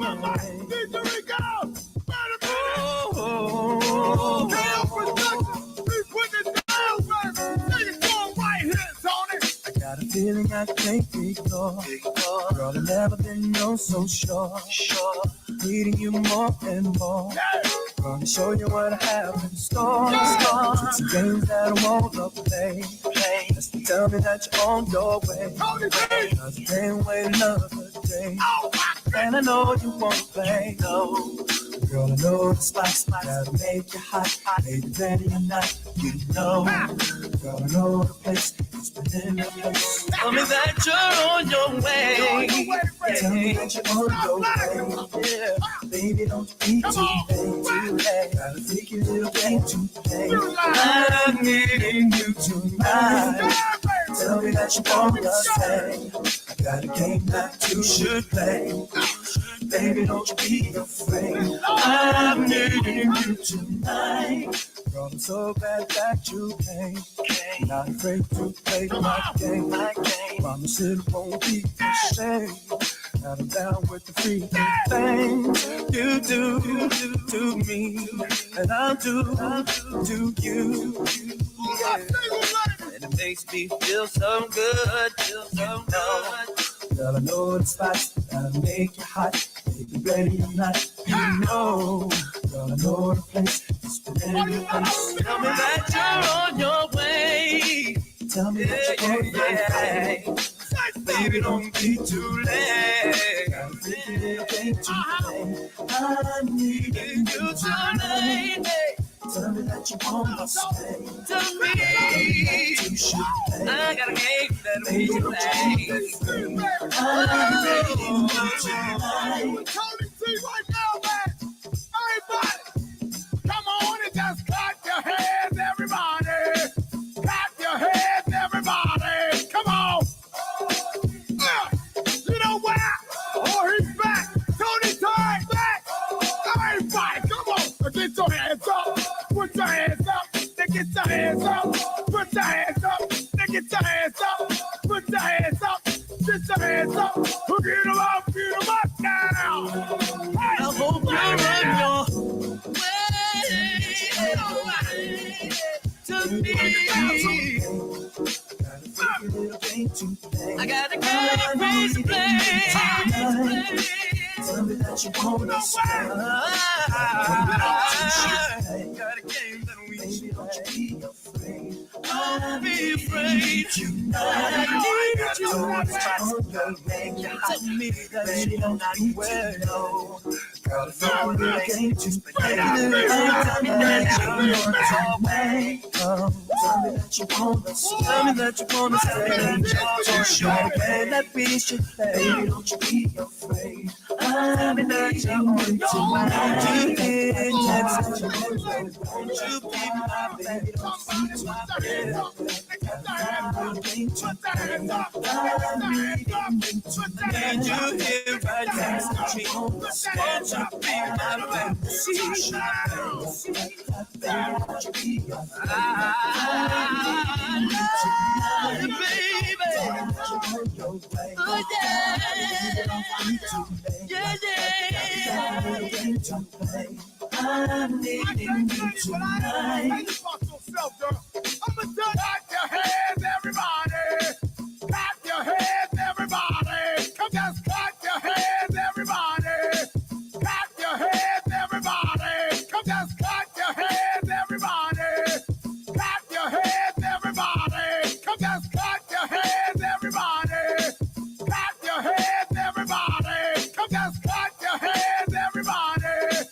Got a feeling I can't ignore. Girl, I've never been no so sure. Needing you more and more. Gonna show you what I have in store. Some games that I wanna play. Just tell me that you're on your way. Cause I can't wait another day. And I know you won't play. Girl, I know the spots that'll make you hot. Maybe ready or not, you know. Girl, I know the place. It's been in the place. Tell me that you're on your way. Tell me that you're on your way. Yeah. Baby, don't be too late. Got a freaky little game to play. I'm needing you tonight. Tell me that you wanna stay. I got a game that you should play. Baby, don't you be afraid. I'm needing you tonight. Girl, I'm so glad that you came. Not afraid to play my game. Promise it won't be the same. Now I'm down with the freaking things you do to me, and I'll do to you. Yeah. And it makes me feel so good, Girl, I know the spots that'll make you hot. Make you ready or not, you know. Girl, I know the place. It's been in the place. Tell me that you're on your way. Tell me that you're on your way. Baby, don't be too late. I'm thinking it'll be too late. I'm needing you tonight. Tell me that you wanna stay. Tell me you should play. I got a game that we can play. I'm needing you tonight. Tony T right now, man. Everybody, come on and just clap your hands, everybody. Clap your hands, everybody. Come on. You know what? Oh, he's back. Tony T back. Everybody, come on. Get your hands up. Put your hands up. Then get your hands up. Put your hands up. Then get your hands up. Put your hands up. Get your hands up. Get them up now. Hey. I hope you're on your way to me. I got a game to play. Tell me that you wanna stay. Got a game that we Baby, don't you be afraid. Don't be afraid tonight. I need you on your way. Tell me that Baby, you don't not be well. know. Girl, if I were a game to play, Tell me that you're on your way. tell me that you wanna stay. Tell me that you wanna stay. Sure, can that be should play? Baby, don't you be afraid. I'm in that you want tonight. You did that's what you want. Won't you be my baby? Don't see to my bed. Need you here right next to me. Won't you be my baby? I'm needing you tonight. Clap your hands, everybody. Clap your hands, everybody. Come just clap your hands, everybody. Clap your hands, everybody. Come just clap your hands, everybody. Clap your hands, everybody. Come just clap your hands, everybody. Clap your hands, everybody. Come just clap your hands, everybody.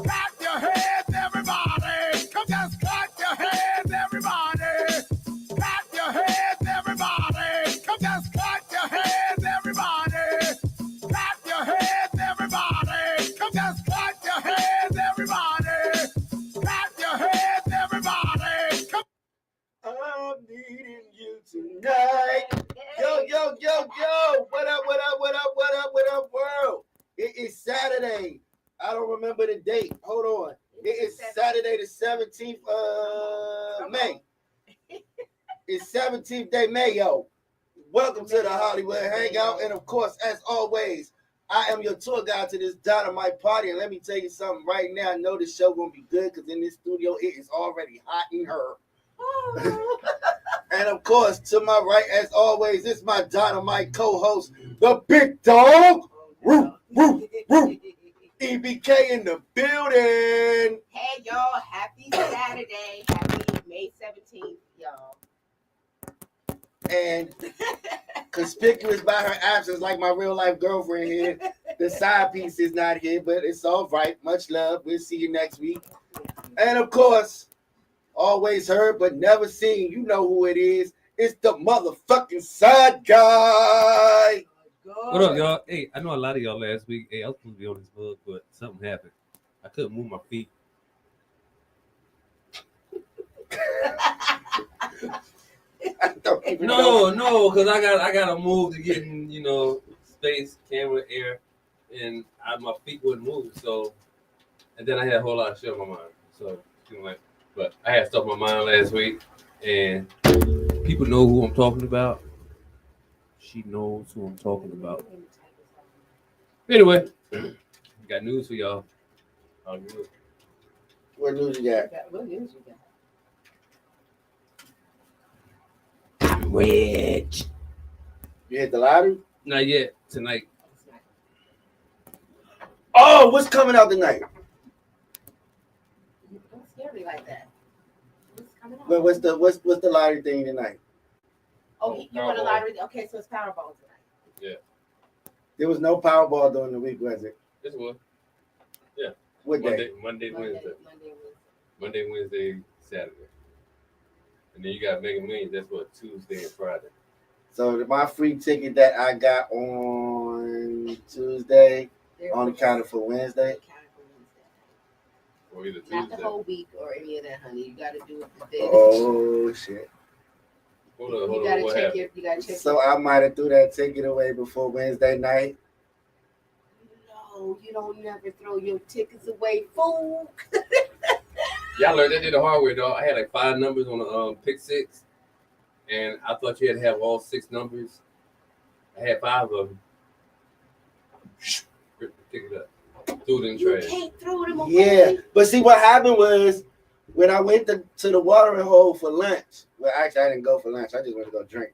Clap your hands, everybody. Come just clap your hands, everybody. Clap your hands, everybody. Come just clap your hands, everybody. Clap your hands, everybody. Come just clap your hands, everybody. Clap your hands, everybody. Come. I'm needing you tonight. Yo. What up, world? It is Saturday. I don't remember the date. Hold on. It is Saturday the 17th of May. It's 17th day May, yo. Welcome to the Hollywood Hangout. And of course, as always, I am your tour guide to this dynamite party, and let me tell you something right now. I know this show gonna be good because in this studio it is already hot in her. And of course, to my right, as always, it's my dynamite co-host, the big dog. Woo, woo, woo. EBK in the building. Hey y'all, happy Saturday. Happy May 17th, y'all. And conspicuous by her absence, like my real life girlfriend here, the side piece is not here, but it's all right. Much love. We'll see you next week. And of course, always heard but never seen. You know who it is. It's the motherfucking side guy. What up, y'all? Hey, I know a lot of y'all last week. Hey, I was supposed to be on this book, but something happened. I couldn't move my feet. I don't even No, know. because I gotta move to get in, space, camera, air, and my feet wouldn't move. So, and then I had a whole lot of shit on my mind. So, but I had stuff on my mind last week, and people know who I'm talking about. She knows who I'm talking about. Anyway, got news for y'all. What news you got? What news you got? Rich. You hit the lottery? Not yet. Tonight. Oh, what's coming out tonight? Don't scare me like that. What's coming out? But what's the lottery thing tonight? Oh, you won a lottery? Okay, so it's Powerball tonight. Yeah. There was no Powerball during the week, was it? This one. Yeah. What day? Monday, Wednesday. Monday, Wednesday, Saturday. And then you got Mega Millions. That's what, Tuesday and Friday. So my free ticket that I got on Tuesday only counted for Wednesday. Or either Tuesday. Not the whole week or any of that, honey. You got to do it the day. Oh shit! Hold on. You got to What check happened? it. You got to check So I might have threw that ticket away before Wednesday night. No, you don't never throw your tickets away, fool. Y'all learned that did the hard way, dog. I had like 5 numbers on the pick 6, and I thought you had to have all 6 numbers. I had 5 of them. Ripped the ticket up. Threw it in the You trash. can't throw them away. Yeah, but see what happened was when I went to the watering hole for lunch. Well, actually, I didn't go for lunch. I just went to go drink.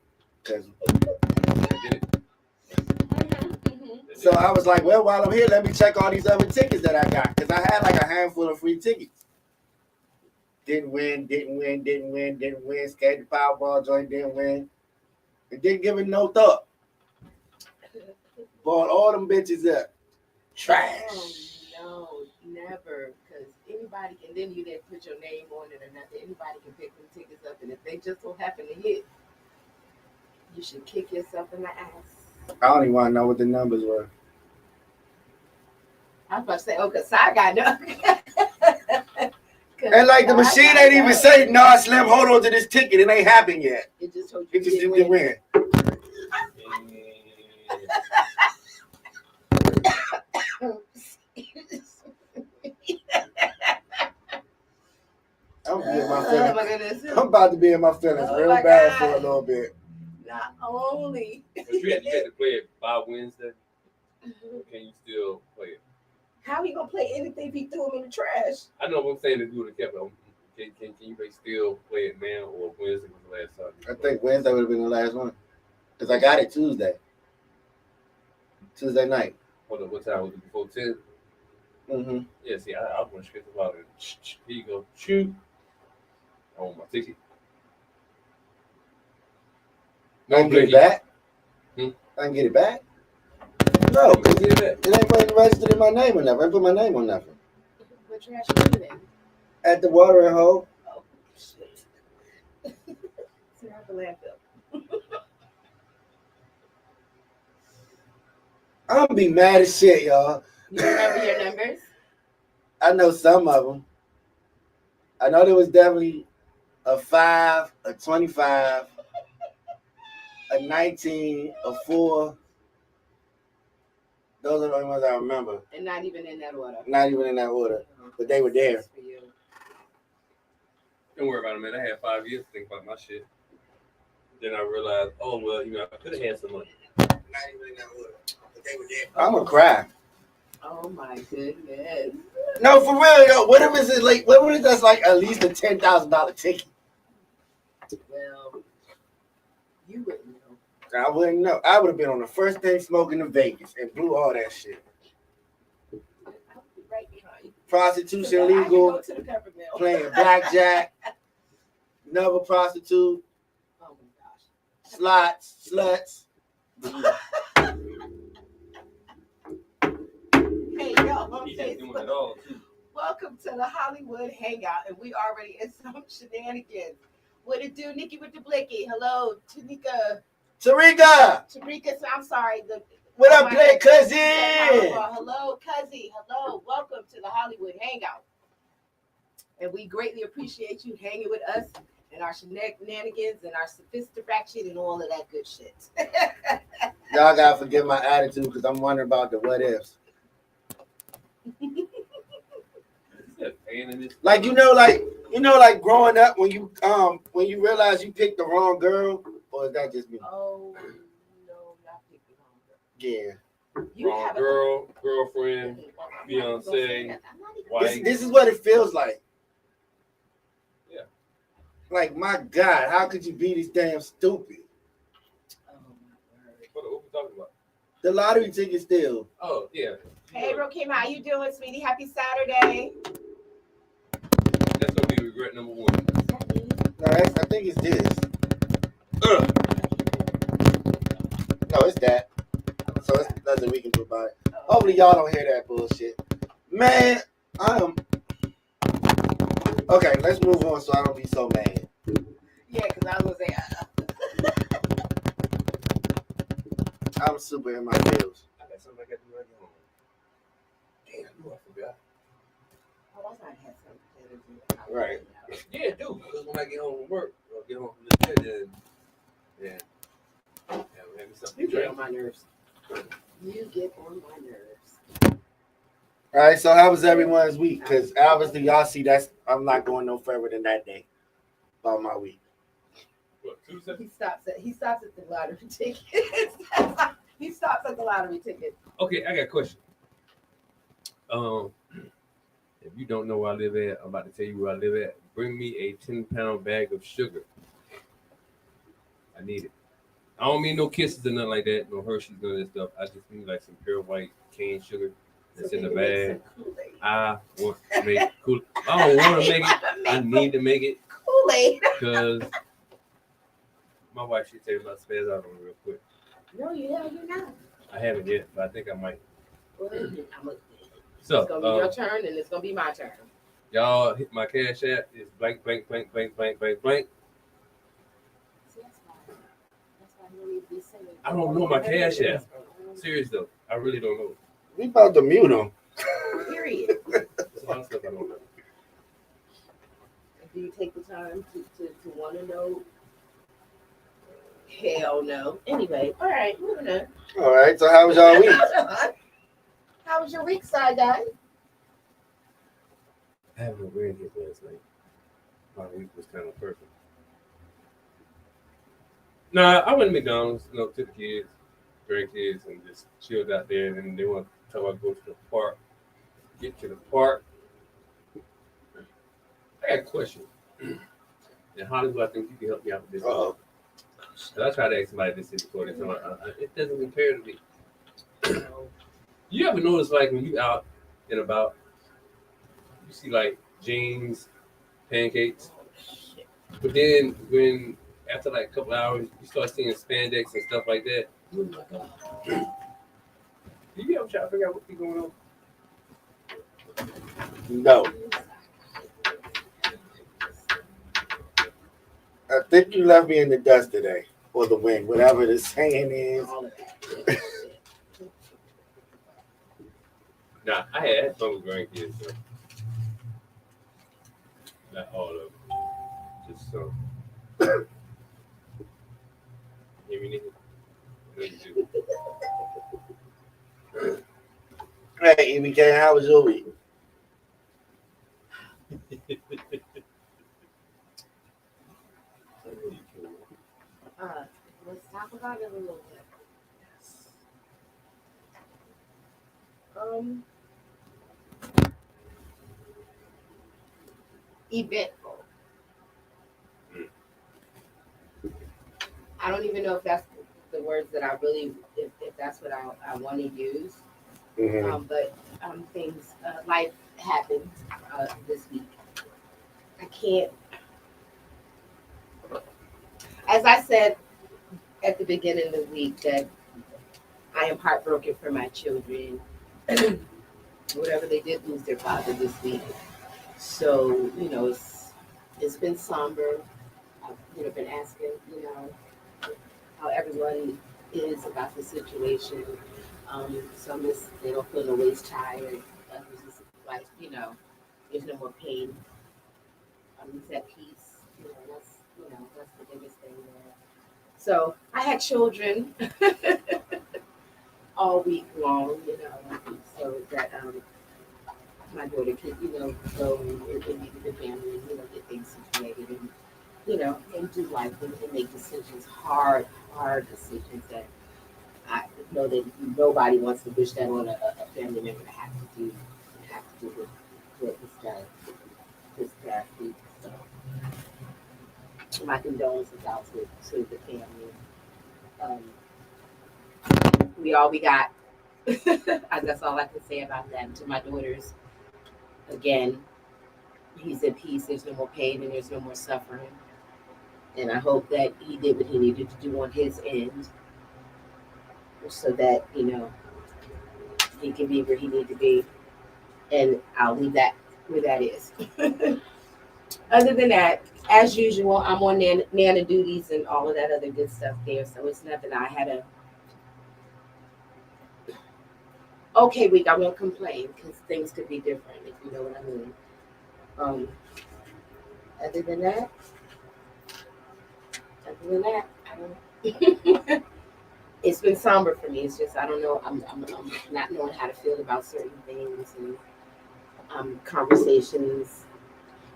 So I was like, well, while I'm here, let me check all these other tickets that I got because I had like a handful of free tickets. Didn't win. Scared the Powerball joint, didn't win. And didn't give it no thought. Bought all them bitches up. Trash. Oh, no, never. Because anybody can, then you didn't put your name on it or nothing. Anybody can pick them tickets up. And if they just so happen to hit, you should kick yourself in the ass. I don't even want to know what the numbers were. I was about to say, oh, because I got no. And like the machine ain't even say, nah, Slim, hold on to this ticket. It ain't happened yet. It just told you It just didn't didn't win. I'm being my Oh feelings. my goodness. I'm about to be in my feelings Oh real my bad God. for a little bit. Not only. But you had to play it by Wednesday. Can you still play it? How are you going to play anything if you threw them in the trash? I know what I'm saying to do it kept. Can you still play it now or Wednesday was the last time? I think Wednesday would have been the last one. Because I got it Tuesday night. Hold on, what time was it? Before 10? Mm-hmm. Yeah, see, I want to straight about it. Here you go. Shoot. I want my ticket. I can get it back. I can get it back. No, because Get it back. it ain't registered in my name or nothing. I didn't put my name on nothing. What trash you put in? At the watering hole. Oh, shit. It's not the landfill. I'm gonna be mad as shit, y'all. You remember your numbers? I know some of them. I know there was definitely a 5, a 25, a 19, a 4. Those are the only ones I remember. And not even in that order. Not even in that order, but they were there. For you. Don't worry about it, man. I had 5 years to think about my shit. Then I realized, oh, well, I could have had some money. Not even in that order. I'ma cry. Oh my goodness. No, for real, yo. What if it's like? What if that's like at least a $10,000 ticket? Well, you wouldn't know. I wouldn't know. I would have been on the first thing smoking in Vegas and blew all that shit. I'll be right behind you. Prostitution I can legal, go to the pepper mill. playing blackjack, another prostitute, Oh my gosh. slots, sluts. Hey, yo, on He just doing Facebook. it all too. Welcome to the Hollywood Hangout, and we already in some shenanigans. What it do, Nikki with the blicky? Hello, Tanika. Tarika, Tarika, I'm sorry. what up, my play head- cousin? Hello, Cuzzy. Hello, welcome to the Hollywood Hangout. And we greatly appreciate you hanging with us and our shenanigans and our sophistication and all of that good shit. Y'all gotta forgive my attitude because I'm wondering about the what ifs. Is that pain in this? Like like growing up when you realize you picked the wrong girl, or is that just me? Oh, no, not picking on her. Yeah. You Wrong have girl, girlfriend, I'm not Beyonce, gonna say that. I'm not even wife. gonna say This is what it feels like. Yeah. Like, my God, how could you be this damn stupid? that. Oh my word. What are we talking about? The lottery ticket still. Oh, yeah. Hey, Rokim, how you doing, sweetie? Happy Saturday. That's gonna be regret number one. Is that me? No, I think it's this. No, it's that. So it's nothing we can do about it. Oh. Hopefully y'all don't hear that bullshit. Man, okay, let's move on so I don't be so mad. Yeah, because I was gonna say, I'm super in my feels. I got something I got to do right now. Damn, I forgot. oh, that's not had something to do. Right. Yeah, do. Because when I get home from work, or get home from this bed, then, yeah, maybe something. You get on my nerves. You get on my nerves. All right, so how was everyone's week? Because obviously y'all see I'm not going no further than that day about my week. What, Tuesday? He stops at the lottery ticket. He stops at the lottery ticket. Okay, I got a question. If you don't know where I live at, I'm about to tell you where I live at. Bring me a 10-pound bag of sugar. I need it. I don't mean no kisses or nothing like that, no Hershey's, none of that stuff. I just need like some pure white cane sugar that's So in the he makes bag. some Kool-Aid. I want to make it cool. I don't want to make it. I need to make it Kool-Aid. because my wife should tell me about spaz out on real quick. No, you're not. I haven't yet, but I think I might. Well, So, it's gonna be your turn, and it's gonna be my turn. y'all hit my cash app. It's blank, blank, blank, blank, blank, blank, blank. See, that's why you don't need to be singing. I don't know my cash app. Serious though, I really don't know. We about to mute them. Period. There's a lot of stuff I don't know. Do you take the time to want to know? Hell no. Anyway, all right, moving on. All right, so how was y'all week? How was your week, side guy? I have no grandkids last night. My week was kind of perfect. Nah, I went to McDonald's, took the kids, grandkids, and just chilled out there. And then they want to talk about go to the park. Get to the park. I got a question. In Hollywood, I think you can help me out with this. Uh-oh. I tried to ask somebody this before. They told me, it doesn't compare to me. You ever notice, like, when you out and about, you see, like, jeans, pancakes, but then when, after, like, a couple hours, you start seeing spandex and stuff like that. Oh my God. Do you ever try to figure out what's going on? No. I think you left me in the dust today, or the wind, whatever the saying is. All of that. Nah, I had fun with grandkids, so. Not all of them. Just some. Hear me, nigga? What do you do? Hey, EBK, how was your week? Let's talk about it a little bit. Eventful. I don't even know if that's the words that I really, if that's what I want to use. But things, life happened this week. I can't, as I said at the beginning of the week, that I am heartbroken for my children. Whatever they did lose their father this week. So, it's been somber. I've, been asking, how everyone is about the situation. Some is they don't feel no ways tired. Others is like, there's no more pain. He's at peace. That's the biggest thing there. So I had children all week long, so that my daughter could, go and meet with the family and, get things situated and, and do life and make decisions, hard decisions that I know that nobody wants to wish that on a family member to have to do with this past week. So my condolences out to the family. We all we got. That's all I can say about that. And to my daughters, again, he's at peace. There's no more pain and there's no more suffering. And I hope that he did what he needed to do on his end, so that he can be where he needs to be. And I'll leave that where that is. Other than that, as usual, I'm on Nana duties and all of that other good stuff there. So it's nothing. I had a okay week. I won't complain because things could be different, if you know what I mean. Other than that, I don't. It's been somber for me. It's just I don't know. I'm not knowing how to feel about certain things, and conversations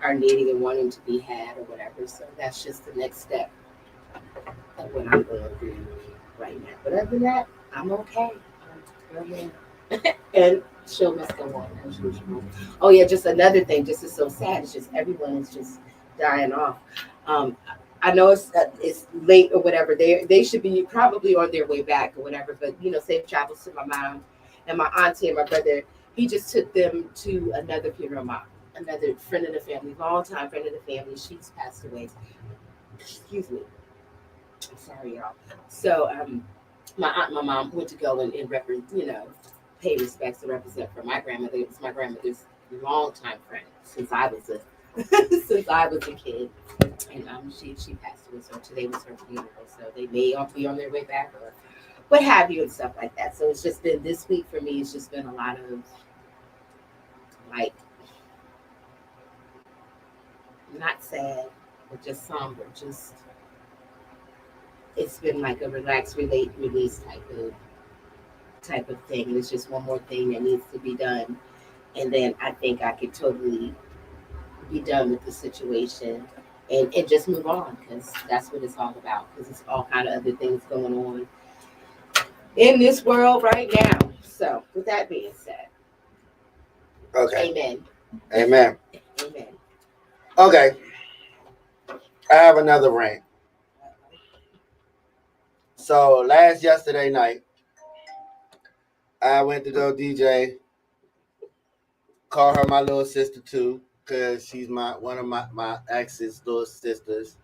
are needing and wanting to be had or whatever. So that's just the next step of what I'm going through right now. But other than that, I'm okay. And show must go on as usual. Oh yeah, just another thing. Just is so sad. It's just everyone is just dying off. I know it's late or whatever. They should be probably on their way back or whatever. But safe travels to my mom and my auntie and my brother. He just took them to another funeral. Another friend of the family, longtime friend of the family. She's passed away. Excuse me. I'm sorry, y'all. So my aunt and my mom went to go and pay respects and represent for my grandmother. It was my grandmother's longtime friend since I was a since I was a kid. And she passed away, so today was her funeral. So they may all be on their way back or what have you and stuff like that. So it's just been this week for me. It's just been a lot of like not sad, but just somber. Just it's been like a relax, release type of thing. And it's just one more thing that needs to be done, and then I think I could totally be done with the situation and just move on because that's what it's all about. Because it's all kind of other things going on in this world right now. So with that being said, Okay. amen. Amen. Amen. Okay. I have another rant. So yesterday night, I went to go DJ. Call her my little sister too, because she's one of my ex's little sisters.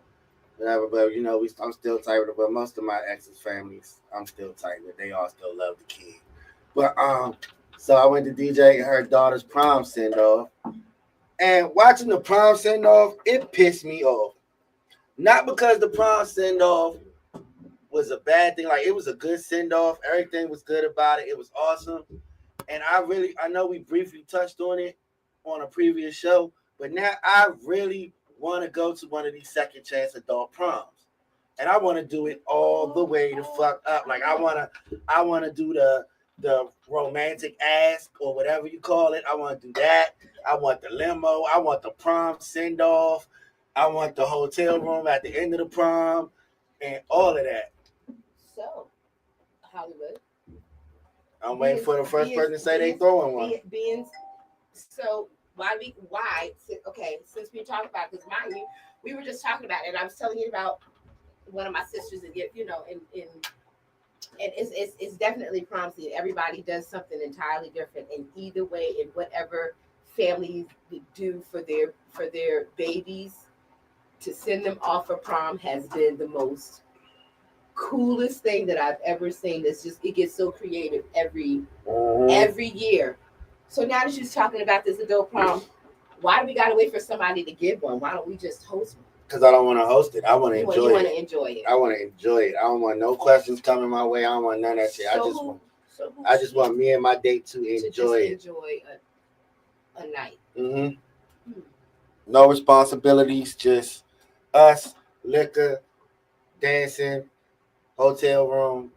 Whatever, but I'm still tight with her. But most of my ex's families, I'm still tight with. They all still love the kid. But so I went to DJ her daughter's prom send off, and watching the prom send off, it pissed me off. Not because the prom send off was a bad thing. Like, it was a good send off. Everything was good about it. It was awesome. And I know we briefly touched on it on a previous show, but now I really want to go to one of these second chance adult proms. And I want to do it all the way to fuck up. Like, I want to do the romantic ask or whatever you call it. I want to do that. I want the limo. I want the prom send off. I want the hotel room at the end of the prom and all of that. So, Hollywood. I'm waiting for the first person to say they throwing one. Being so okay, since we talked about this, mind you, we were just talking about it. And I was telling you about one of my sisters, and and it's definitely prom season. Everybody does something entirely different, and either way, in whatever families do for their babies, to send them off for prom has been the most coolest thing that I've ever seen. It gets so creative every year. So now that she's talking about this adult prom, why do we gotta wait for somebody to give one? Why don't we just host one? Because I don't want to host it. I want to enjoy it. You want to enjoy it. I want to enjoy it. I don't want no questions coming my way. I don't want none of that shit. I just want me and my date to enjoy it. Enjoy a night. Mm-hmm. No responsibilities, just us, liquor, dancing, hotel room,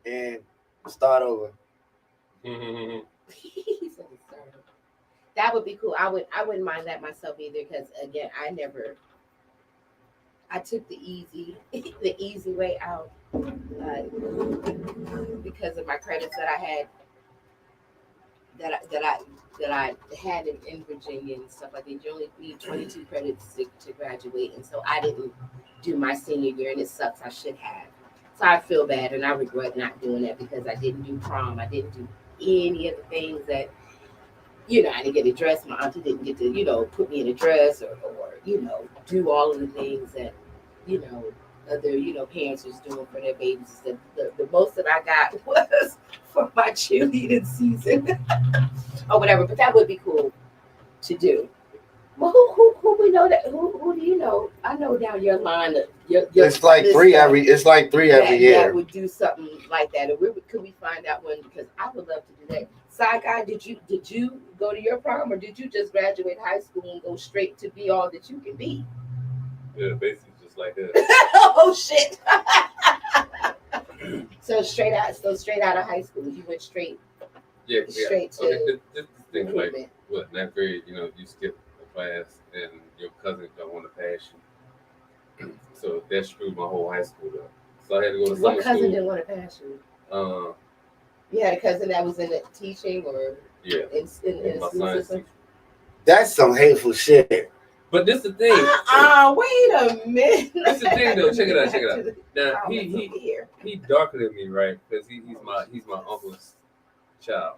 and start over. That would be cool. I wouldn't mind that myself either, because again, I took the easy way out because of my credits that I had that I had in Virginia and stuff like that. You only need 22 credits to graduate, and so I didn't do my senior year, and it sucks. I should have. So I feel bad, and I regret not doing that because I didn't do prom. I didn't do any of the things that, I didn't get a dress. My auntie didn't get to, put me in a dress or do all of the things that, other, parents was doing for their babies. The most that I got was for my cheerleading season or whatever. But that would be cool to do. Well, who we know that? Who do you know? I know down your line. It's like three every year. That would do something like that. And could we find out one? Because I would love to do that. Side guy, did you go to your prom, or did you just graduate high school and go straight to be all that you can be? Yeah, basically just like that. Oh shit! So straight out of high school, you went straight. Yeah, straight to. Okay, this thing like what? Ninth grade, you skip a class and your cousin don't want to pass you, so that screwed my whole high school up. So I had to go to summer school. What cousin didn't want to pass you? You had a cousin that was in the teaching, or in my school system? That's some hateful shit. But this the thing. Wait a minute. This the thing though. Check it out. Now he darker than me, right? Because he's my uncle's child.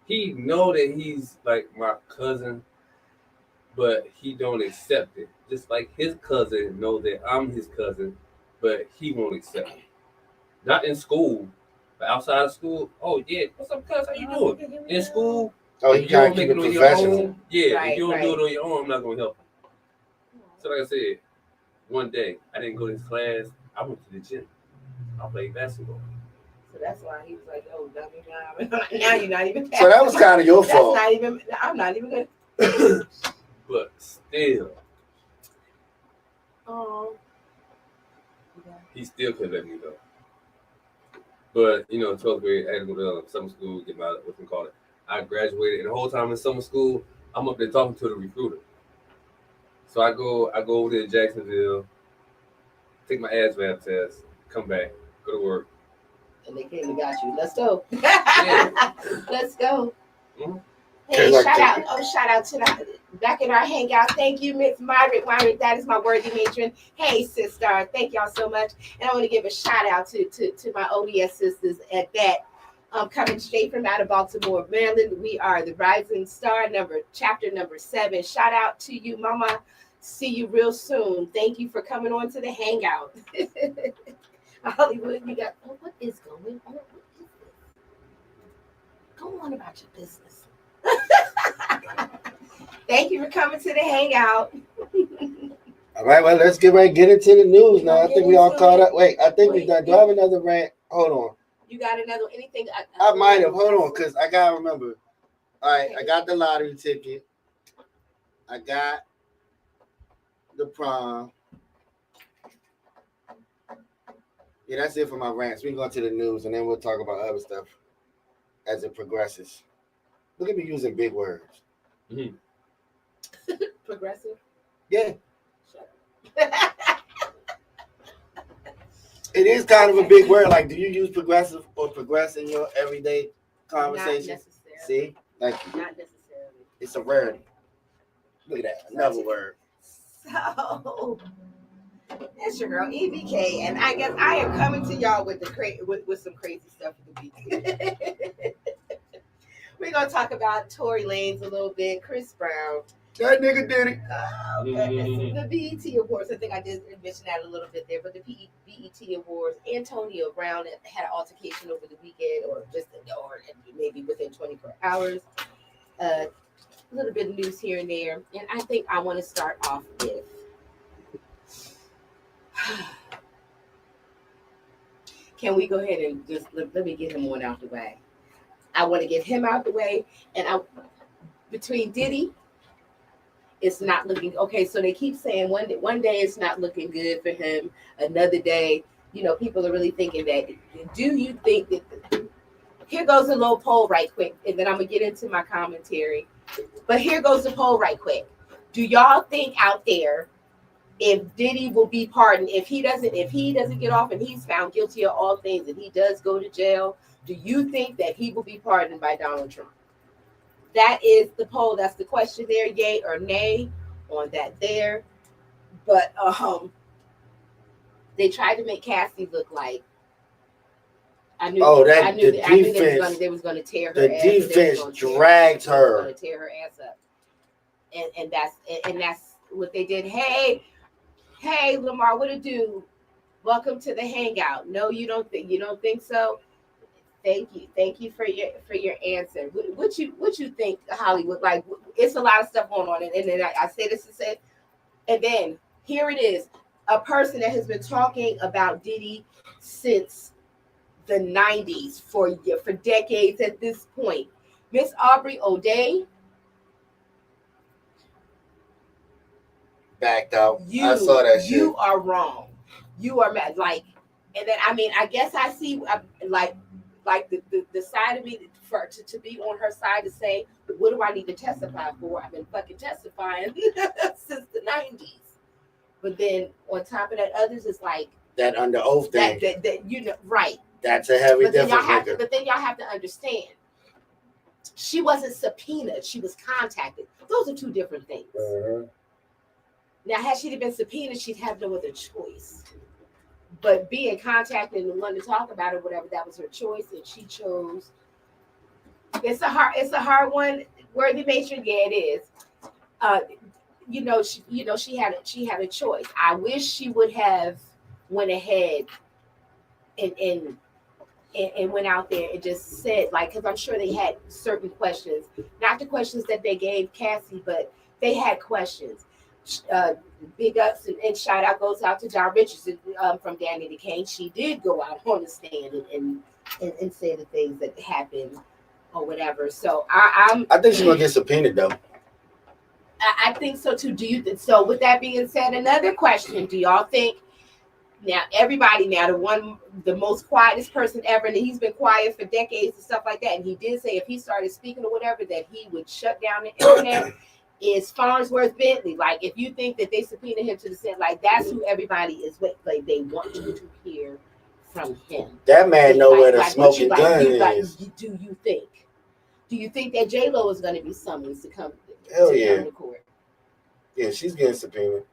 He know that he's like my cousin, but he don't accept it. Just like his cousin know that I'm his cousin, but he won't accept it. Not in school. But outside of school, oh yeah, what's up, cuz? How you doing? In school, you gotta keep it professional. If you don't do it on your own, I'm not gonna help you. So like I said, one day I didn't go to his class. I went to the gym. I played basketball. So that's why he was like, "Oh, dummy, now you're not even." So that was kind of your fault. I'm not even gonna. But still, he still couldn't let me go. But 12th grade, I had to go to summer school, get my I graduated, and the whole time in summer school, I'm up there talking to the recruiter. So I go over there to Jacksonville, take my ASVAB test, come back, go to work. And they came and got you. Let's go. Yeah. Let's go. Mm-hmm. Hey, shout out to back in our hangout. Thank you, Miss Margaret. That is my worthy matron. Hey, sister. Thank y'all so much. And I want to give a shout out to my ODS sisters at that. Coming straight from out of Baltimore, Maryland. We are the Rising Star chapter number 7. Shout out to you, Mama. See you real soon. Thank you for coming on to the hangout. Hollywood, you got what is going on? What is this? Go on about your business. Thank you for coming to the hangout. All right, well, let's get into the news now. I think we all caught up. Wait, I think we done. Do I have another rant? Hold on. You got another anything? I might have. Hold on, because I got to remember. All right, I got the lottery ticket. I got the prom. Yeah, that's it for my rants. We can go to the news, and then we'll talk about other stuff as it progresses. Look at me using big words. Mm-hmm. Progressive? Yeah. Shut up. It is kind of a big word. Like, do you use progressive or progress in your everyday Not conversation? necessarily. See, thank you. Not necessarily. It's a rarity. Look at that, another word. So it's your girl EBK, and I guess I am coming to y'all with with some crazy stuff for the week. We're gonna talk about Tory Lanez a little bit, Chris Brown. That nigga did it. The BET Awards. I think I did mention that a little bit there, but the BET Awards. Antonio Brown had an altercation over the weekend, or maybe within 24 hours. A little bit of news here and there, and I think I want to start off with. Can we go ahead and just let me get him one out the way? I want to get him out the way, and between Diddy. It's not looking okay. So they keep saying one day it's not looking good for him. Another day, people are really thinking that. Do you think that? Here goes a little poll right quick, and then I'm gonna get into my commentary. But here goes the poll right quick. Do y'all think out there, if Diddy will be pardoned, if he doesn't get off and he's found guilty of all things, and he does go to jail, do you think that he will be pardoned by Donald Trump? That is the poll. That's the question there, yay or nay on that there. But they tried to make Cassie look like I knew they was going to tear her. The ass defense dragged her. Going to tear her ass up, and that's what they did. Hey, Lamar, what it do? Welcome to the Hangout. No, you don't think so? Thank you for your answer. What you think, Hollywood? Like, it's a lot of stuff going on, and then I say this to say, and then here it is, a person that has been talking about Diddy since the 90s for decades at this point, Miss Aubrey O'Day. Backed out. I saw that shit. You are wrong. You are mad. Like, and then I guess I see like the side of me to be on her side to say, what do I need to testify for? I've been fucking testifying since the 90s. But then on top of that, others is like that under oath thing. That right. That's a heavy difference. But then y'all have to understand, she wasn't subpoenaed, she was contacted. Those are two different things. Uh-huh. Now, had she been subpoenaed, she'd have no other choice. But being contacted and wanting to talk about it, whatever, that was her choice, and she chose. It's a hard one. Worthy matron, yeah, it is. She had a choice. I wish she would have went ahead and went out there and just said, like, because I'm sure they had certain questions, not the questions that they gave Cassie, but they had questions. Big ups and shout out goes out to John Richardson from Danny the Kane. She did go out on the stand and say the things that happened or whatever. So I think she's gonna get subpoenaed though. I think so too. Do you? So with that being said, another question: do y'all think now the most quietest person ever, and he's been quiet for decades and stuff like that, and he did say if he started speaking or whatever that he would shut down the internet. Is Farnsworth Bentley. Like, if you think that they subpoena him to the Senate, like, that's who everybody is with. Like, they want you to hear from him. That man know where the smoking gun is. Do you think that J-Lo is going to be summoned to come to court? Yeah, she's getting subpoenaed.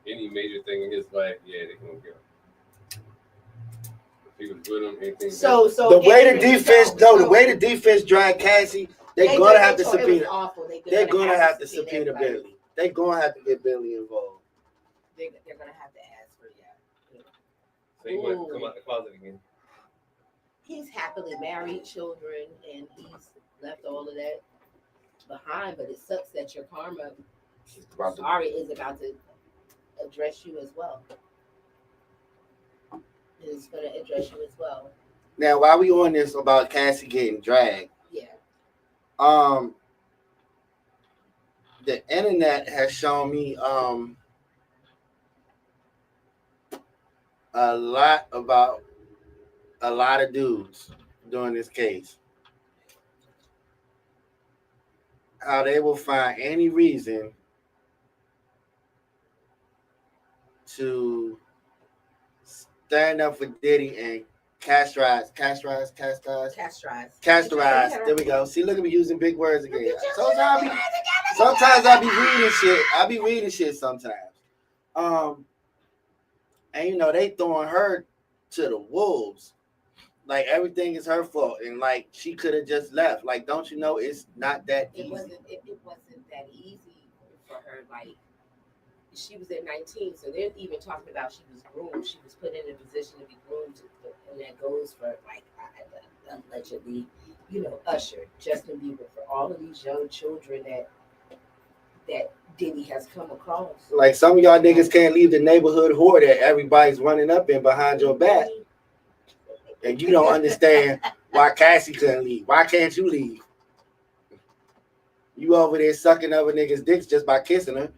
Any major thing in his life, yeah, they gonna go. If he was with him, anything. So the way the defense dragged Cassie. They're gonna have to subpoena. They're gonna have to subpoena Billy. They're gonna have to get Billy involved. They're gonna have to ask for So he might come out the closet again. He's happily married, children, and he's left all of that behind. But it sucks that your karma, is about to address you as well. It's gonna address you as well. Now, while we on this about Cassie getting dragged. Yeah. The internet has shown me a lot about a lot of dudes during this case. How they will find any reason to stand up for Diddy and castrated. There we go. See, look at me using big words again. Sometimes I be reading shit. I be reading shit sometimes. And you know they throwing her to the wolves. Like everything is her fault, and like she could have just left. Like, don't you know it's not that easy? It wasn't that easy for her. Like, she was at 19, so they're even talking about she was groomed. She was put in a position to be groomed, and that goes for like allegedly, you know, Usher, Justin Bieber, for all of these young children that Diddy has come across. Like some of y'all niggas can't leave the neighborhood whore that everybody's running up in behind your back, and you don't understand why Cassie couldn't leave. Why can't you leave? You over there sucking other niggas' dicks just by kissing her.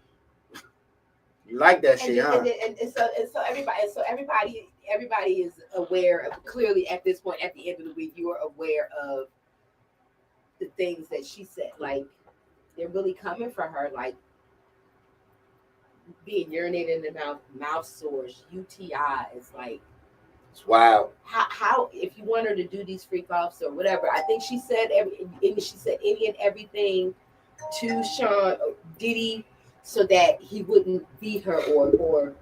You like that shit, huh? And so everybody is aware of, clearly at this point, at the end of the week, you are aware of the things that she said. Like, they're really coming for her, like being urinated in the mouth sores, UTIs, like. It's wild. How if you want her to do these freak offs or whatever, I think she said any and everything to Sean Diddy so that he wouldn't beat her or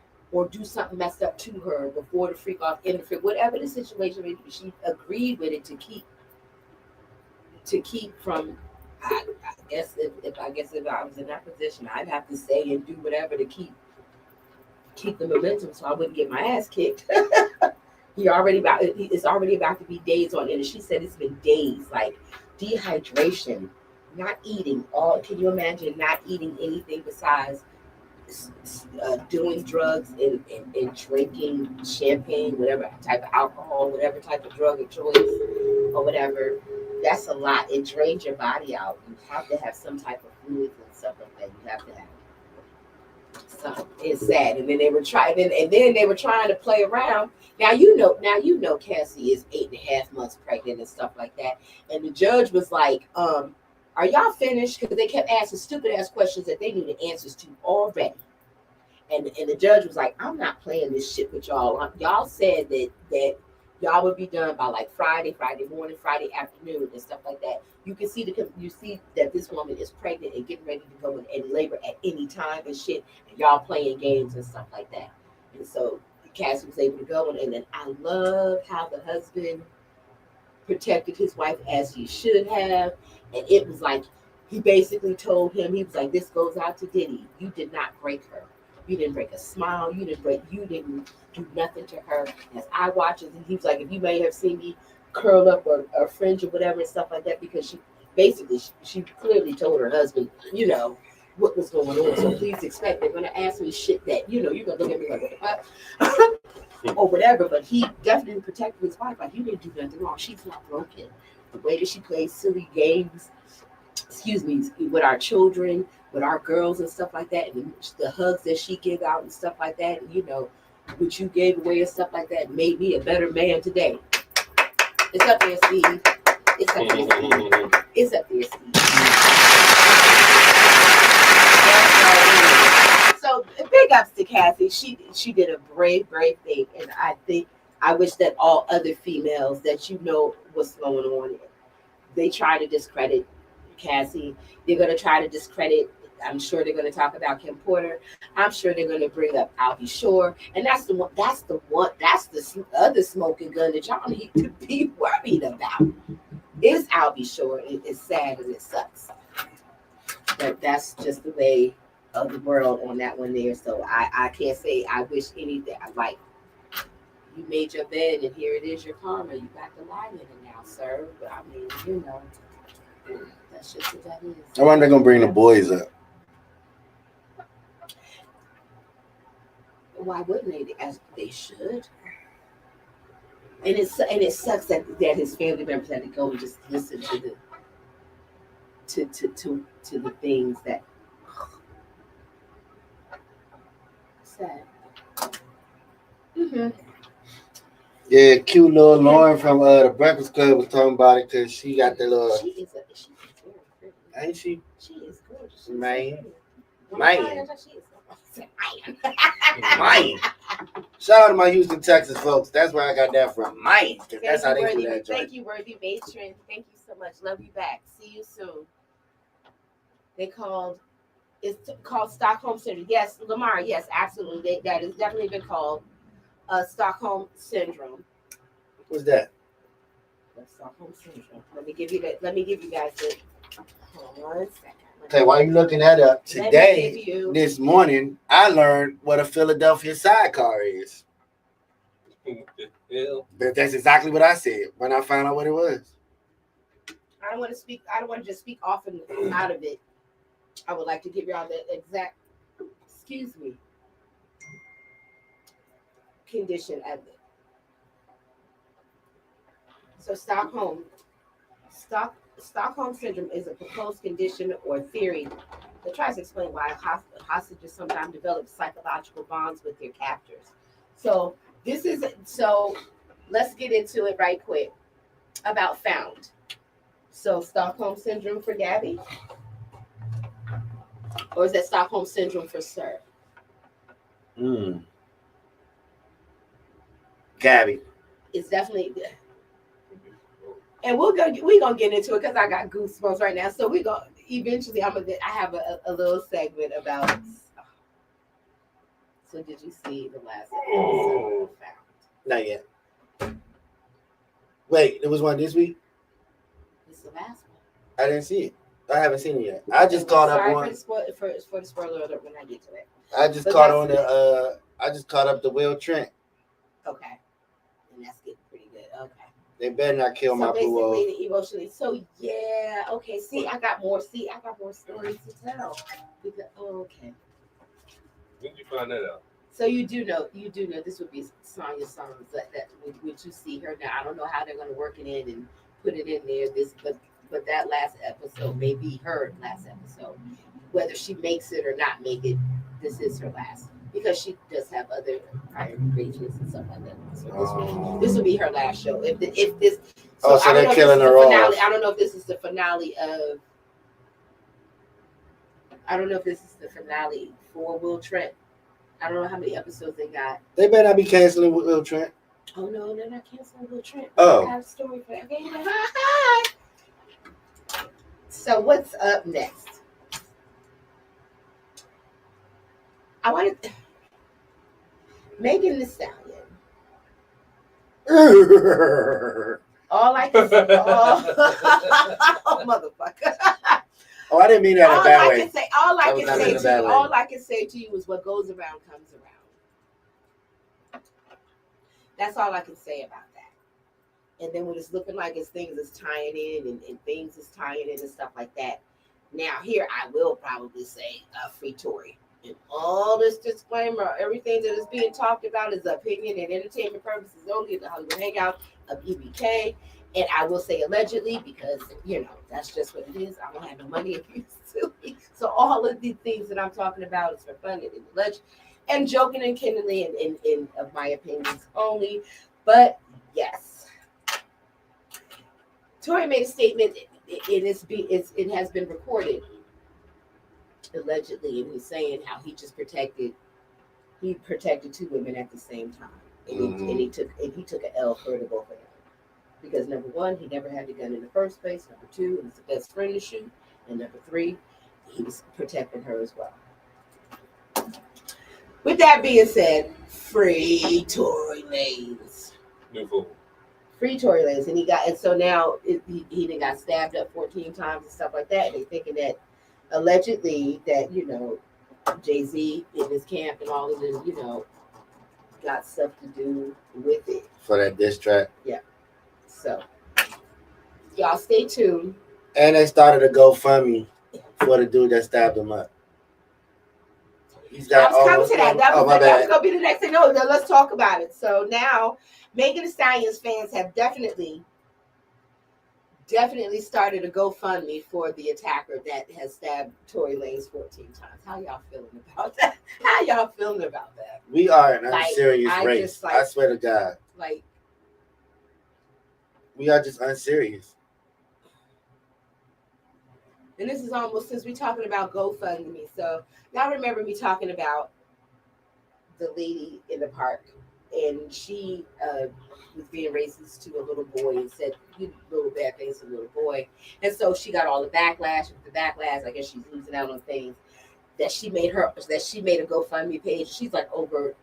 do something messed up to her before the freak off interfere. Whatever the situation may be, she agreed with it to keep from. I guess if I was in that position, I'd have to say and do whatever to keep the momentum so I wouldn't get my ass kicked. It's already about to be days on it. And she said it's been days, like dehydration, not eating. Can you imagine not eating anything besides doing drugs and drinking champagne, whatever type of alcohol, whatever type of drug of choice or whatever? That's a lot. It drains your body out. You have to have some type of fluids and stuff like that. You have to have. So it's sad. And then they were trying to play around. Now you know Cassie is 8.5 months pregnant and stuff like that. And the judge was like, are y'all finished? Because they kept asking stupid ass questions that they needed answers to already. And the judge was like, I'm not playing this shit with y'all. Y'all said that y'all would be done by like Friday morning, Friday afternoon, and stuff like that. You see that this woman is pregnant and getting ready to go in labor at any time and shit, and y'all playing games and stuff like that. And so Cassie was able to go, and then I love how the husband protected his wife as he should have, and it was like he basically told him, he was like, "This goes out to Diddy. You did not break her. You didn't break a smile. You didn't do nothing to her." As I watch it, and he was like, "If you may have seen me curl up or fringe or whatever and stuff like that," because she clearly told her husband, you know, what was going on. So please expect they're gonna ask me shit that, you know, you're gonna look at me like, what the fuck? Or whatever. But he definitely protected his wife. Like, you didn't do nothing wrong. She's not broken. The way that she plays silly games, with our children, with our girls and stuff like that, and the hugs that she gave out and stuff like that, and you know, what you gave away and stuff like that made me a better man today. It's up there, Steve. It's up there, Steve. It's up there, Steve. So big ups to Cassie. She did a brave thing, and I wish that all other females that you know what's going on, they try to discredit Cassie. They're gonna try to discredit. I'm sure they're gonna talk about Kim Porter. I'm sure they're gonna bring up Albie Shore, and that's the other smoking gun that y'all need to be worried about. Is Albie Shore? It's sad and it sucks, but that's just the way of the world on that one there. So I can't say I wish anything. Like, you made your bed and here it is, your karma. You got to lie in it now, sir. But I mean, you know, that's just what that is. I wonder they're gonna bring the boys up. Why wouldn't they? As they should. And it sucks that his family members had to go and just listen to the things that sad. Mm-hmm. Yeah, cute little Lauren from the Breakfast Club was talking about it because she got the little. She is very pretty. Ain't she? She is gorgeous. Man. Man. Mayan. Shout out to my Houston, Texas folks. That's where I got that from. Mayan. That's how they do that joint. Thank you, Worthy Matron. Thank you so much. Love you back. See you soon. It's called Stockholm Syndrome. Yes, Lamar. Yes, absolutely. That has definitely been called Stockholm Syndrome. What's that? The Stockholm Syndrome. Let me give you guys it. Hold on 1 second. Okay, while you looking that up, today, this morning, I learned what a Philadelphia sidecar is. But that's exactly what I said when I found out what it was. I don't want to just speak off and out of it. I would like to give y'all the exact, condition of it. So Stockholm Syndrome is a proposed condition or theory that tries to explain why hostages sometimes develop psychological bonds with their captors. So let's get into it right quick about found. So Stockholm Syndrome for Gabby? Or is that Stockholm Syndrome for Sir? Gabby. It's definitely, and we're gonna get into it because I got goosebumps right now. So we go eventually. I have a little segment about. So did you see the last episode of Found? Not yet. Wait, there was one this week? This is the last one. I didn't see it. I haven't seen it yet. I just caught up on. Sorry for the spoiler alert when I get to it. I just caught on the. I just caught up to Will Trent. Okay, and that's getting pretty good. Okay. They better not kill my boo. Basically, emotionally. So yeah. Okay. See, I got more stories to tell. Okay. When did you find that out? So you do know this would be Sonya's songs that would you see her now. I don't know how they're gonna work it in and put it in there. But that last episode may be her last episode. Whether she makes it or not make it, this is her last. Because she does have other prior engagements and stuff like that. So this will be her last show. If this so they're killing her off. I don't know if this is the finale of for Will Trent. I don't know how many episodes they got. They better not be canceling Will Trent. Oh no, they're not canceling Will Trent. Oh. I have a story for that. Okay, hi. So what's up next? I wanted Megan Thee Stallion. All I can say, oh motherfucker. Oh, I didn't mean that in a bad way. All I can say to you is what goes around comes around. That's all I can say about that. And then when it's looking like things is tying in and things is tying in and stuff like that. Now here I will probably say free Tory. And all this disclaimer, everything that is being talked about is opinion and entertainment purposes only at the Hollywood Hangout of EBK. And I will say allegedly because, that's just what it is. I don't have no money if you sue me. So all of the things that I'm talking about is for fun and alleged and joking and kindling in of my opinions only. But yes, Tory made a statement. It has been recorded allegedly, and he's saying how he protected two women at the same time, and he took an L for the both of them. Because number one, he never had the gun in the first place. Number two, he was the best friend to shoot. And number three, he was protecting her as well. With that being said, free Tory Lanez. New fool. Free Tory Lanez. And so now he then got stabbed up 14 times and stuff like that. And they're thinking that allegedly that, Jay-Z in his camp and all of this, got stuff to do with it. For that diss track? Yeah. So, y'all stay tuned. And they started a GoFundMe for the dude that stabbed him up. He's got I was coming to that. That was going to be the next thing. No, let's talk about it. So now, Megan Thee Stallion's fans have definitely started a GoFundMe for the attacker that has stabbed Tory Lanez 14 times. How y'all feeling about that? We are in a serious race. I swear to God. We are just unserious. And this is almost since we're talking about GoFundMe. So y'all remember me talking about the lady in the park, and she was being racist to a little boy and said little bad things to a little boy, and so she got all the backlash. With the backlash, I guess she's losing out on things that she made a GoFundMe page. She's like over,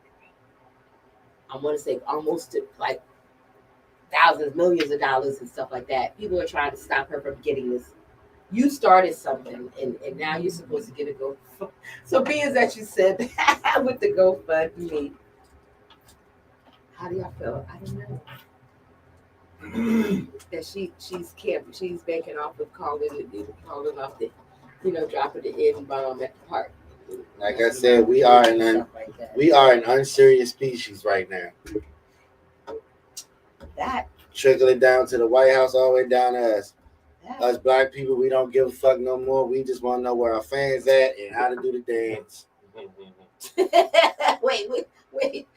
I want to say almost like thousands, millions of dollars and stuff like that. People are trying to stop her from getting this. You started something, and now you're supposed to get a GoFundMe. So being that you said that with the GoFundMe, how do y'all feel? I don't know. That she's banking off of calling off the, dropping the N-bomb at the park. Like I said, we are an unserious species right now. That Trickling down to the White House, all the way down to us. Us black people, we don't give a fuck no more. We just want to know where our fans at and how to do the dance. wait.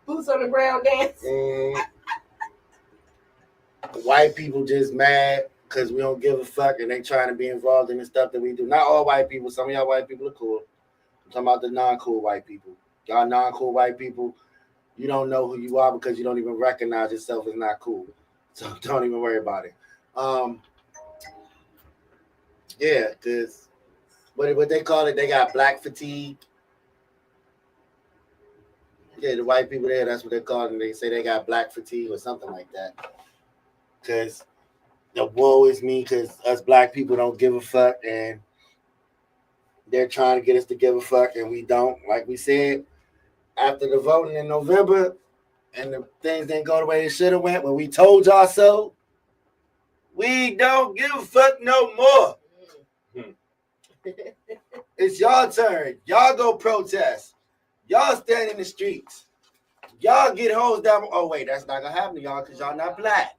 Boots on the ground dance. White people just mad because we don't give a fuck and they trying to be involved in the stuff that we do. Not all white people. Some of y'all white people are cool. I'm talking about the non-cool white people. Y'all non-cool white people, you don't know who you are because you don't even recognize yourself as not cool. So don't even worry about it. Yeah, because what they call it, they got black fatigue. Yeah, the white people there, that's what they call it. And they say they got black fatigue or something like that. Because the woe is me, because us black people don't give a fuck, and they're trying to get us to give a fuck, and we don't. Like we said, after the voting in November, and the things didn't go the way it should have went, but we told y'all so, we don't give a fuck no more. It's y'all turn. Y'all go protest. Y'all stand in the streets. Y'all get hosed down. Oh, wait, that's not going to happen to y'all because y'all not black.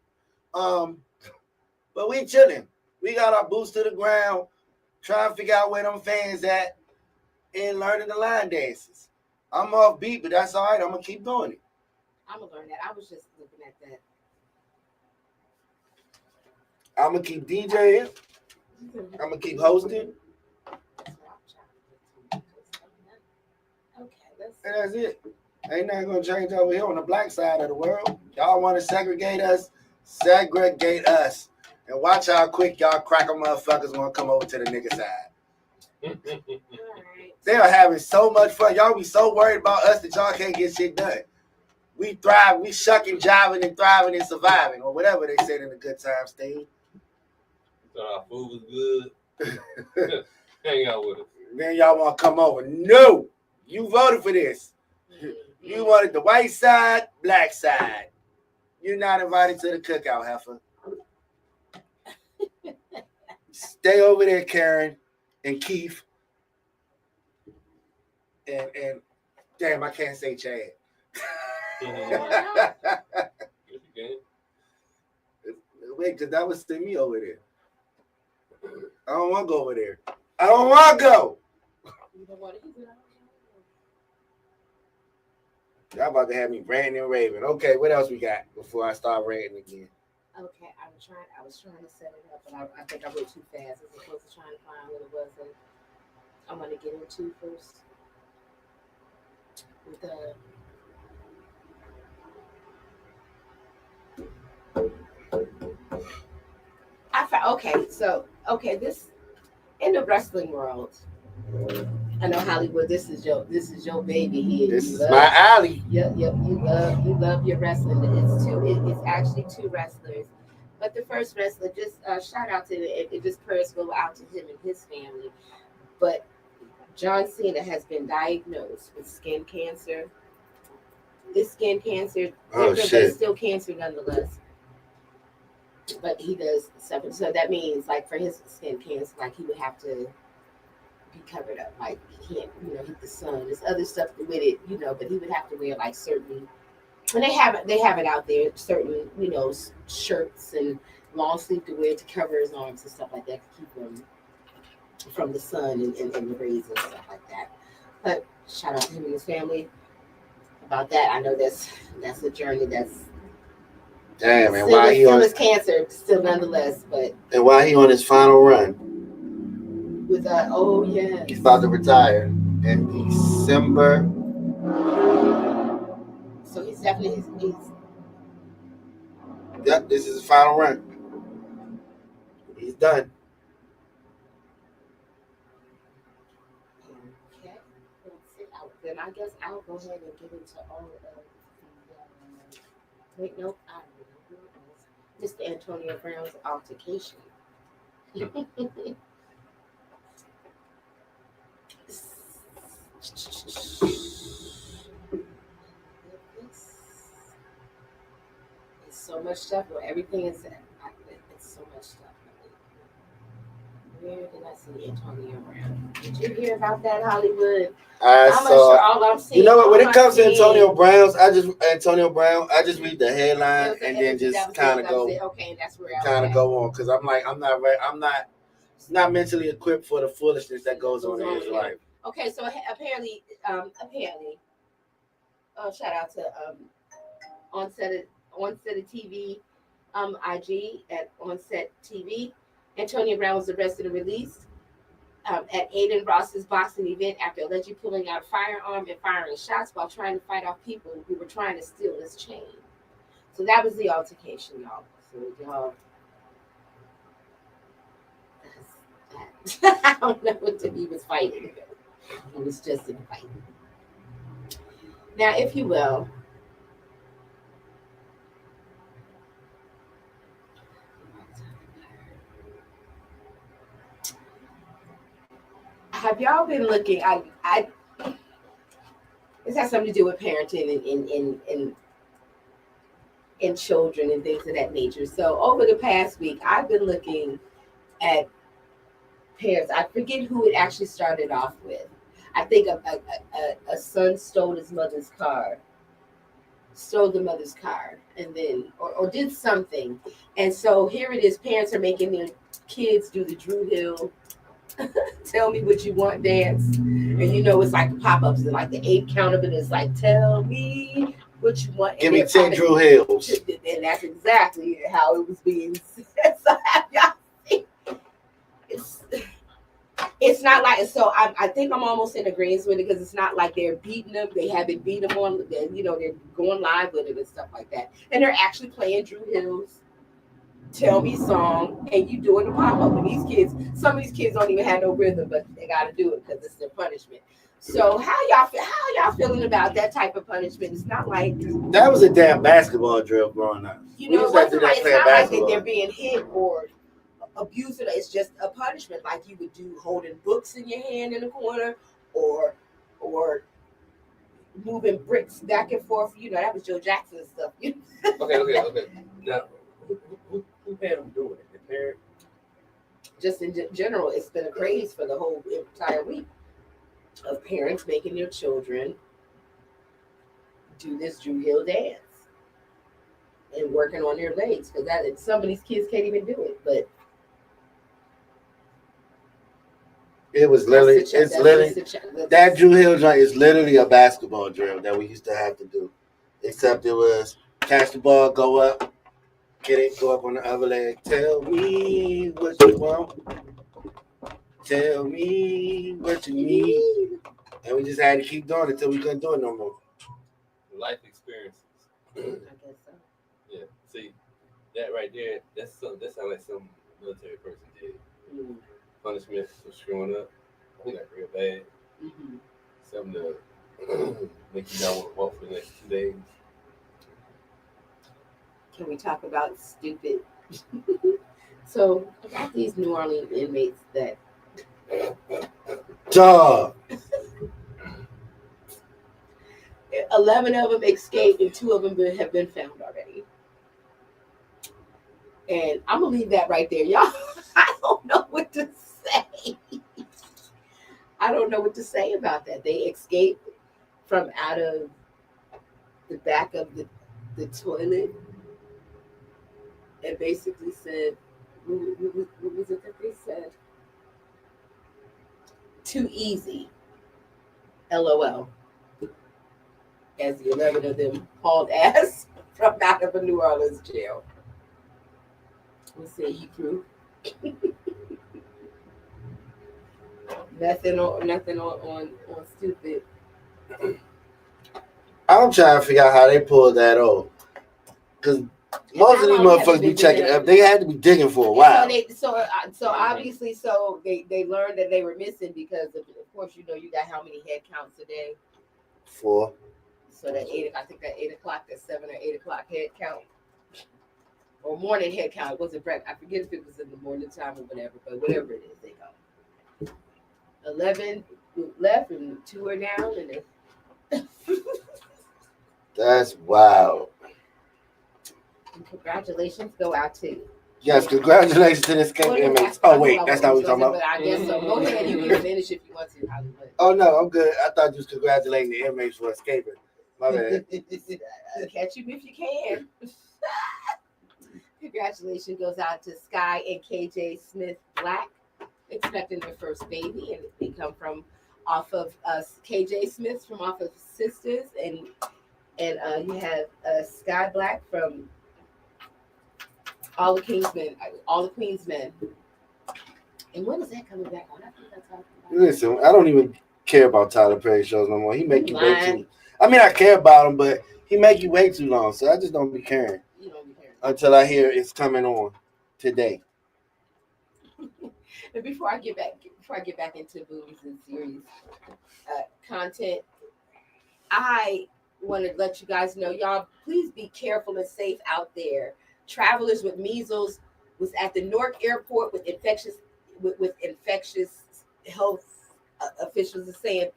But we chilling. We got our boots to the ground, trying to figure out where them fans at and learning the line dances. I'm off beat, but that's all right. I'm going to keep doing it. I'm going to learn that. I was just looking at that. I'm going to keep DJing. I'm going to keep hosting. And that's it. Ain't nothing going to change over here on the black side of the world. Y'all want to segregate us? Segregate us. And watch how quick y'all cracker motherfuckers want to come over to the nigga side. They are having so much fun. Y'all be so worried about us that y'all can't get shit done. We thrive. We shucking, jiving, and thriving and surviving, or whatever they said in the good times, Steve. Thought our food was good. Hang out with us. Then y'all want to come over. No. You voted for this. You wanted the white side, black side. You're not invited to the cookout, heifer. Stay over there, Karen and Keith. And damn, I can't say Chad. Wait, because that was send me over there. I don't want to go over there. I don't want to go. Y'all about to have me ranting and raving. Okay, what else we got before I start ranting again? Okay, I was trying to set it up, but I think I went too fast. As opposed to trying to find what it was that I'm going to get into first. With this in the wrestling world. I know Hollywood. This is your baby here. This is my alley. Yep. You love your wrestling. It's actually two wrestlers, but the first wrestler, just shout out to it. Just prayers go out to him and his family. But John Cena has been diagnosed with skin cancer. This skin cancer, but it's still cancer nonetheless. But he does suffer. So that means, like, for his skin cancer, like, he would have to be covered up. Like, he can't, hit the sun. There's other stuff with it, but he would have to wear, like, certain, and they have it out there, certain, shirts and long sleeve to wear to cover his arms and stuff like that to keep him from the sun and the rays and stuff like that. But shout out to him and his family about that. I know that's a journey that's damn, and why he on his cancer still nonetheless, but and why he on his final run with he's about to retire in December So he's definitely he's Yep, this is his final run. He's done. okay. Let's see. Then I guess I'll go ahead and get into all of the. Wait, nope. I don't know who it was. Mr. Antonio Brown's altercation. It's so much stuff. Where everything is. It's so much stuff. Where did I see Antonio Brown? Did you hear about that, Hollywood? I I'm saw. sure all I'm seeing. You know what? When all it comes I'm to Antonio seeing- Brown, I just read the headline and then just kind of go, Okay, that's where kind of go on because I'm like, I'm not mentally equipped for the foolishness that goes on in his life. Okay, so apparently, shout out to Onset of TV, IG at Onset TV. Antonio Brown was arrested and released at Aiden Ross's boxing event after allegedly pulling out a firearm and firing shots while trying to fight off people who were trying to steal his chain. So that was the altercation, y'all. So y'all, I don't know what he was fighting. It was just a fight. Now, if you will, have y'all been looking? This has something to do with parenting and children and things of that nature. So over the past week, I've been looking at parents. I forget who it actually started off with. I think a son stole the mother's car, and then or did something. And so here it is. Parents are making their kids do the Drew Hill tell me what you want dance. And you know it's like pop-ups and like the 8 count of it is like tell me what you want. Give me 10 Drew Hills. And that's exactly how it was being said. So have y'all seen? It's not like, so I think I'm almost in agreement with it because it's not like they're beating them. They haven't beat them on, they're going live with it and stuff like that. And they're actually playing Drew Hill's Tell Me song, and you doing the pop up. And these kids, some of these kids don't even have no rhythm, but they got to do it because it's their punishment. So how y'all feeling about that type of punishment? It's not like that was a damn basketball drill growing up. It's not like they're being hit or abused. It's just a punishment, like you would do holding books in your hand in the corner, or moving bricks back and forth. That was Joe Jackson stuff. Okay. Now, who had them doing it? The parent? Just in general, it's been a craze for the whole entire week of parents making their children do this Drew Hill dance and working on their legs because some of these kids can't even do it. But it was literally, that Drew Hill joint is literally a basketball drill that we used to have to do, except it was catch the ball, go up, get it, go up on the other leg. Tell me what you want. Tell me what you need. And we just had to keep doing it until we couldn't do it no more. Life experiences. I guess so. Yeah. See, that right there, that sounds like some military person did. Mm-hmm. Punishment for screwing up. I think that's real bad. Mm-hmm. Something to make you not want to walk for the next 2 days. Can we talk about stupid? So about these New Orleans inmates that. Duh. 11 of them escaped and 2 of them have been found already. And I'm gonna leave that right there, y'all. I don't know what to say. I don't know what to say about that. They escaped from out of the back of the toilet and basically said, what was it that they said? Too easy. LOL. As the 11 of them hauled ass from out of a New Orleans jail. We'll say you through. nothing on stupid. I'm trying to figure out how they pulled that off. Because most of these motherfuckers be checking up. They had to be digging for a while. So obviously, so they learned that they were missing because of course, you got how many head counts a day? 4. So that I think that 8 o'clock, that 7 or 8 o'clock head count. Or morning head count. It wasn't breakfast. I forget if it was in the morning time or whatever, but whatever it is, they go. 11 left and 2 are down, and That's wild. and congratulations go out to. Yes, congratulations to the escape inmates. Oh wait, that's not what we're talking about. But I guess so. Go ahead, you can finish if you want to, Hollywood. Oh no, I'm good. I thought you was congratulating the inmates for escaping. My bad. Catch you if you can. Congratulations goes out to Sky and KJ Smith Black, expecting their first baby, and they come from off of KJ Smith from off of Sisters, and you have Sky Black from All the Queensmen. And when is that coming back on? I think that's how. Listen, I don't even care about Tyler Perry shows no more. He make you way too. I mean, I care about him, but he make you way too long, so I just don't be caring. You don't be caring until I hear it's coming on today. And before I get back into movies and series content, I want to let you guys know, y'all, please be careful and safe out there. Travelers with measles was at the Newark airport with infectious health officials are saying,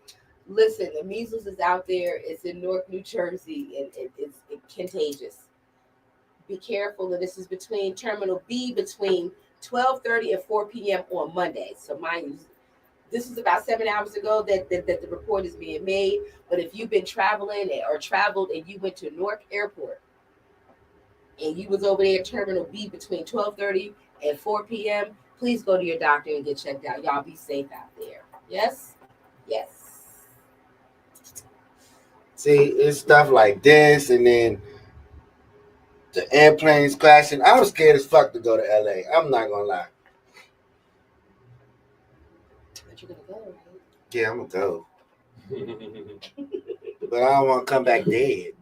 listen, the measles is out there. It's in Newark, New Jersey, and it's contagious. Be careful. And this is between Terminal B between 12:30 and 4 p.m. on Monday. So mind you, this is about 7 hours ago that the report is being made. But if you've been traveling or traveled and you went to Newark Airport and you was over there at Terminal B between 12:30 and 4 p.m., please go to your doctor and get checked out. Y'all be safe out there. Yes? Yes. See, it's stuff like this, and then the airplanes crashing. I was scared as fuck to go to LA. I'm not gonna lie. But you're gonna go, right? Yeah, I'm gonna go. But I don't want to come back dead.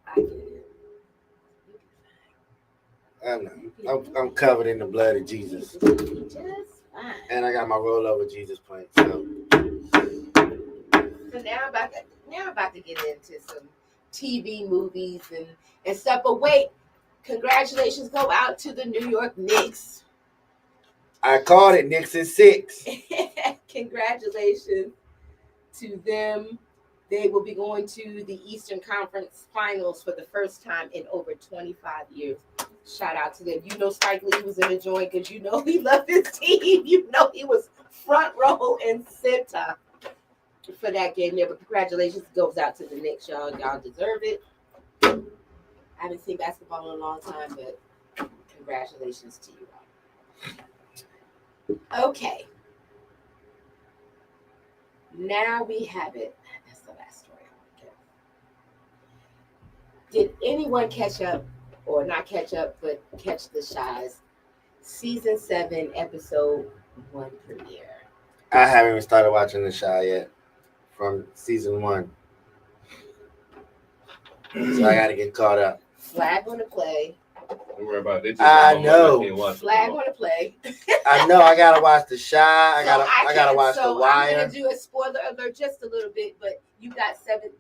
I get it. I know. I'm covered in the blood of Jesus. Just fine. And I got my rollover Jesus point. So now I'm about to get into some TV movies and stuff. But wait, congratulations go out to the New York Knicks. I called it Knicks in 6. Congratulations to them. They will be going to the Eastern Conference Finals for the first time in over 25 years. Shout out to them. You know Spike Lee was in the joint because you know he loved his team. You know he was front row and center for that game there. But congratulations goes out to the Knicks, y'all. Y'all deserve it. I haven't seen basketball in a long time, but congratulations to you all. Okay. Now we have it. That's the last story I want to give. Did anyone catch up, or not catch up, but catch the Shy's season 7, episode 1 premiere? I haven't even started watching The Shy yet from season 1. So I got to get caught up. Flag on the play. Don't worry about it. I know. Flag on the play. I know. I gotta watch The Shy. I gotta watch The Wire. I'm gonna do a spoiler alert just a little bit, but you got 7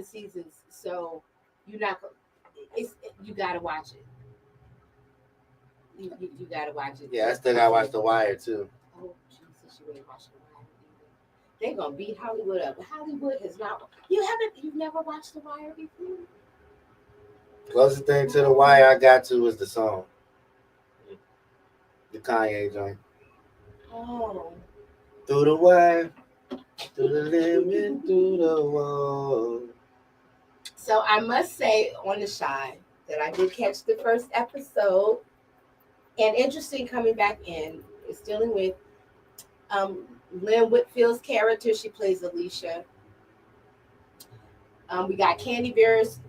seasons, so you gotta watch it. You gotta watch it. Yeah, I still gotta watch The Wire too. Oh Jesus, you ain't watching The Wire either. They're gonna beat Hollywood up. Hollywood has not. You've never watched The Wire before? Closest thing to The Wire I got to was the song. The Kanye joint. Oh. Through the wire, through the limit, through the wall. So I must say on The Shy that I did catch the first episode. And interesting coming back in is dealing with Lynn Whitfield's character. She plays Alicia. We got Candy Burris.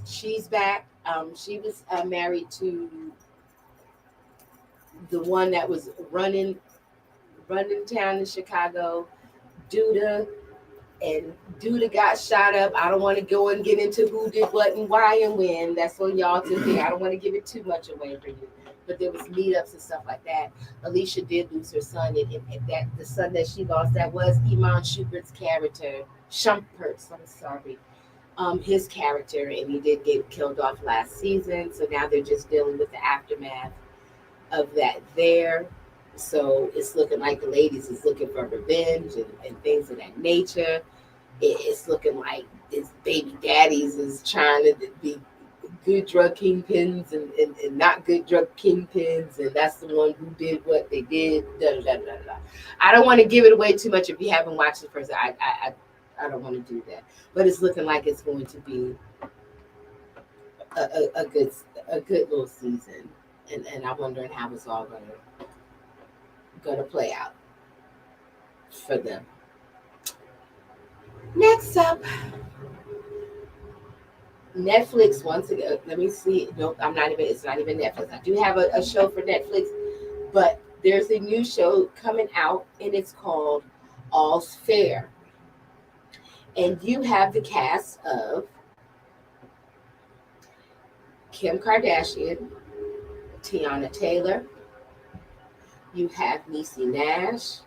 She's back. She was married to the one that was running town in Chicago, Duda. And dude got shot up. I don't want to go and get into who did what and why and when. That's on y'all to think. I don't want to give it too much away for you. But there was meetups and stuff like that. Alicia did lose her son, and that the son that she lost, that was Iman Shumpert's character. Shumpert's, I'm sorry. His character, and he did get killed off last season. So now they're just dealing with the aftermath of that there. So it's looking like the ladies is looking for revenge and things of that nature. It's looking like his baby daddies is trying to be good drug kingpins and not good drug kingpins, and that's the one who did what they did. Da, da, da, da, da. I don't want to give it away too much if you haven't watched it first. I don't want to do that, but it's looking like it's going to be a good little season, and I'm wondering how it's all gonna play out for them. Next up, Netflix once again. Let me see. Nope, it's not even Netflix. I do have a show for Netflix, but there's a new show coming out, and it's called All's Fair. And you have the cast of Kim Kardashian, Tiana Taylor. You have Niecy Nash,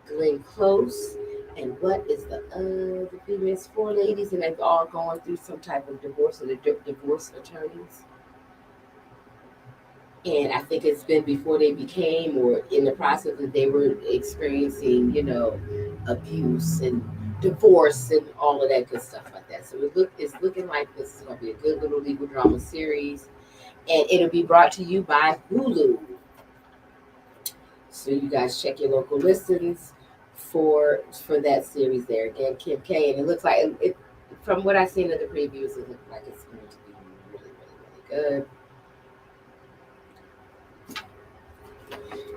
Glenn Close, and what is the females? 4 ladies, and they've all gone through some type of divorce, or the divorce attorneys. And I think it's been before they became, or in the process that they were experiencing, abuse and divorce and all of that good stuff like that. So it's looking like this is going to be a good little legal drama series, and it'll be brought to you by Hulu. So you guys check your local listings for that series there. Again, Kim K, and it looks like it. From what I've seen in the previews, it looks like it's going to be really, really,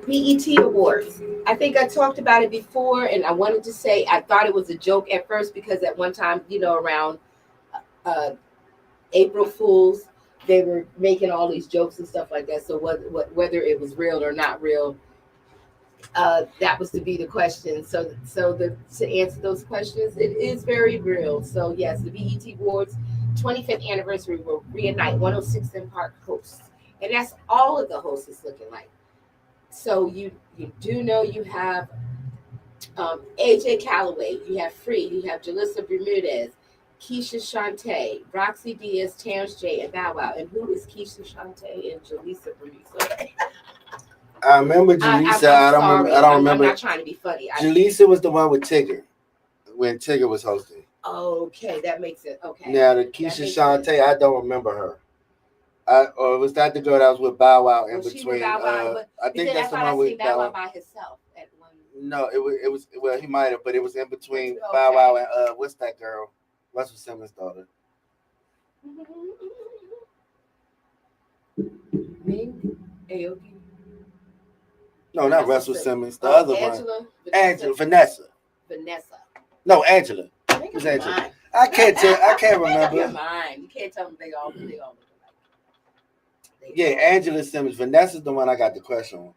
really good. BET Awards. I think I talked about it before, and I wanted to say I thought it was a joke at first because at one time, around April Fools, they were making all these jokes and stuff like that. So whether it was real or not real, that was to be the question. So to answer those questions, it is very real. So yes, the BET Awards 25th anniversary will reunite 106 & Park hosts, and that's all of the hosts is looking like. So you do know you have AJ Calloway, you have Free, you have Jalissa Bermudez, Keisha Shantae, Roxy Diaz, Terrence J, and Bow Wow. And who is Keisha Shantae and Jalissa Bermudez? I remember Jalissa. I don't remember. I'm not trying to be funny. Jalissa was the one with Tigger when Tigger was hosting. Okay, that makes it okay. Now the Keisha Shantae, I don't remember her. Or was that the girl that was with Bow Wow in between? I think that's the one with Bow Wow by himself at one. No, it was well, he might have, but it was in between Bow Wow and what's that girl? Russell Simmons' daughter. Ming Aoki. No, not Russell Simmons. The other one. Vanessa. No, Angela. Who's Angela? I can't tell. I can't remember. Your mind. You can't tell them they all look alike. Yeah, Angela Simmons. Vanessa's the one I got the question on.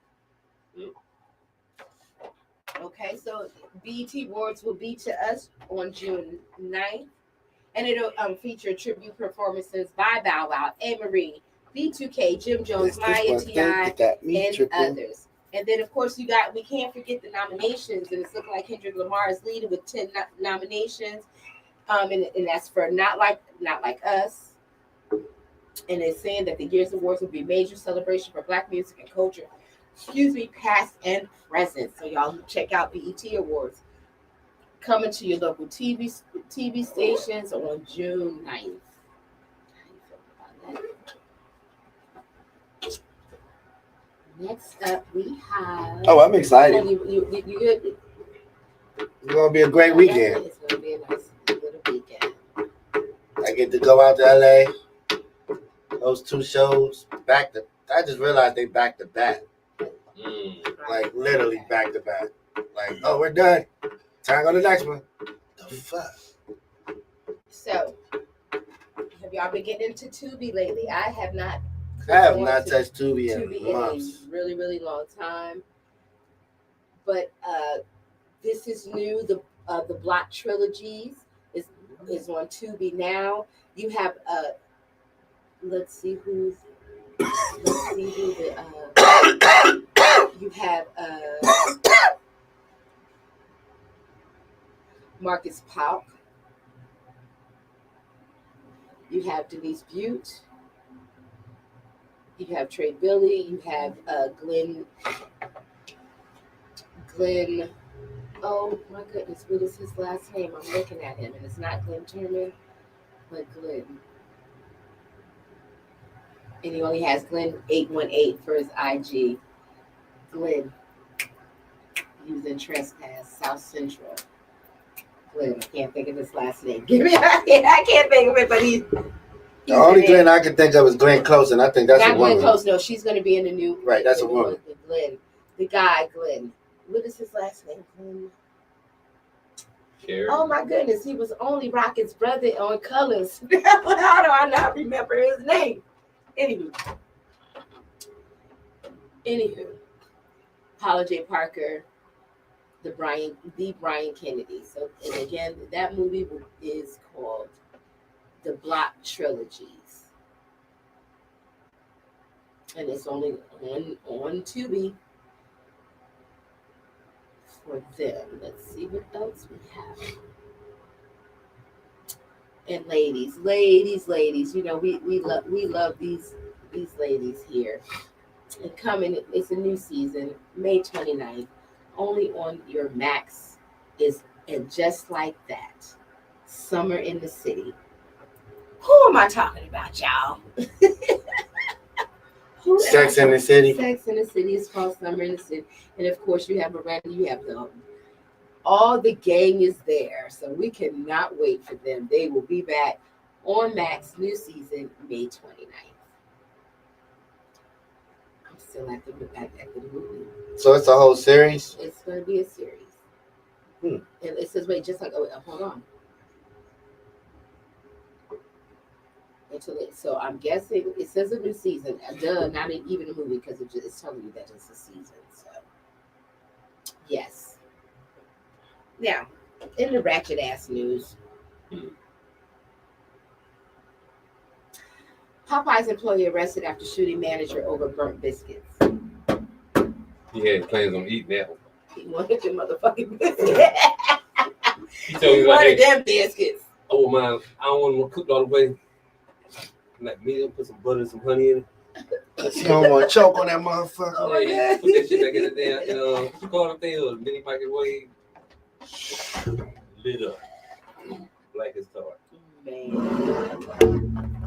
Okay, so BET Awards will be to us on June 9th, and it'll feature tribute performances by Bow Wow, A-Marie, B2K, Jim Jones, Maya T.I., and others. And then, of course, we can't forget the nominations, and it's looking like Kendrick Lamar is leading with 10 nominations, and that's for Not Like Us. And it's saying that the year's awards will be a major celebration for Black music and culture, past and present. So y'all check out BET Awards. Coming to your local TV stations on June 9th. How you feel about that? Next up, we have... Oh, I'm excited. You good? It's going to be a great weekend. It's going to be a nice little weekend. I get to go out to L.A., those 2 shows, I just realized they back to back. Like, literally back to back. Like, oh, we're done. Time to go to the next one. The fuck? So, have y'all been getting into Tubi lately? I have not. I have not touched Tubi in months. A really, really long time. But this is new. The Block trilogies is on Tubi now. You have let's see who the you have Marcus Pauk. You have Denise Butte. You have Trey Billy. You have Glenn. Oh my goodness, what is his last name? I'm looking at him, and it's not Glenn Turman, but Glenn. And he only has Glenn 818 for his IG. Glenn. He was in Trespass, South Central. Glenn, I can't think of his last name. I can't think of it, but he's The only Glenn I can think of is Glenn Close, and I think that's not a woman. Glenn Close. No, she's going to be in the new. Right, that's a woman. Glenn, the guy Glenn. What is his last name? Glenn. Carrie. Oh my goodness, he was only Rocket's brother on Colors. How do I not remember his name? Anywho, Paula J. Parker, the Brian Kennedy. So, and again, that movie is called The Block Trilogies, and it's only on Tubi for them. Let's see what else we have. And ladies, you know, we love these ladies here. And coming, it's a new season, May 29th, only on your Max is And Just Like That, Summer in the City. Who am I talking about, y'all? Sex in the City. Sex in the City is called Summer in the City. And of course you have Miranda, you have all the gang is there. So we cannot wait for them. They will be back on Max, new season, May 29th. I'm still at the movie. So it's a whole series? It's going to be a series. And it says, wait, just like, hold on. So I'm guessing it says a new season. Not even a movie because it's telling you that it's a season. So, yes. Now, in the ratchet ass news, Popeye's employee arrested after shooting manager over burnt biscuits. He had plans on eating that one. He wanted the motherfucking biscuits. He wanted them biscuits. Oh man, I don't want them cooked all the way. Like medium, put some butter and some honey in it. You don't want to choke on that motherfucker. Oh, Yeah, put that shit back in the damn, what you call them thing, or the mini microwave. Lit up. Black as tar.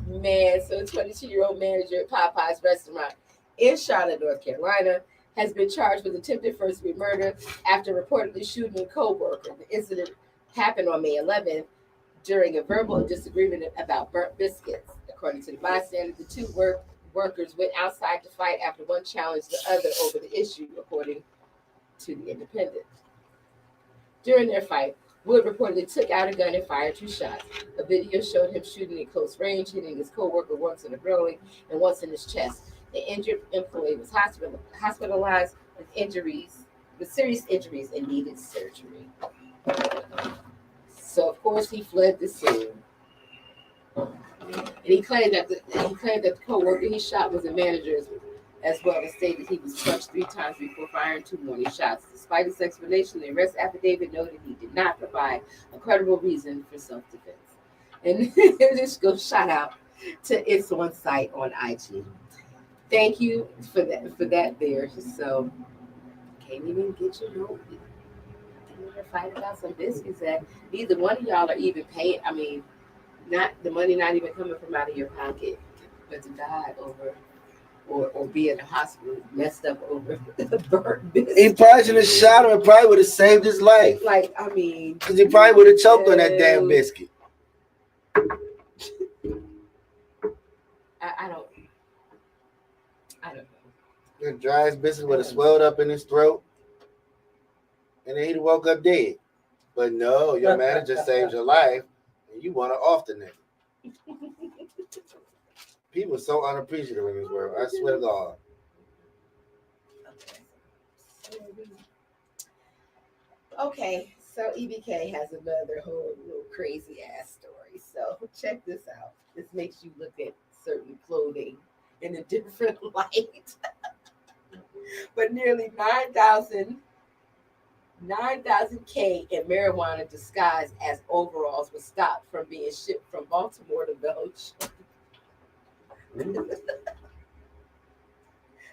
Man, so 22-year-old manager at Popeye's restaurant in Charlotte, North Carolina, has been charged with attempted first-degree murder after reportedly shooting a co-worker. The incident happened on May 11th during a verbal disagreement about burnt biscuits. According to the bystander, the two workers went outside to fight after one challenged the other over the issue, according to the Independent. During their fight, Wood reportedly took out a gun and fired 2 shots. A video showed him shooting at close range, hitting his co-worker once in the belly and once in his chest. The injured employee was hospitalized with serious injuries and needed surgery. So of course he fled the scene. And he claimed that the co-worker he shot was a manager as well, as stated he was punched 3 times before firing 2 warning shots. Despite his explanation, the arrest affidavit noted he did not provide a credible reason for self-defense. And this goes shout out to It's On Site on IG. Thank you for that there. So can't even get your note. Fight about some biscuits that neither one of y'all are even paying. I mean, not the money not even coming from out of your pocket, but to die over or be in the hospital messed up over the burnt biscuit. He probably should have shot him and probably would have saved his life. Like, I mean, because he probably would have choked on that damn biscuit. I don't know. The driest biscuit would have swelled up in his throat. And then he'd woke up dead. But no, your manager saved your life, and you want to off the nigga. People are so unappreciative in this world. I swear to God. Okay, So EBK has another whole little crazy ass story. So check this out. This makes you look at certain clothing in a different light. But nearly 9,000 K in marijuana disguised as overalls was stopped from being shipped from Baltimore to Belgium.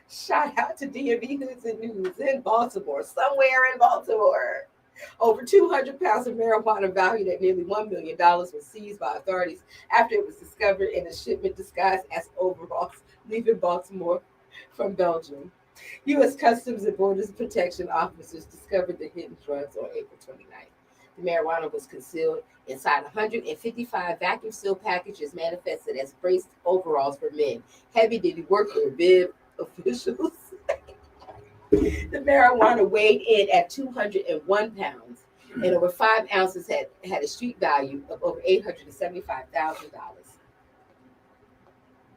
Shout out to DMV Hoods and News in Baltimore, somewhere in Baltimore. Over 200 pounds of marijuana valued at nearly $1 million was seized by authorities after it was discovered in a shipment disguised as overalls leaving Baltimore from Belgium. U.S. Customs and Borders Protection officers discovered the hidden drugs on April 29th. The marijuana was concealed inside 155 vacuum sealed packages manifested as braced overalls for men, heavy duty worker bib officials. The marijuana weighed in at 201 pounds and over 5 ounces had a street value of over $875,000.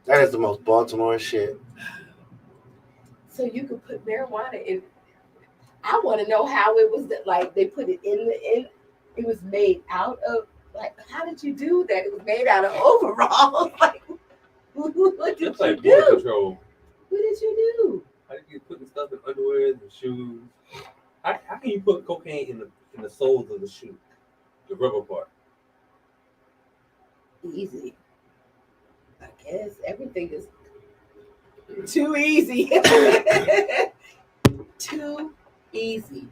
That is the most Baltimore shit. So you could put marijuana in. I want to know how it was that, like, they put it in. It was made out of, like, how did you do that? It was made out of overalls. Like, what did That's you like border do? control. What did you do? How do you putting stuff in underwear and shoes? How can you put cocaine in the soles of the shoe, the rubber part? Easy. I guess everything is too easy. Too easy.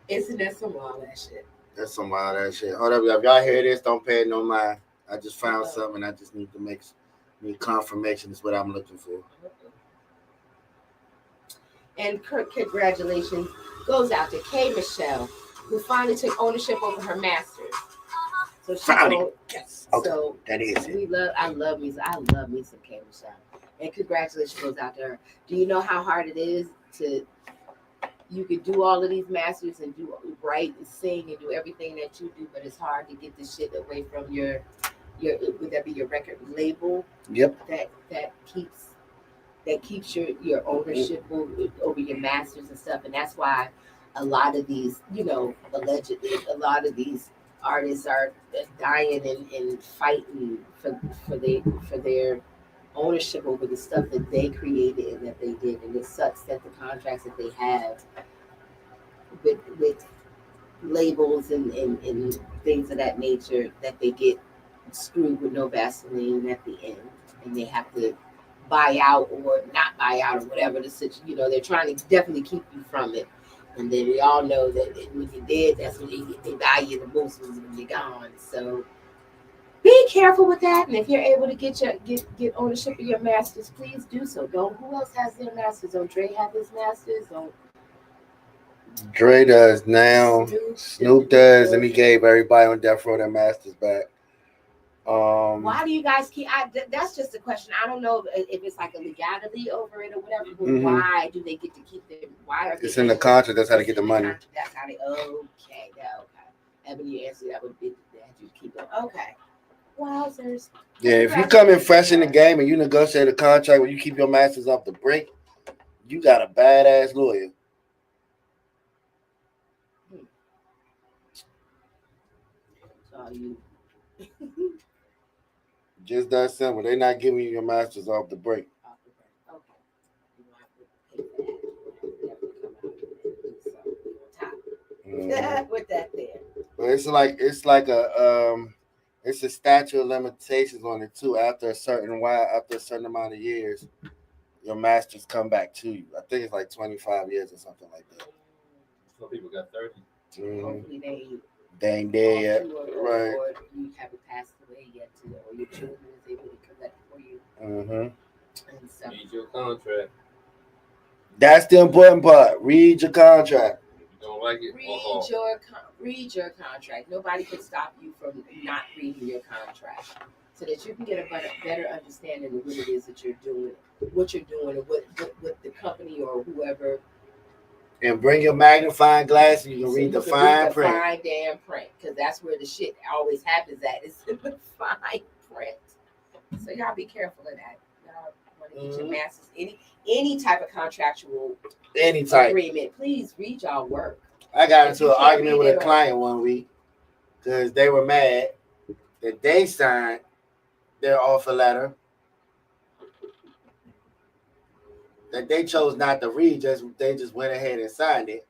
Isn't that some wild ass shit? That's some wild ass shit. Hold up, if y'all hear this, don't pay it no mind. I just found something. I just need to need confirmation. Is what I'm looking for. And congratulations goes out to K. Michelle, who finally took ownership over her masters. So she Finally, yes. Okay, so that is it. I love me some K. Michelle. And congratulations goes out to her. Do you know how hard it is you could do all of these masters and write and sing and do everything that you do, but it's hard to get this shit away from your would that be your record label? Yep. That keeps your ownership over your masters and stuff, and that's why a lot of these, allegedly, a lot of these artists are dying and fighting for their ownership over the stuff that they created and that they did, and it sucks that the contracts that they have with labels and things of that nature, that they get screwed with no Vaseline at the end, and they have to buy out or not buy out or whatever the situation. They're trying to definitely keep you from it, and then we all know that when you're dead, that's when they value the most, when you're gone. So be careful with that, and if you're able to get ownership of your masters, please do so. Who else has their masters? Don't Dre have his masters? Dre does now. Snoop does, and he gave everybody on Death Row their masters back. Why do you guys keep? That's just a question. I don't know if it's like a legality over it or whatever. But why do they get to keep them? Why are it's in the contract? That's how they get the money. That's how they. Okay. Ebony answered that would be that you keep them. Okay. Wowzers. Yeah, if you come in fresh in the game and you negotiate a contract where you keep your masters off the break, you got a badass lawyer. So you. Just that simple. They're not giving you your masters off the break. With that there. But it's like a statute of limitations on it too. After a certain amount of years, your masters come back to you. I think it's like 25 years or something like that. Some people got 30. Hopefully they ain't dead yet, right? Or you haven't passed away yet, or your children is able to collect for you. And stuff. Read your contract. That's the important part. Read your contract. If you don't like it, read your contract. Nobody can stop you from not reading your contract, so that you can get a better understanding of what it is that you're doing, and what the company or whoever. And bring your magnifying glass and you can read the fine print. Fine damn print, because that's where the shit always happens at. It's in the fine print. So y'all be careful of that. Y'all want to get your masters any type of contractual agreement. Please read y'all work. I got into an argument with a client one week because they were mad that they signed their offer letter that they chose not to read. They just went ahead and signed it.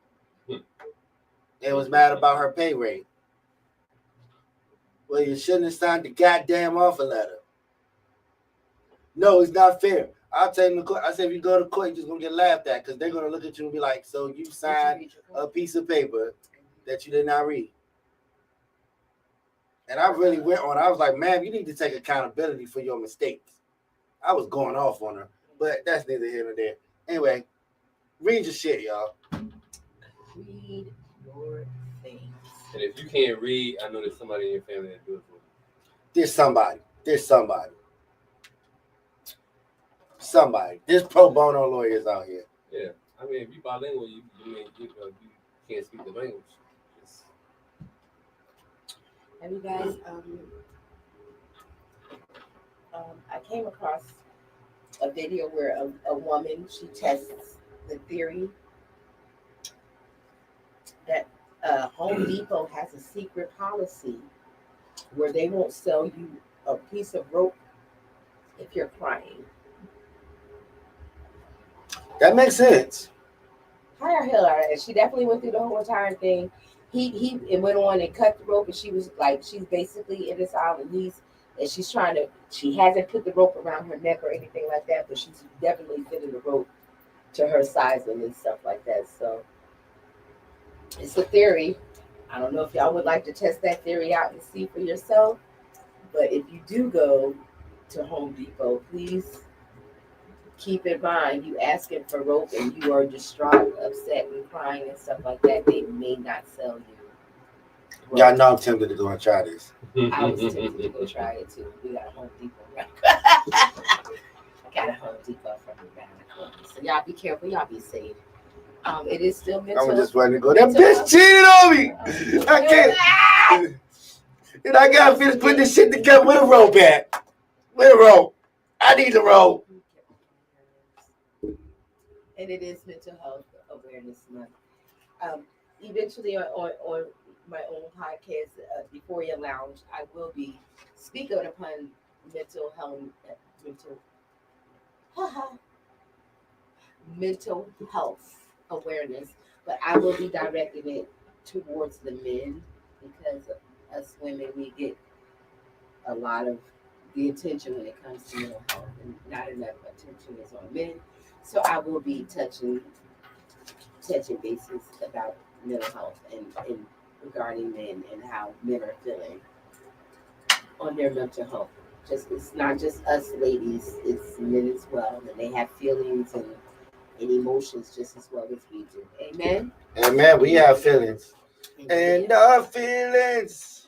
They was mad about her pay rate. Well, you shouldn't have signed the goddamn offer letter. No, it's not fair. I'll tell them to court. I said, if you go to court, you're just gonna get laughed at because they're gonna look at you and be like, "So you signed a piece of paper that you did not read." And I really went on. I was like, "Ma'am, you need to take accountability for your mistakes." I was going off on her, but that's neither here nor there. Anyway, read your shit, y'all. Read your things. And if you can't read, I know there's somebody in your family that do it for you. There's somebody. There's pro bono lawyers out here. Yeah, I mean, if you bilingual, you can't speak the language. Have you guys? I came across a video where a woman, she tests the theory that Home Depot has a secret policy where they won't sell you a piece of rope if you're crying. That makes sense. Hire her, and she definitely went through the whole entire thing. He went on and cut the rope, and she was like, she's basically in this aisle, and she hasn't put the rope around her neck or anything like that, but she's definitely fitting the rope to her sizing and stuff like that. So it's a theory. I don't know if y'all would like to test that theory out and see for yourself, but if you do go to Home Depot, please keep in mind, you asking for rope and you are distraught, upset, and crying and stuff like that, they may not sell you rope. Y'all know I'm tempted to go and try this. I was tempted to go try it too. We got a Home Depot right. I got a Home Depot from around the corner. So y'all be careful, y'all be safe. It is still mental. I'm just ready to go. That bitch cheated on me. I can't. And I gotta finish putting this shit together with a rope at. With a rope. I need a rope. And it is Mental Health Awareness Month. Eventually on my own podcast, Euphoria Lounge, I will be speaking upon mental health awareness, but I will be directing it towards the men because us women, we get a lot of the attention when it comes to mental health, and not enough attention is on men. So I will be touching bases about mental health and regarding men and how men are feeling on their mental health. It's not just us ladies, it's men as well, and they have feelings and emotions just as well as we do. Amen. Amen. We have feelings. And our feelings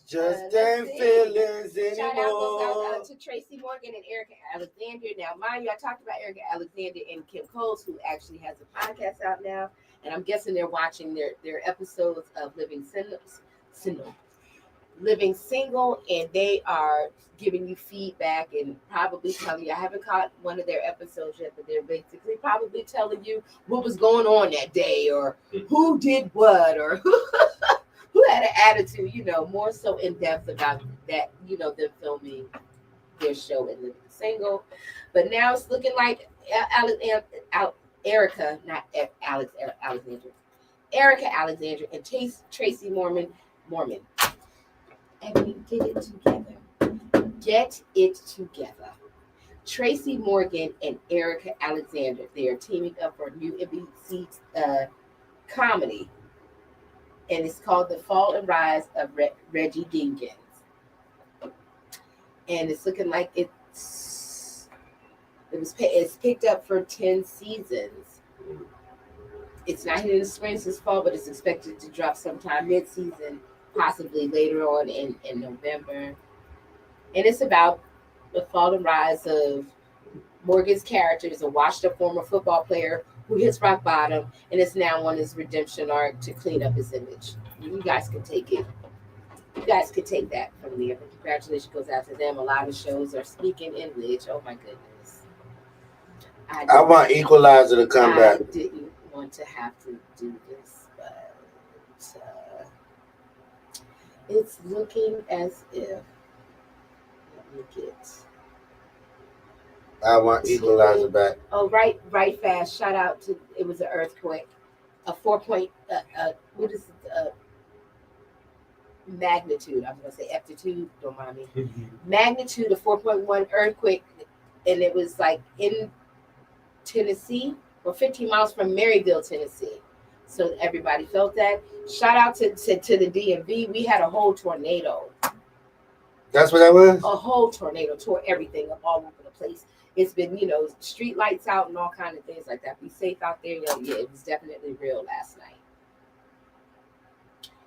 just ain't feelings anymore. Shout out goes out to Tracy Morgan and Erica Alexander. Now, mind you, I talked about Erica Alexander and Kim Coles, who actually has a podcast out now, and I'm guessing they're watching their episodes of Living Single, and they are giving you feedback and probably telling you. I haven't caught one of their episodes yet, but they're basically probably telling you what was going on that day, or who did what, or who had an attitude, more so in depth about that, them filming their show in Living Single. But now it's looking like Erica Alexander and Tracy Mormon. And we get it together. Tracy Morgan and Erica Alexander, they are teaming up for a new NBC comedy, and it's called The Fall and Rise of Reggie Jenkins. And it's looking like it's picked up for 10 seasons. It's not hitting the screens this fall, but it's expected to drop sometime mid-season, possibly later on in November. And it's about the fall and rise of Morgan's character is a washed-up former football player who hits rock bottom and is now on his redemption arc to clean up his image. You guys can take it. You guys could take that from me. But congratulations goes out to them. A lot of shows are speaking English. Oh my goodness. I want Equalizer to come back. I didn't want to have to do this, but it's looking as if. Let me get. I want Equalizer back. Oh, right fast. Shout out to it was an earthquake, a 4 point. What is it? Magnitude. I was gonna say aptitude. Don't mind me. Magnitude of 4.1 earthquake, and it was like in Tennessee or 15 miles from Maryville, Tennessee. So everybody felt that. Shout out to the DMV. We had a whole tornado. That's what that was? A whole tornado tore everything up all over the place. It's been, street lights out and all kind of things like that. Be safe out there. Yeah, it was definitely real last night.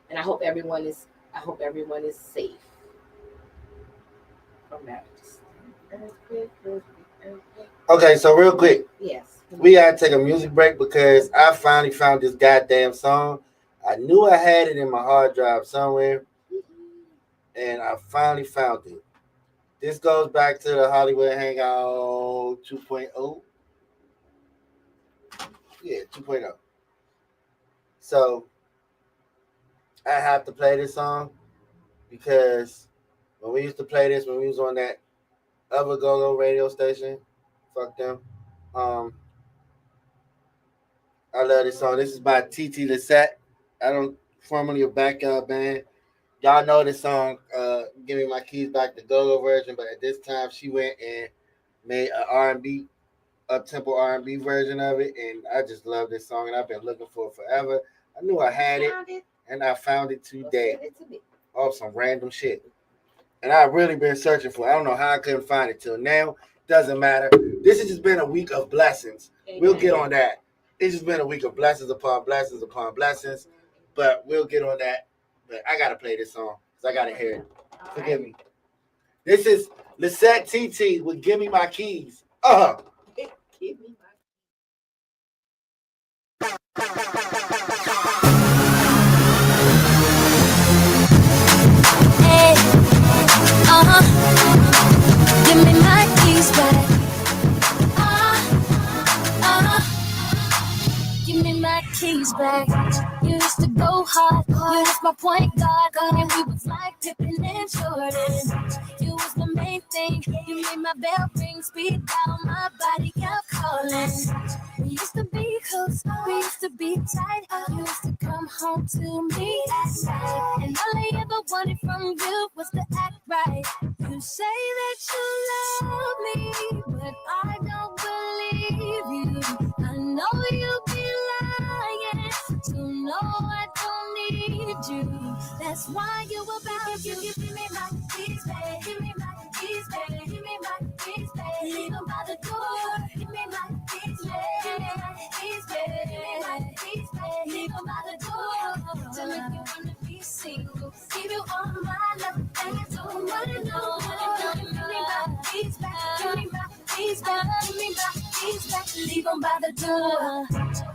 And I hope everyone is safe from that. Earthquake. Okay, so real quick. Yes. We gotta take a music break because I finally found this goddamn song. I knew I had it in my hard drive somewhere, and I finally found it. This goes back to the Hollywood Hangout 2.0. Yeah, 2.0. So I have to play this song because when we used to play this, when we was on that other go-go radio station, fuck them. I love this song. This is by TT Lissette. I don't formerly a backup band. Y'all know this song, Give Me My Keys Back, the go-go version, but at this time she went and made an R&B, up-tempo R&B version of it, and I just love this song, and I've been looking for it forever. I knew I had it, and I found it today. Off some random shit. And I've really been searching for it. I don't know how I couldn't find it till now. Doesn't matter. This has just been a week of blessings. We'll get on that. It's just been a week of blessings upon blessings upon blessings, but we'll get on that. But I gotta play this song because I gotta hear it. Forgive me. This is Lissette TT with "Give Me My Keys." Give me my. Hey, give me my keys back. Give me my keys back. You used to go hard. You was my point guard, and we was like Pippen and Jordan. You was the main thing. You made my bell ring, speed down, my body kept calling. We used to be close, we used to be tight. You used to come home to me at night, and all I ever wanted from you was to act right. You say that you love me, but I don't believe you. I know you be lying, so no, I don't need you. That's why you about you. Give me my keys, babe. Give me my keys, babe. Give me my keys, babe. Leave them by the door. Give me my keys, babe. Give me my keys, babe. Give me my keys, babe. Leave them by the door. To make you wanna be single. Give you all my love, and you don't wanna know. Give me my keys back. Give me my keys back. Give me my keys back. Leave them by the door.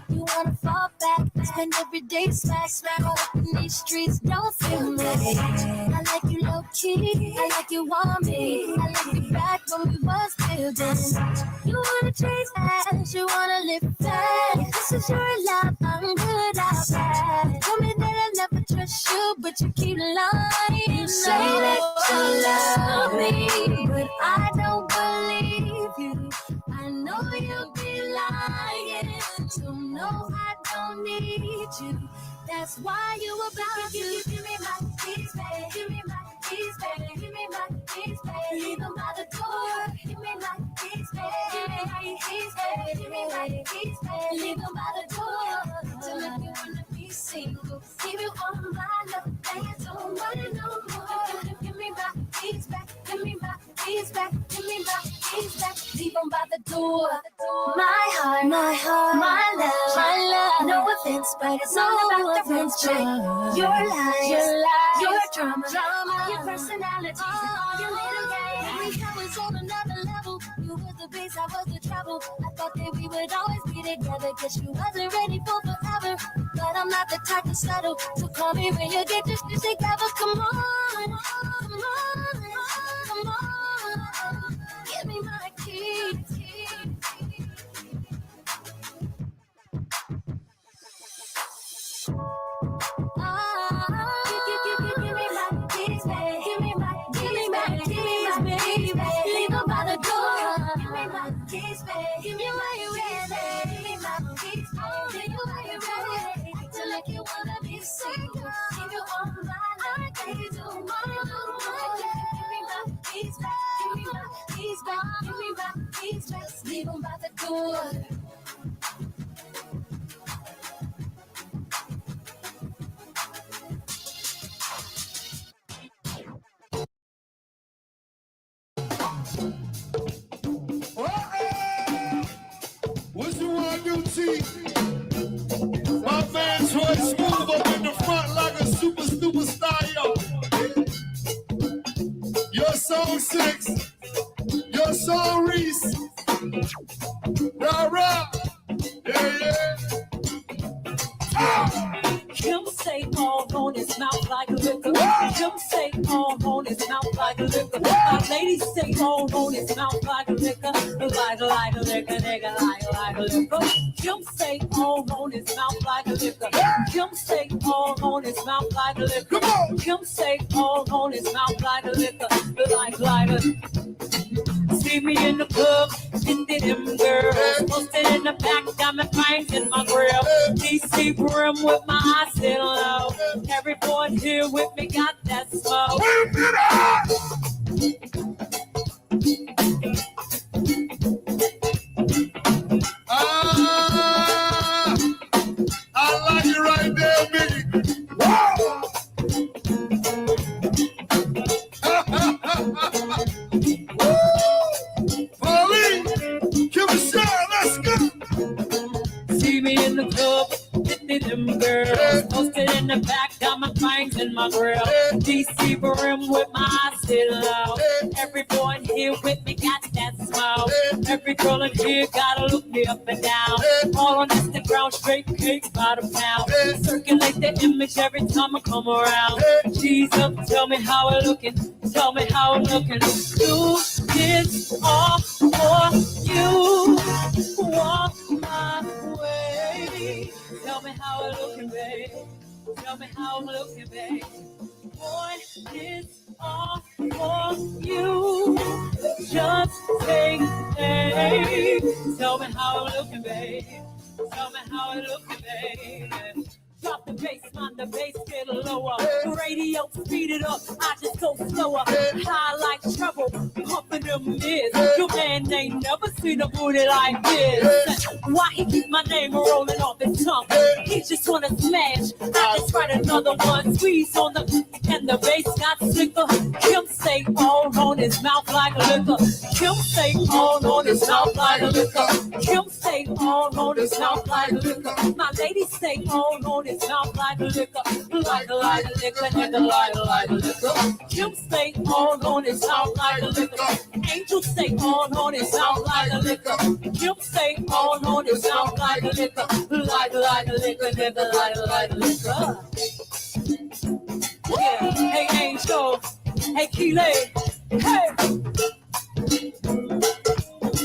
You wanna fall back, spend every day smack all up in these streets, don't feel me. I like you low key, I like you want me, I like you back when we was building. You wanna chase ass, you wanna live fast. This is your life, I'm good outside. Tell me that I never trust you, but you keep lying. You say that you love me, but I don't believe you. I know you be lying, so no, I don't need you. That's why you about you. Give me my keys, babe. Give me my keys, babe. Give me my keys, babe. Leave them by the door. Give me my keys, babe. Give me my keys, babe. Give me my keys, babe. Leave them by the door. To make you wanna be single. Give you all my love, and you don't wanna know more. Give me my keys back. Give me my keys back. Give me my keys back. Leave them by the door. My heart, my love. No offense, but it's all about the friends, chick. Your lies, your drama, your personality, your little game. We was on another level. You was the bass, I was the treble. I thought that we would always be together. Guess you wasn't ready for forever. But I'm not the type to settle. So call me when you get this together. Come on, come on, come on. Give me my keys. Give me my keys, just leave them by the door. What you want to do, T? My man Troy Smooth up in the front like a superstar, yo. Your song 6, your song Reese. Rah, rah. Yeah. Kim say all on his mouth like a liquor. Kim say all on his mouth like a liquor. My ladies say all on his mouth like a liquor. Like a liquor, nigga, like a liquor. Kim say all on his mouth like a liquor. Kim say all on his mouth like a liquor. Kim say all on his mouth like a liquor. Like a see me in the club, into them girls. Posted in the back, got my fangs in my grill. DC brim with my eyes still low. Every boy here with me got that smoke. I like you right there, Biggie. Whoa! Pauline, give a shot, let's go. See me in the club, into them girls. Posted in the back, got my fangs in my grill. DC brim with my eyes still low. Every boy in here with me got that smoke. Every girl in here gotta look me up and down. All on Instagram, straight cake by the pound. Circulate the image every time I come around. G's up, tell me how I'm looking. Tell me how I'm looking. Do this all for you. Walk my way. Tell me how I'm looking, babe. Tell me how I'm looking, babe. Boy, it's all for you. Just take it. Tell me how I'm looking, babe. Tell me how I'm looking, babe. Drop the bass, mind the bass, get lower. Radio, speed it up, I just go slower. High like trouble, pumping them mids. Your man ain't never seen a booty like this. Why he keep my name rolling off his tongue? He just wanna smash. I just write another one, squeeze on the and the bass got slicker. Kim say all on his mouth like a liquor. Kim say all on his mouth like a liquor. Kim say all on his mouth like a liquor. My lady say all on his mouth like a liquor. Like a liquor, nigga, like a liquor. Kim say all on his mouth like a liquor. Angel say all on his mouth like a liquor. Kim say all on his mouth like a liquor. Like a liquor, nigga, like a liquor. Yeah, hey Angel, hey Keeley, hey,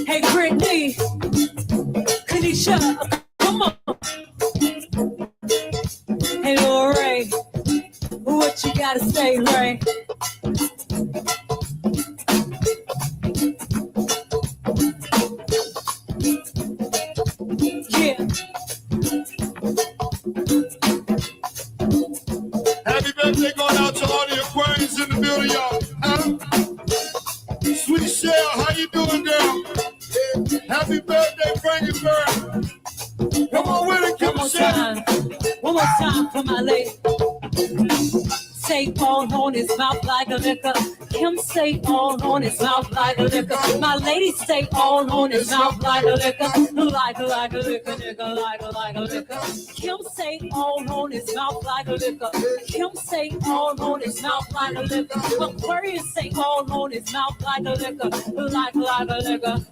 hey Brittany, Kanisha, come on. Hey Lorraine, what you gotta say, Ray? Yeah. Happy birthday going out to all the Aquarians in the building, y'all. Sweet Shell, how you doing, girl? Happy birthday, Frankie Bird. Come on with it, give a shot. One more time for my lady. Say all on his mouth like a liquor. Kim say all on his mouth like a liquor. My lady say all on his mouth like a liquor. Like a liquor, nigga, like a liquor. Kim say all on his mouth like a liquor. Kim say all on his mouth like a liquor. Aquarius say all on his mouth like a liquor. Like a liquor.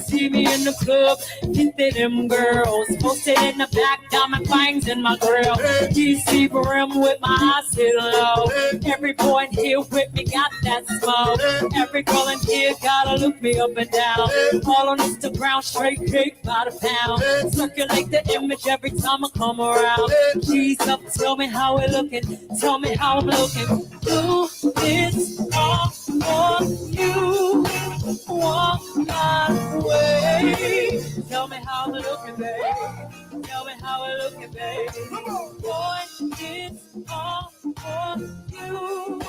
See me in the club, hit them girls. Posted in the back, diamond fangs in my grill. DC brim with my eyes still low. Every boy in here with me got that smoke. Every girl in here gotta look me up and down. All on Instagram, straight cake by the pound. Circulate the image every time I come around. G's up, tell me how we're looking. Tell me how I'm looking. Do this all for you. Walk my way. Tell me how I'm looking, babe. Tell me how I'm looking, babe. Boy, it's all for you.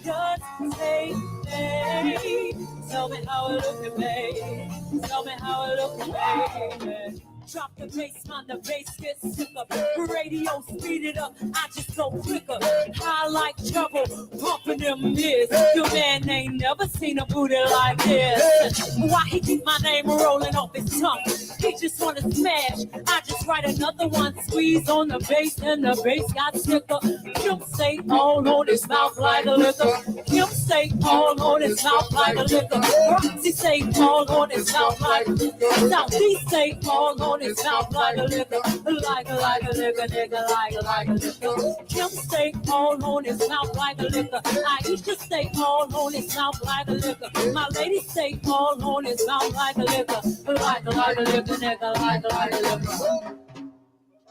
Just say, babe. Tell me me how it looking, baby. Tell me how it looking, baby. Drop the bass on the bass gets sicker. Radio speed it up, I just go quicker. I like trouble, pumping them ears. Your man ain't never seen a booty like this. Why he keep my name rolling off his tongue? He just wanna smash. I just write another one, squeeze on the bass, and the bass got sicker. Kim say all on his mouth like a liquor. Kim say all on his mouth like a liquor. Roxy say all on his mouth like a liquor. Southeast say all on his mouth like a liquor. Like a liquor, nigga, like a liquor. Kim say all on his mouth like a liquor. Aisha say all on his mouth like a liquor. My lady say all on his mouth like a liquor. Like a liquor, nigga, like a liquor.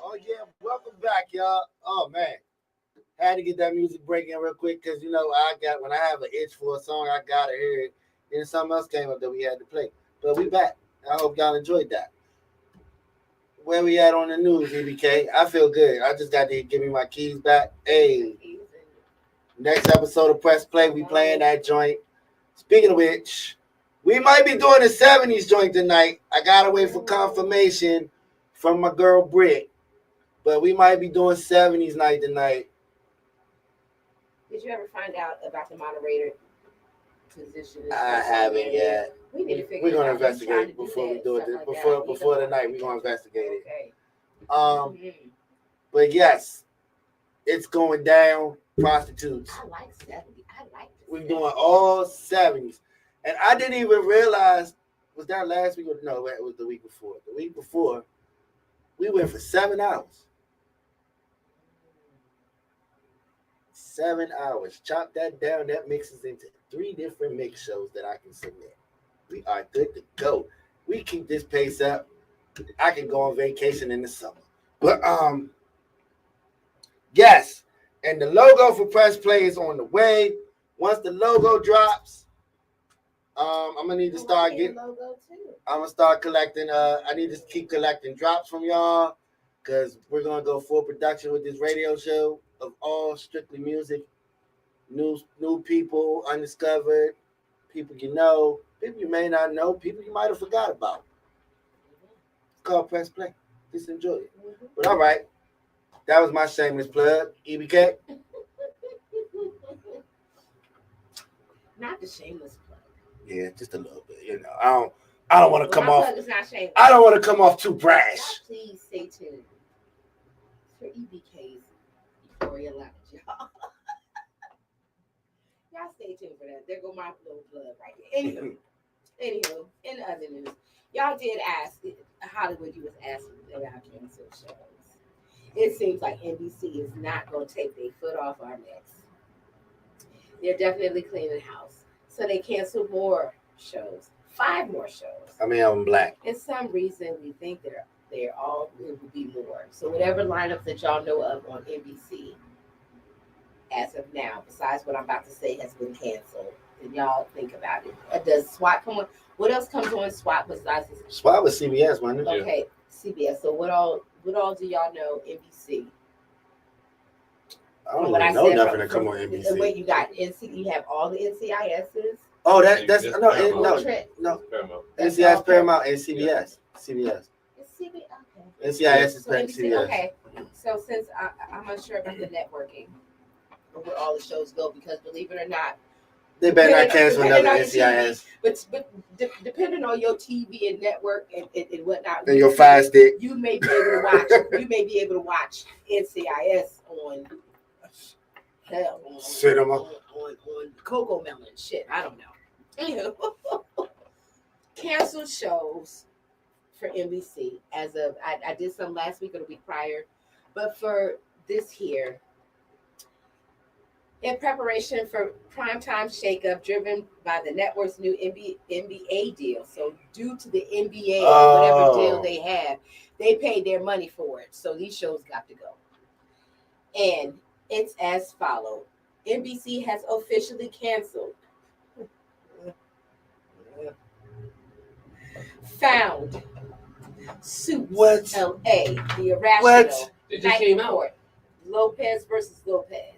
Oh yeah, welcome back, y'all. Oh man, had to get that music break in real quick because you know when I have an itch for a song, I gotta hear it. Then something else came up that we had to play, but we back. I hope y'all enjoyed that. Where we at on the news, EBK? I feel good. I just got to give me my keys back. Hey, next episode of Press Play, we playing that joint. Speaking of which, we might be doing a 70s joint tonight. I gotta wait for confirmation from my girl Britt. But we might be doing 70s night tonight. Did you ever find out about the moderator position? I haven't yet. We need to figure We're gonna it out. investigate before we do it. Like Before the night, we're gonna investigate it. Okay. But yes, it's going down. Prostitutes. I like 70. I like the We're 70s. doing all 70s. And I didn't even realize, was that last week? No, it was the week before. The week before, we went for 7 hours. 7 hours. Chop that down. That mixes into 3 different mix shows that I can submit. We are good to go. We keep this pace up. I can go on vacation in the summer. But yes. And the logo for Press Play is on the way. Once the logo drops, I'm gonna need to start getting. Logo too. I'm gonna start collecting. I need to keep collecting drops from y'all because we're gonna go full production with this radio show of all strictly music, new people, undiscovered, people you know, people you may not know, people you might have forgot about. It's called Press Play. Just enjoy it. But all right. That was my shameless plug. EBK? Not the shameless plug. Yeah, just a little bit. You know, I don't want to come my off. plug is not shameless. I don't want to come off too brash. Please stay tuned for EBK's Euphoria Lounge, y'all. Y'all stay tuned for that. There go my little plug right there. Anywho, in other news, y'all did ask Hollywood. You was asking about canceled shows. It seems like NBC is not going to take their foot off our necks. They're definitely cleaning house. So they canceled more shows, 5 more shows. I mean, I'm black. And some reason we think they're all going to be more. So whatever lineup that y'all know of on NBC, as of now, besides what I'm about to say, has been canceled. And y'all think about it. Does SWAT come on? What else comes on SWAT besides this? SWAT was CBS, wasn't it? Okay, CBS. So what all do y'all know NBC? I don't even know nothing to come on NBC. Wait, you got NC? You have all the NCISs. Oh, that's no. Paramount. NCIS, Paramount, and CBS. CBS. It's CBS. Okay. NCIS is So back. NBC, CBS. okay. So since I'm unsure about the networking or where all the shows go, because believe it or not, They better not cancel another NCIS. But depending on your TV and network and whatnot, And your Fire Stick. you may be able to watch. You may be able to watch NCIS on Cinema. on Coco Melon shit. I don't know. Anywho, canceled shows for NBC as of I did some last week or the week prior, but for this year. In preparation for primetime shakeup driven by the network's new NBA deal. So due to the NBA, whatever deal they have, they paid their money for it. So these shows got to go. And it's as follows. NBC has officially canceled Found Suits LA, the irrational It just came out. Lopez versus Lopez.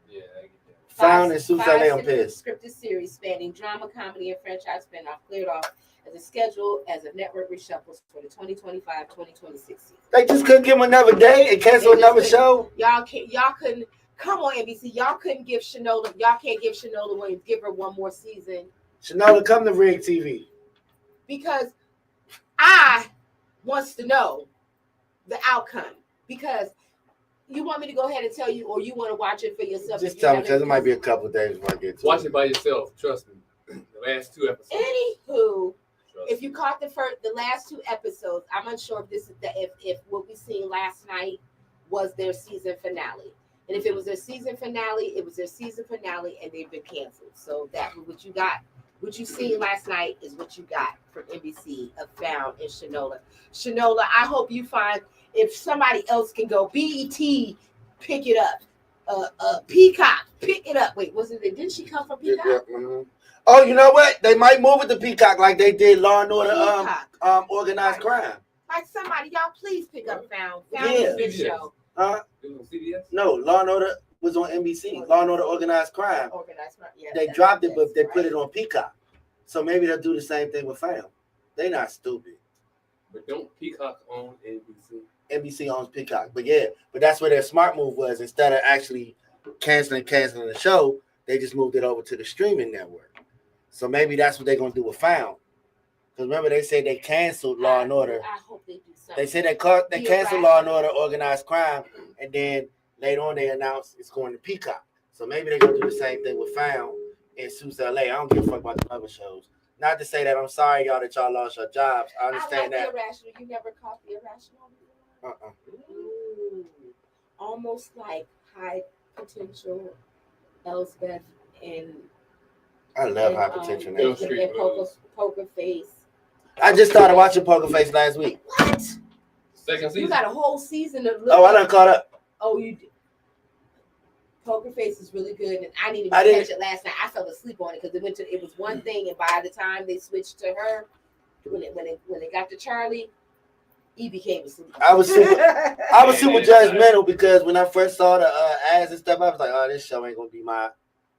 Yeah, I get Found in Suits LA on Piss. Scripted series spanning drama, comedy, and franchise spinoff cleared off as a schedule as a network reshuffles for the 2025-2026 season. They just couldn't give him another day and cancel another show. Y'all couldn't. Come on, NBC. Y'all couldn't give Shanola. Y'all can't give Shanola Williams. Give her one more season. Shanola, come to Rig TV. Because I wants to know the outcome. Because you want me to go ahead and tell you, or you want to watch it for yourself? Just tell me, because it might be a couple of days before I get to Watch it by yourself. Trust me. The last 2 episodes. Anywho, if you caught the last 2 episodes, I'm unsure if this is if what we seen last night was their season finale. And if it was their season finale, it was their season finale, and they've been canceled. So that what you got, what you seen last night is what you got from NBC of Found in Shanola. Shanola, I hope you find if somebody else can go. BET, pick it up. Peacock, pick it up. Wait, wasn't it? Didn't she come from Peacock? Yeah, mm-hmm. Oh, you know what? They might move it to Peacock like they did Law and Order, Organized Crime. Like somebody, y'all please pick up Found. Found Yeah. is a good show. It was on CBS? No, Law and Order was on NBC. Law and Order Organized Crime. Organized Crime. Yeah, They dropped it, but they put it on Peacock. So maybe they'll do the same thing with Found. They not stupid. But don't Peacock own NBC? NBC owns Peacock. But yeah, but that's where their smart move was. Instead of actually canceling the show, they just moved it over to the streaming network. So maybe that's what they're going to do with Found. Because remember, they said they canceled Law and Order. I hope they do something. They said they canceled Law and Order Organized Crime, and then later on they announced it's going to Peacock. So maybe they're going to do the same thing with Found in Suits LA. I don't give a fuck about the other shows. Not to say that I'm sorry, y'all, that y'all lost your jobs. I understand I like that. The Irrational. You never caught The Irrational? Ooh, almost like High Potential, Elsbeth, and I love High Potential. And Poker Face. I just started watching Poker Face last week. What? Second season. You got a whole season of. Oh, I done caught up. Oh, you did. Poker Face is really good, and I didn't even catch it last night. I fell asleep on it because it was one thing, and by the time they switched to her, when it got to Charlie, he became asleep. I was super judgmental because when I first saw the ads and stuff, I was like, oh, this show ain't gonna be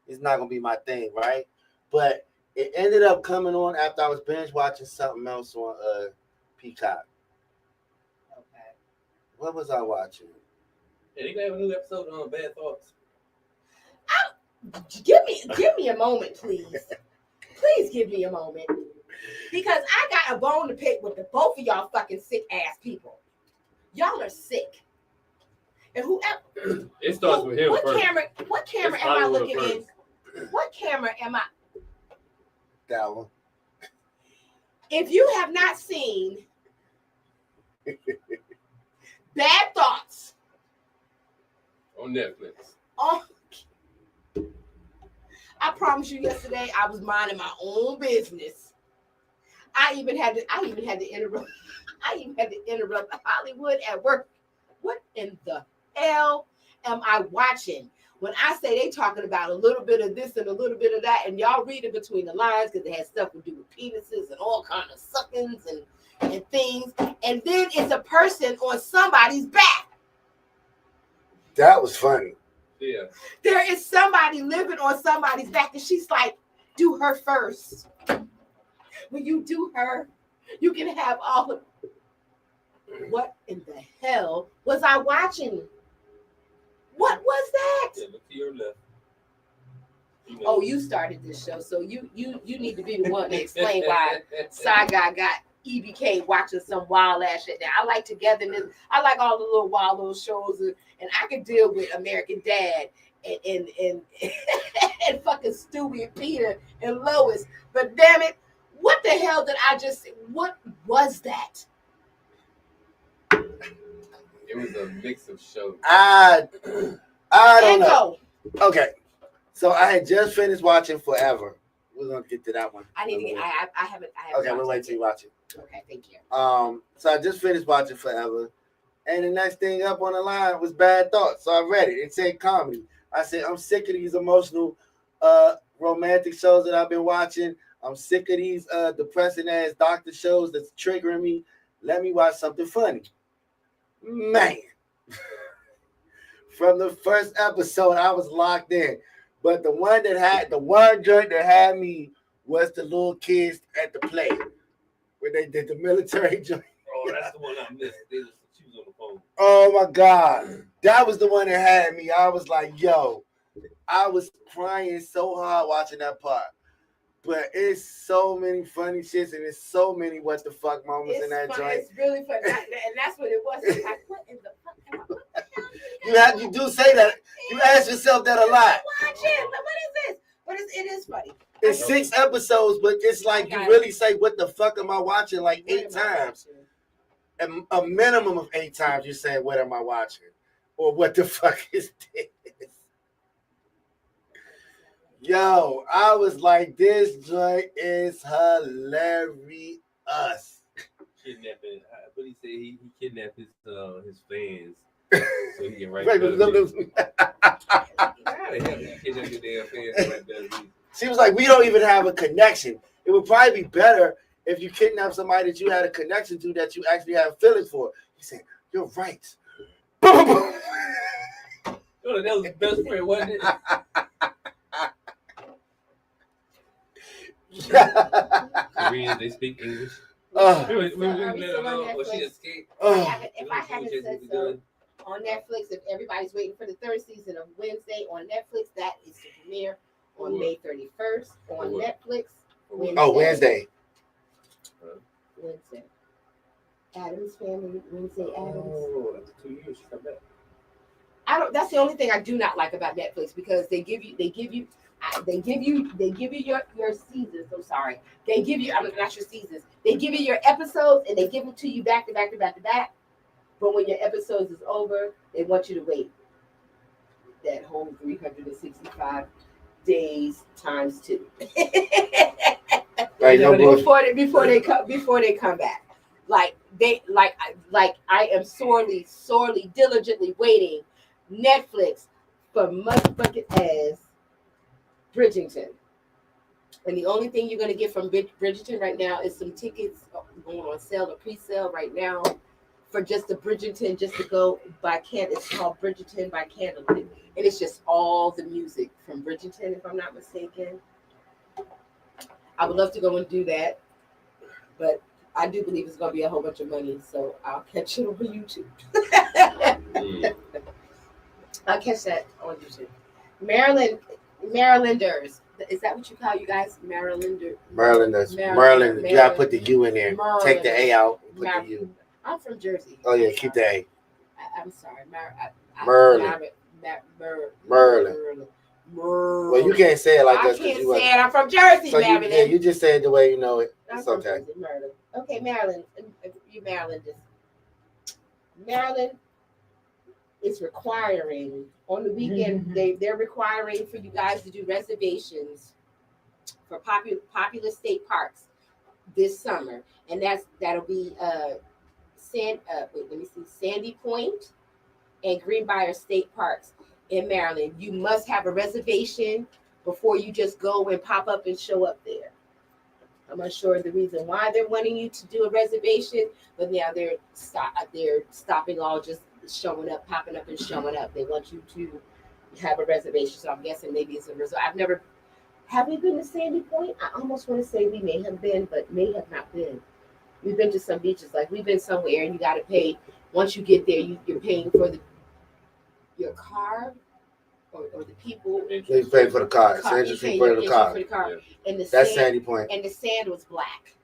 it's not gonna be my thing, right? But it ended up coming on after I was binge watching something else on Peacock. Okay. What was I watching? Yeah, they gonna have a new episode on Bad Thoughts. Give me a moment, please. Please give me a moment. Because I got a bone to pick with the both of y'all fucking sick ass people. Y'all are sick. And whoever It starts with him what first. What camera It's am I Hollywood looking first. in? What camera am I? That one. If you have not seen Bad Thoughts On Netflix. I promise you yesterday I was minding my own business. I even had to interrupt Hollywood at work. What in the hell am I watching? When I say they talking about a little bit of this and a little bit of that, and y'all read it between the lines because it has stuff to do with penises and all kind of suckings and things, and then it's a person on somebody's back. That was funny. Yeah. There is somebody living on somebody's back, and she's like, do her first. When you do her, you can have all of. What in the hell was I watching? What was that? Yeah, look to your left. You know. Oh, you started this show, so you need to be the one to explain why Saga got EBK watching some wild ass shit. Now I like Togetherness. I like all the little wild little shows, and I can deal with American Dad and and fucking Stewie and Peter and Lois. But damn it, what the hell did I just say? What was that? It was a mix of shows. I don't know. Echo. Okay, so I had just finished watching Forever. We're gonna get to that one. I need to get. I haven't. Okay, we'll wait till you watch it. Okay, thank you. So I just finished watching Forever, and the next thing up on the line was Bad Thoughts. So I read it. It said comedy. I said I'm sick of these emotional, romantic shows that I've been watching. I'm sick of these depressing ass doctor shows that's triggering me. Let me watch something funny. Man, from the first episode, I was locked in. But the one joint that had me was the little kids at the play when they did the military joint. Oh, that's the one I missed. She was on the phone. Oh my God. That was the one that had me. I was like, yo, I was crying so hard watching that part. But it's so many funny shits and it's so many what the fuck moments in that joint. It's really funny. And that's what it was. It's like, what in the fuck? What the hell You do say that. You ask yourself that a lot. Watch it. What is this? But it is funny. It's 6 episodes, but it's like you really say, what the fuck am I watching? Like 8 times. A minimum of 8 times you say, what am I watching? Or what the fuck is this? Yo, I was like, this joint is hilarious. Kidnapping. What he say? He kidnapped his fans so he can write. She was like, we don't even have a connection. It would probably be better if you kidnap somebody that you had a connection to that you actually have feelings for. He said, you're right. Oh, that was his best friend, wasn't it? Koreans, they speak English. She escaped. If I haven't said so, on Netflix, if everybody's waiting for the 3rd season of Wednesday on Netflix, that is the premiere on May 31st on Netflix. Wednesday. Wednesday. Addams Family, Wednesday Addams. Oh, that's 2 years. That's the only thing I do not like about Netflix because they give you your seasons. I'm sorry. They give you, not your seasons. They give you your episodes and they give them to you back to back to back to back. But when your episodes is over, they want you to wait that whole 365 days times 2. Right, before they come back. I am sorely diligently waiting Netflix for motherfucking ass Bridgerton. And the only thing you're gonna get from Bridgerton right now is some tickets going on sale or pre-sale right now for just the Bridgerton, just to go by It's called Bridgerton by Candlelit, and it's just all the music from Bridgerton, if I'm not mistaken. I would love to go and do that, but I do believe it's gonna be a whole bunch of money, so I'll catch it on YouTube. I'll catch that on YouTube. Marylanders. Is that what you call you guys? Marylanders. Maryland. You gotta put the U in there. Maryland. Take the A out. Put the U. I'm from Jersey. Oh yeah, keep the A. I'm sorry. Maryland. Well, you can't say it like that. I can't say it. I'm from Jersey, so Maryland. you just say it the way you know it. It's I'm okay. Jersey, Maryland. Okay, Maryland. You Marylanders. Maryland is requiring on the weekend. They're requiring for you guys to do reservations for popular state parks this summer, and that'll be Sandy Point and Greenbrier State Parks in Maryland. You must have a reservation before you just go and pop up and show up there. I'm unsure of the reason why they're wanting you to do a reservation, but now they're stopping all just showing up, popping up and showing up. They want you to have a reservation. So I'm guessing maybe it's a resort. Have we been to Sandy Point? I almost want to say we may have been, but may have not been. We've been to some beaches, like we've been somewhere and you got to pay. Once you get there, you're paying for your car or the people. You pay for the car. You pay for the car. Yeah. And that's Sandy Point. And the sand was black,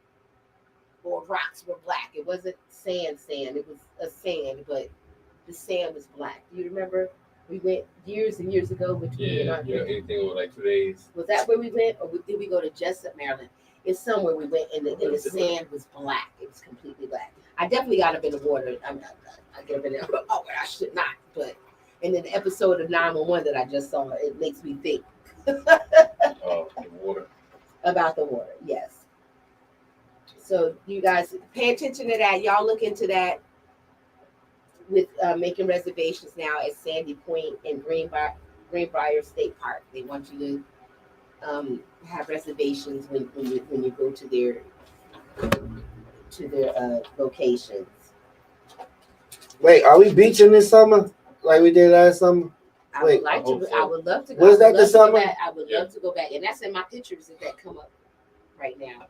or rocks were black. It wasn't sand. It was a sand, but the sand was black. You remember? We went years and years ago. Anything with like 2 days. Was that where we went, or did we go to Jessup, Maryland? It's somewhere we went, and the sand was black. It was completely black. I definitely got up in the water. I get up in there. Oh, I should not. But and then the episode of 911 that I just saw, it makes me think. Oh, the water. About the water, yes. So you guys pay attention to that. Y'all look into that with making reservations now at Sandy Point and Greenbrier State Park. They want you to have reservations when you go to their locations. Wait, are we beaching this summer like we did last summer? I Wait, would like I hope to. so. I would love to go. Was I that would the love to go summer? back. I would love to go back, and that's in my pictures that come up right now.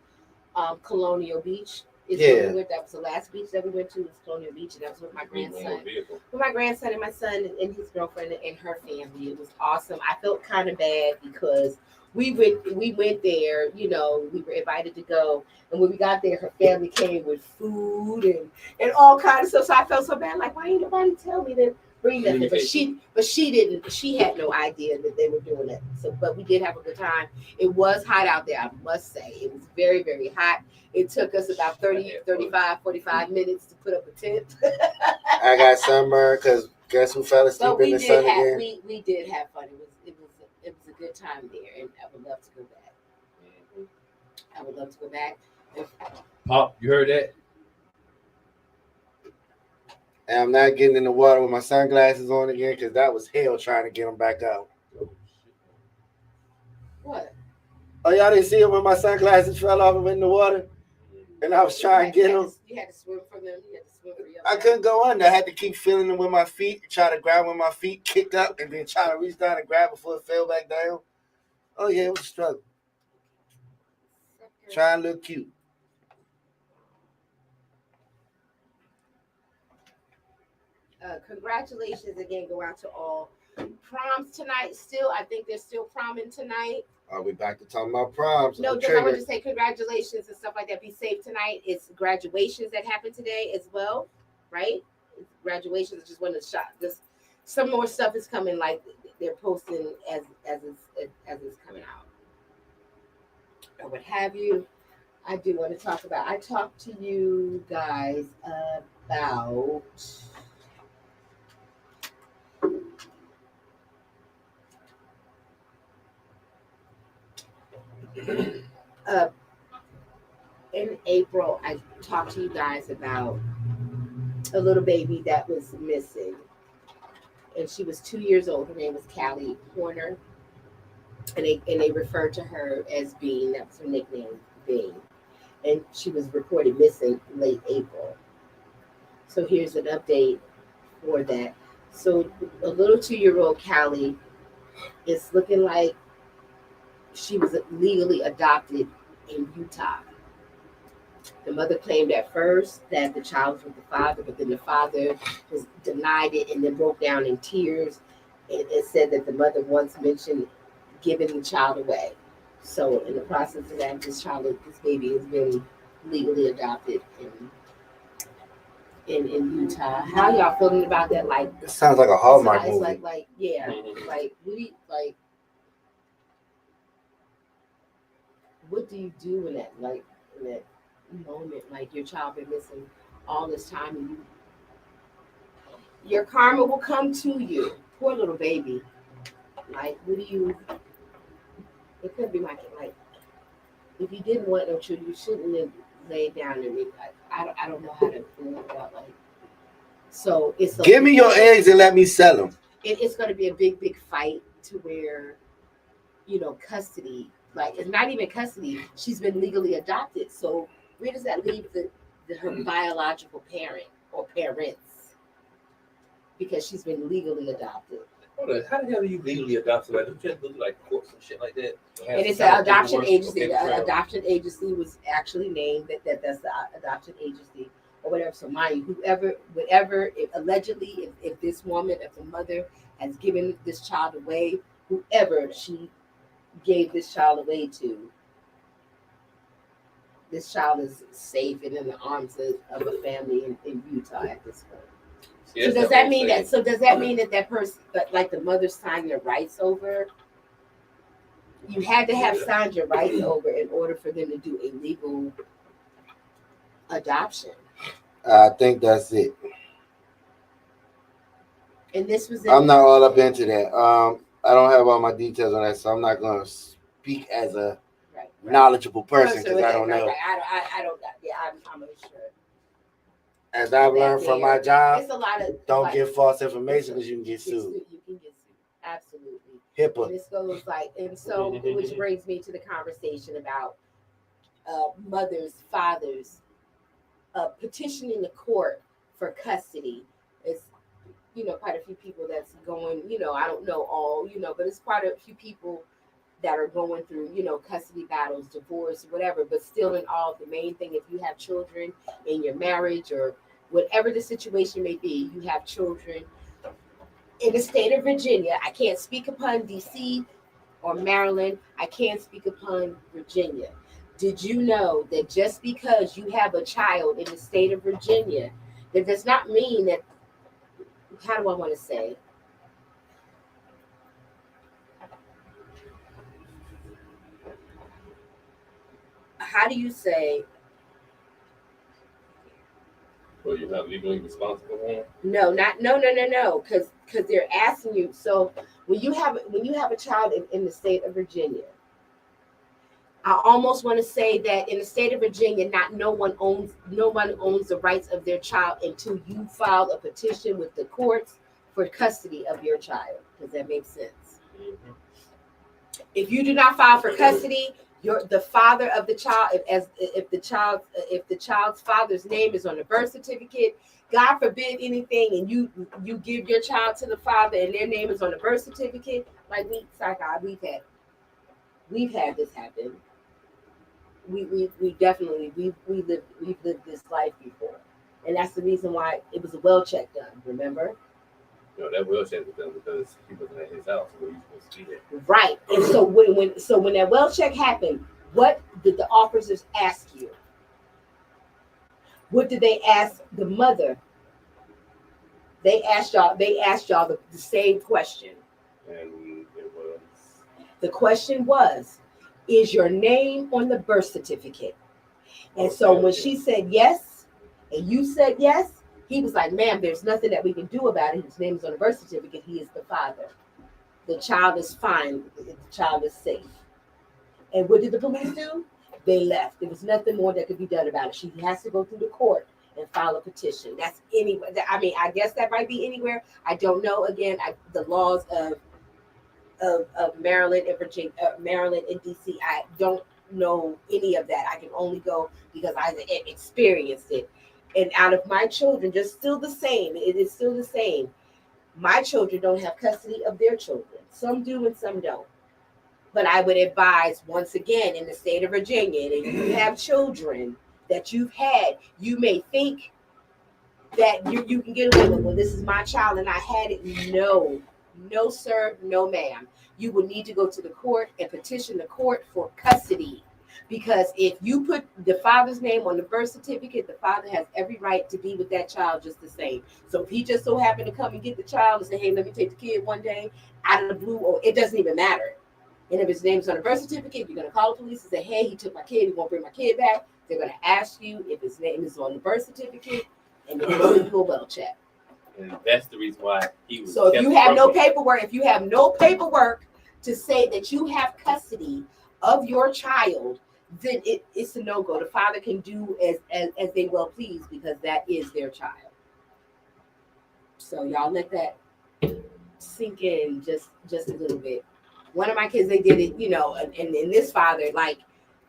Colonial Beach is where Yeah. we went. That was the last beach that we went to. Was Colonial Beach, and that was with my We went on a grandson. vehicle. With my grandson and my son and his girlfriend and her family. It was awesome. I felt kind of bad because we went there, you know, we were invited to go, and when we got there, her family came with food and all kinds of stuff. So I felt so bad, like, why ain't nobody tell me to bring nothing? But she didn't. She had no idea that they were doing it. So, but we did have a good time. It was hot out there, I must say. It was very, very hot. It took us about 30, 35, 45 minutes to put up a tent. I got sunburned because guess who fell asleep But in we the sun did have again? we did have fun. It was a good time there, and I would love to go back. I would love to go back. Pop, you heard that? And I'm not getting in the water with my sunglasses on again because that was hell trying to get them back out. What? Oh, y'all didn't see it when my sunglasses fell off and went in the water? And I was trying to get them. You had to swim for them. You had to swim for your I couldn't go under. I had to keep feeling them with my feet, try to grab with my feet, kicked up, and then try to reach down and grab before it fell back down. Oh, yeah, it was a struggle. Trying to look cute. Congratulations again go out to all. Proms tonight still. I think they're still promming tonight. Are we back to talking about proms? No, I'm just I want triggered. to say congratulations and stuff like that. Be safe tonight. It's graduations that happen today as well, right? Graduations. I just want to shot this. Some more stuff is coming. Like they're posting as it's coming out or what have you. I do want to talk about. I talked to you guys about. In April, I talked to you guys about a little baby that was missing, and she was 2 years old. Her name was Callie Horner, and they referred to her as Bean. That was her nickname, Bean, and she was reported missing late April. So here's an update for that. So a little 2-year-old Callie is looking like she was legally adopted in Utah. The mother claimed at first that the child was with the father, but then the father was denied it and then broke down in tears and said that the mother once mentioned giving the child away. So in the process of that, this baby has been legally adopted in Utah. How y'all feeling about that? Like It sounds like a Hallmark it's movie. like yeah, like what do you do in that moment? Like your child been missing all this time, and your karma will come to you. Poor little baby. Like, what do you? It could be like if you didn't want no children, you shouldn't have laid down and I don't know how to feel about like. So it's Give me your eggs and let me sell them. It's going to be a big fight to where, custody. Like it's not even custody. She's been legally adopted. So where does that leave her biological parent or parents? Because she's been legally adopted. Hold on, how the hell are you legally adopted? Like, you can't go to like courts and shit like that. And it's an adoption agency. The adoption agency was actually named that's the adoption agency or whatever. So mind you, if this woman, if the mother has given this child away, whoever she gave this child away to, this child is safe and in the arms of a family in Utah at this point. Yeah, so does that mean that? So does that mean that person, like the mother, signed their rights over? You had to have signed your rights over in order for them to do a legal adoption. I think that's it. And this was. I'm not all up into that. I don't have all my details on that, so I'm not going to speak as a knowledgeable person because I don't know. I don't. Yeah, I'm unsure. As I've learned from my job, it's a lot of don't give false information because you can get sued. You can get sued. Absolutely. HIPAA. And this goes and so which brings me to the conversation about mothers, fathers petitioning the court for custody. quite a few people that's going, I don't know all, but it's quite a few people that are going through, custody battles, divorce, whatever, but still in all, the main thing, if you have children in your marriage or whatever the situation may be, you have children in the state of Virginia. I can't speak upon DC or Maryland. I can't speak upon Virginia. Did you know that just because you have a child in the state of Virginia, that does not mean that, how do I want to say? How do you say? Well, you're not legally responsible for it? No, because they're asking you. So when you have a child in the state of Virginia, I almost want to say that in the state of Virginia, no one owns the rights of their child until you file a petition with the courts for custody of your child. Does that make sense? Mm-hmm. If you do not file for custody, you're the father of the child. If the child's father's name is on the birth certificate, God forbid anything, and you give your child to the father and their name is on the birth certificate, like we've had this happen. We definitely we've lived this life before, and that's the reason why it was a well check done. Remember? That well check was done because he wasn't at his house where he was supposed to be there. Right. And so when that well check happened, what did the officers ask you? What did they ask the mother? They asked y'all the same question. And it was, the question was, is your name on the birth certificate? And so when she said yes, and you said yes, he was like, ma'am, there's nothing that we can do about it. His name is on the birth certificate. He is the father. The child is fine. The child is safe. And what did the police do? They left. There was nothing more that could be done about it. She has to go through the court and file a petition. That's anywhere. I mean, I guess that might be anywhere. I don't know. Again, the laws of Maryland and Virginia, Maryland and DC, I don't know any of that. I can only go because I experienced it. And out of my children, just still the same. It is still the same. My children don't have custody of their children. Some do and some don't. But I would advise, once again, in the state of Virginia, that if you have children that you've had, you may think that you can get away with, well, this is my child and I had it. No, sir, no, ma'am. You will need to go to the court and petition the court for custody. Because if you put the father's name on the birth certificate, the father has every right to be with that child just the same. So if he just so happened to come and get the child and say, hey, let me take the kid one day out of the blue, or it doesn't even matter. And if his name's on the birth certificate, you're going to call the police and say, hey, he took my kid, he won't bring my kid back. They're going to ask you if his name is on the birth certificate, and they're going to do a well check. And that's the reason why he was. So if you have no paperwork to say that you have custody of your child, then it's a no-go. The father can do as they well please because that is their child. So y'all let that sink in just a little bit. One of my kids, they did it, and this father, like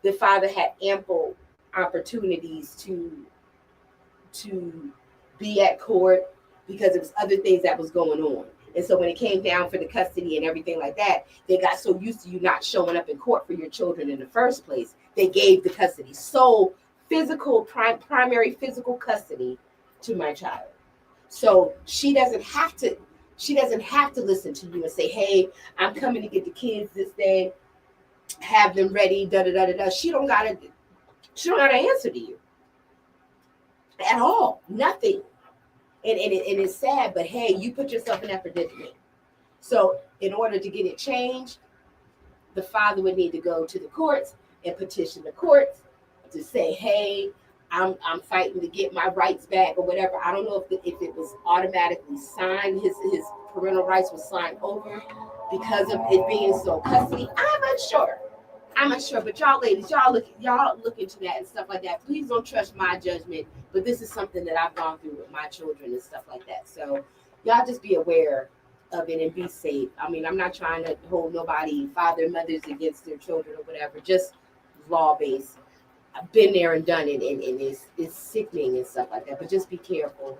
the father had ample opportunities to be at court because there was other things that was going on. And so when it came down for the custody and everything like that, they got so used to you not showing up in court for your children in the first place, they gave the custody. So primary physical custody to my child. So she doesn't have to listen to you and say, hey, I'm coming to get the kids this day, have them ready, da-da-da-da-da. She don't gotta answer to you at all. Nothing. And it's sad, but hey, you put yourself in that predicament. So in order to get it changed, the father would need to go to the courts and petition the courts to say, hey, I'm fighting to get my rights back or whatever. I don't know if it was automatically signed, his parental rights was signed over because of it being so custody. I'm unsure, but y'all ladies, y'all look into that and stuff like that. Please don't trust my judgment, but this is something that I've gone through with my children and stuff like that. So y'all just be aware of it and be safe. I mean, I'm not trying to hold nobody, father, mothers against their children or whatever, just law-based. I've been there and done it, and it's sickening and stuff like that, but just be careful.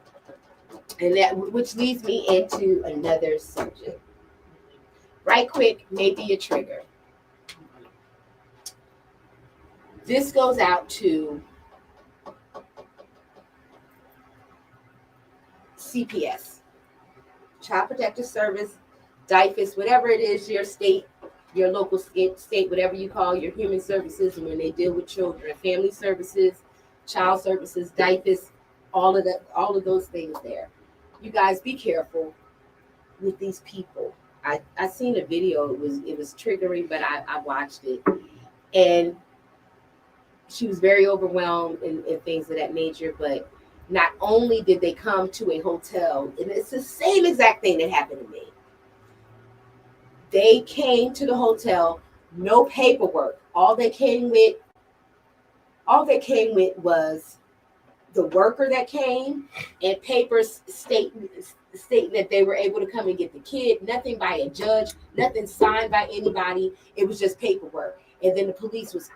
And that which leads me into another subject. Right quick, maybe a trigger. This goes out to CPS, Child Protective Service, DIFUS, whatever it is, your state, your local state, whatever you call your human services, and when they deal with children, family services, child services, DIFUS, all of those things there. You guys be careful with these people. I seen a video, it was triggering, but I watched it. And she was very overwhelmed and things of that nature, but not only did they come to a hotel, and it's the same exact thing that happened to me. They came to the hotel, no paperwork. All they came with was the worker that came and papers stating that they were able to come and get the kid. Nothing by a judge, nothing signed by anybody. It was just paperwork. And then the police was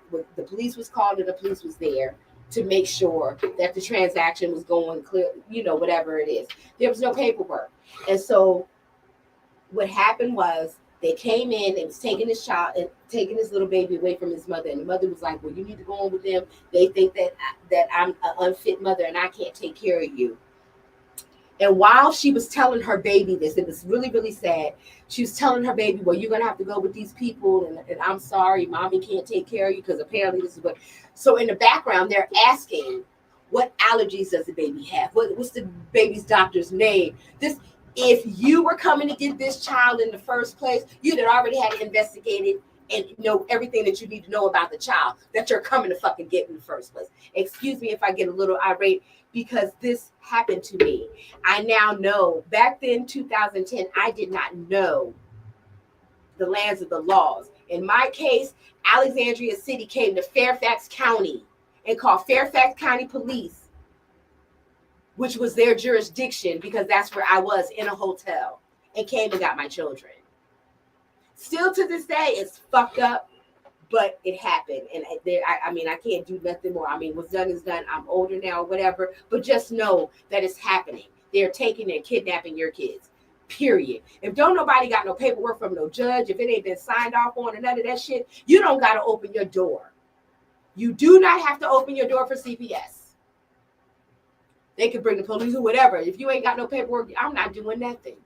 called, and the police was there to make sure that the transaction was going clear, whatever it is. There was no paperwork. And so what happened was they came in and was taking this child and taking this little baby away from his mother. And the mother was like, well, you need to go on with them. They think that I'm an unfit mother and I can't take care of you. And while she was telling her baby this, it was really, really sad. She was telling her baby, well, you're going to have to go with these people. And I'm sorry, mommy can't take care of you because apparently this is what. So in the background, they're asking, what allergies does the baby have? What's the baby's doctor's name? If you were coming to get this child in the first place, you'd already had investigated and know everything that you need to know about the child that you're coming to fucking get in the first place. Excuse me if I get a little irate, because this happened to me. I now know. Back then, 2010, I did not know the lands of the laws. In my case, Alexandria City came to Fairfax County and called Fairfax County Police, which was their jurisdiction because that's where I was in a hotel, and came and got my children. Still to this day, it's fucked up, but it happened. And I can't do nothing more. I mean, what's done is done. I'm older now, whatever, but just know that it's happening. They're taking and kidnapping your kids, period. If don't nobody got no paperwork from no judge, if it ain't been signed off on and none of that shit, you don't got to open your door. You do not have to open your door for CPS. They could bring the police or whatever. If you ain't got no paperwork, I'm not doing nothing.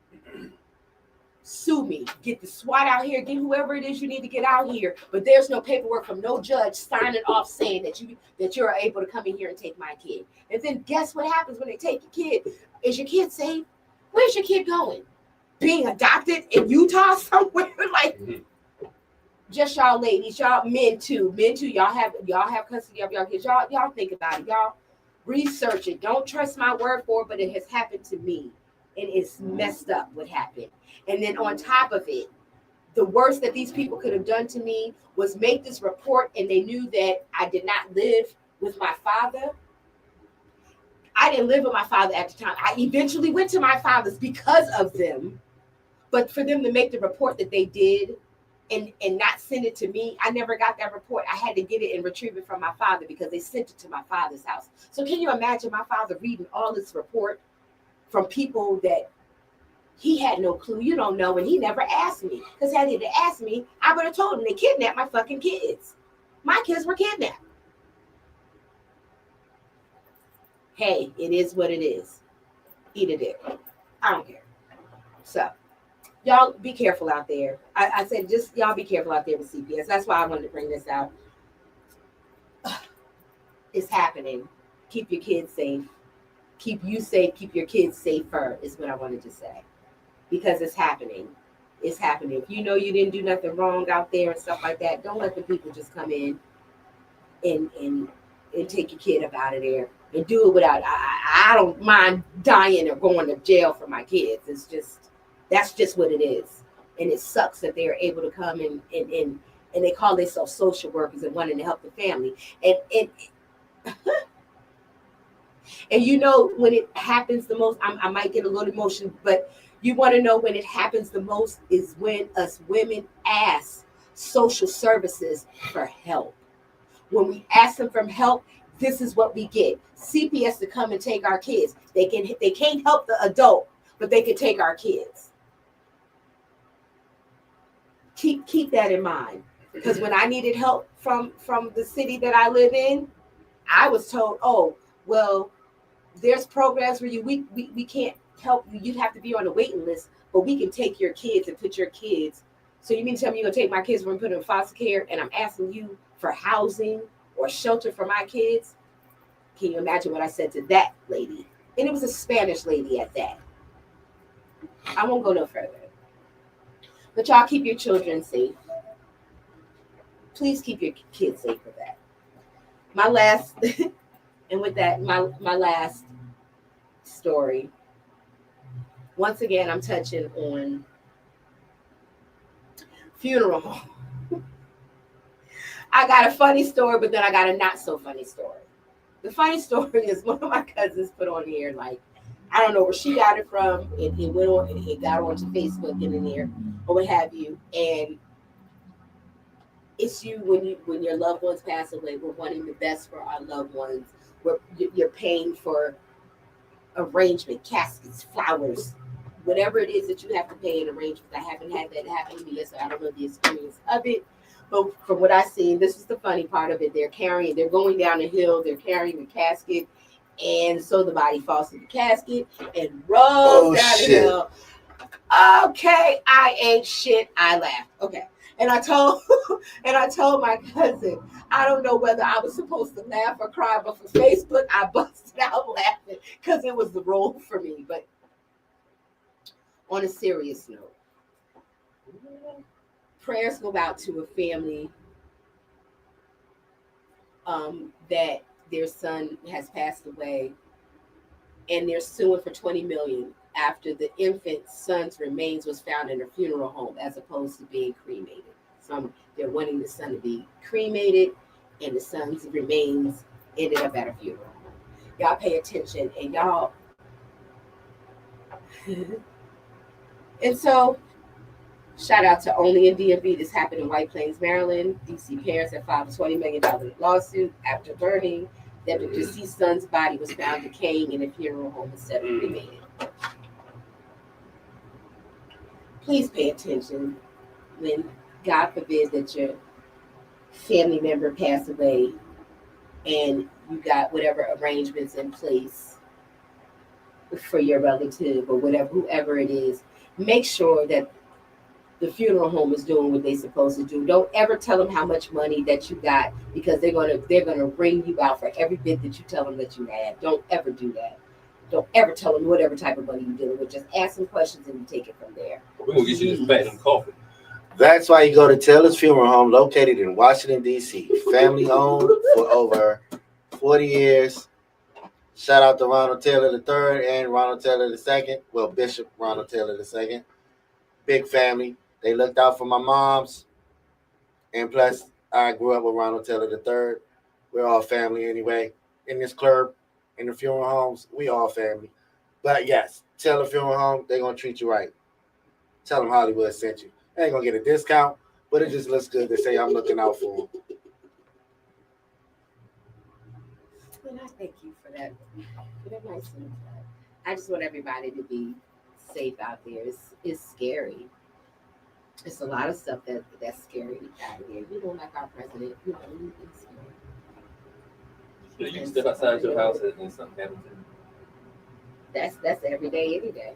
Sue me. Get the SWAT out here. Get whoever it is you need to get out here. But there's no paperwork from no judge signing off saying that you're able to come in here and take my kid. And then guess what happens when they take your kid? Is your kid safe? Where's your kid going? Being adopted in Utah somewhere? Like, just y'all ladies, y'all men too. Y'all have custody of y'all kids. Y'all think about it. Y'all research it. Don't trust my word for it, but it has happened to me. And it's messed up what happened. And then on top of it, the worst that these people could have done to me was make this report, and they knew that I did not live with my father. I didn't live with my father at the time. I eventually went to my father's because of them. But for them to make the report that they did and not send it to me, I never got that report. I had to get it and retrieve it from my father because they sent it to my father's house. So can you imagine my father reading all this report from people that he had no clue, you don't know, and he never asked me. Because had he asked me, I would have told him they kidnapped my fucking kids. My kids were kidnapped. Hey, it is what it is. Eat a dick. I don't care. So, y'all be careful out there. I said just y'all be careful out there with CPS. That's why I wanted to bring this out. It's happening. Keep your kids safe. Keep you safe. Keep your kids safer is what I wanted to say. Because it's happening. It's happening. If you know you didn't do nothing wrong out there and stuff like that, don't let the people just come in and take your kid up out of there and do it without. I don't mind dying or going to jail for my kids. It's just, that's just what it is. And it sucks that they're able to come and they call themselves social workers and wanting to help the family. And you know when it happens the most, I might get a little emotional, but you want to know when it happens the most is when us women ask social services for help. When we ask them for help, this is what we get. CPS to come and take our kids. They can't help the adult, but they can take our kids. Keep that in mind. Because when I needed help from the city that I live in, I was told, oh, well, there's programs where we can't help you. You have to be on a waiting list, but we can take your kids and put your kids. So you mean to tell me you're going to take my kids and put them in foster care, and I'm asking you for housing or shelter for my kids? Can you imagine what I said to that lady? And it was a Spanish lady at that. I won't go no further. But y'all keep your children safe. Please keep your kids safe with that. My last, and with that, my last story. Once again, I'm touching on funeral home. I got a funny story, but then I got a not so funny story. The funny story is one of my cousins put on here, like, I don't know where she got it from. It went on, it got onto Facebook and in there, or what have you. And it's you when your loved ones pass away. We're wanting the best for our loved ones. You're paying for arrangement, caskets, flowers, whatever it is that you have to pay in arrangements. I haven't had that happen to me yet, so I don't know the experience of it. But from what I've seen, this is the funny part of it. They're going down the hill, they're carrying the casket, and so the body falls in the casket and rolls down the hill. Okay, I ain't shit. I laughed. Okay. And I told my cousin, I don't know whether I was supposed to laugh or cry, but for Facebook, I busted out laughing because it was the role for me. But on a serious note, prayers go out to a family that their son has passed away, and they're suing for $20 million after the infant son's remains was found in a funeral home as opposed to being cremated. So they're wanting the son to be cremated, and the son's remains ended up at a funeral home. Y'all pay attention, and y'all. And so, shout out to Only in DMV. This happened in White Plains, Maryland. DC parents have filed a $20 million lawsuit after learning that the deceased son's body was found decaying in a funeral home instead of cremated. Please pay attention when, God forbid, that your family member passed away and you got whatever arrangements in place for your relative or whatever, whoever it is. Make sure that the funeral home is doing what they're supposed to do. Don't ever tell them how much money that you got, because they're gonna bring you out for every bit that you tell them that you had. Don't ever do that. Don't ever tell them whatever type of money you're dealing with. Just ask them questions and you take it from there. We're gonna get you this platinum coffee. That's why you go to Taylor's Funeral Home, located in Washington, D.C. Family owned for over 40 years. Shout out to Ronald Taylor III and Ronald Taylor II. Well, Bishop Ronald Taylor II. Big family. They looked out for my moms. And plus, I grew up with Ronald Taylor III. We're all family anyway. In this club, in the funeral homes, we all family. But yes, Taylor Funeral Home, they're going to treat you right. Tell them Hollywood sent you. They ain't going to get a discount, but it just looks good to say I'm looking out for them. And I thank you for that. Very nice of you. I just want everybody to be safe out there. It's scary. It's a lot of stuff that's scary out here. You don't like our president. You know, it's scary. So you can step outside your house and something happens. That's every day, any day.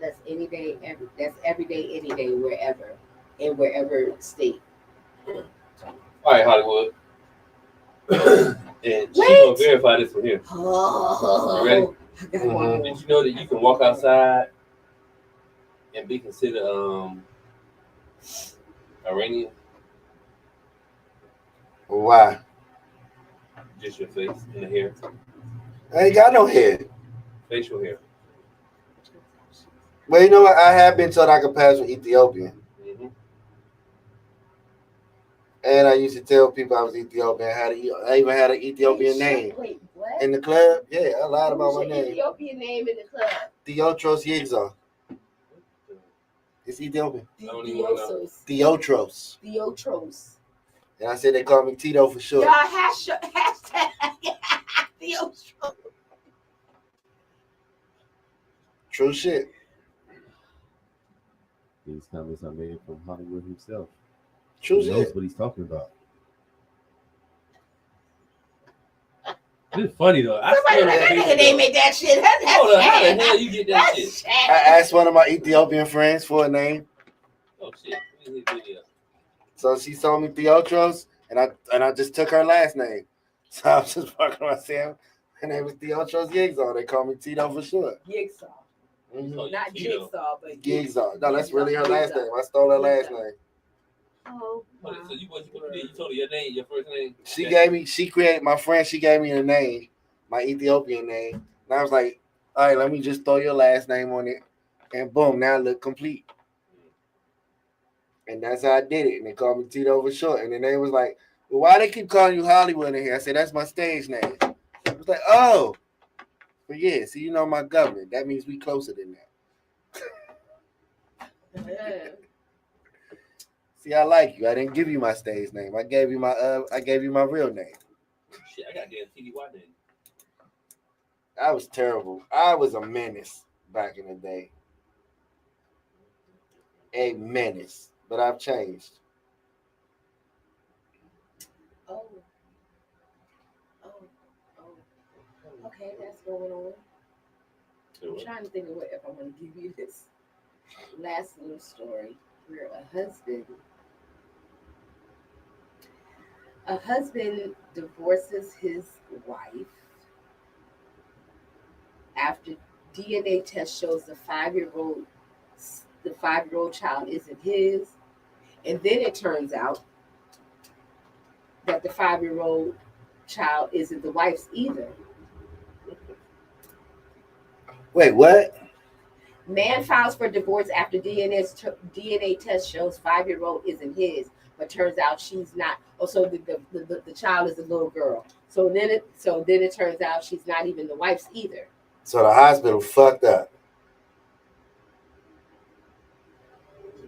That's any day, that's every day, any day, wherever, in wherever state. All right, Hollywood. And she's gonna verify this one here. Oh, you ready? I got one. Did you know that you can walk outside and be considered Iranian? Why? Just your face and the hair. I ain't got no head. Facial hair. Well, you know what? I have been told I could pass for Ethiopian. Mm-hmm. And I used to tell people I was Ethiopian. I even had an Ethiopian name. Wait, what? In the club? Yeah, I lied about my name. Ethiopian name in the club. Theotros Yigzar. It's Ethiopian. I don't even know. Theotros. Theotros. And I said they call me Tito for short. Y'all hashtag Theo Show. True shit. These comments are made from Hollywood himself. True He knows shit. what he's talking about. It's funny though. I Somebody still like, don't that believe nigga it, didn't though. make that shit. That's Hold on, how the sad. hell you get that That's shit? I sad. asked one of my Ethiopian friends for a name. Oh shit. Let me hit video. So she told me Theotros, and I just took her last name. So I was just fucking around saying her name was Theotros Gigsaw. They call me Tito for short. Jigsaw. Mhm. Oh, Not Tito. Jigsaw, but Gigsaw. No, that's really her Jigsaw. last name. I stole her last Jigsaw. name. Oh, wow. So you told her your name, your first name. She created my friend. She gave me a name, my Ethiopian name, and I was like, all right, let me just throw your last name on it, and boom, now it look complete. And that's how I did it. And they called me Tito for short. And then they was like, well, why they keep calling you Hollywood in here? I said, that's my stage name. I was like, oh. But yeah, see, you know my government. That means we closer than that. Yeah. See, I like you. I didn't give you my stage name. I gave you my real name. Shit, I got damn TDY name. I was terrible. I was a menace back in the day. A menace. But I've changed. Oh. Okay, that's going on. I'm trying to think of what if I'm going to give you this last little story where a husband divorces his wife after DNA test shows the 5-year-old child isn't his, and then it turns out that the 5-year-old child isn't the wife's either. Wait, what? Man files for divorce after DNA test shows 5-year-old isn't his, but turns out she's not. Oh, so the child is a little girl. So then it turns out she's not even the wife's either. So the hospital fucked up.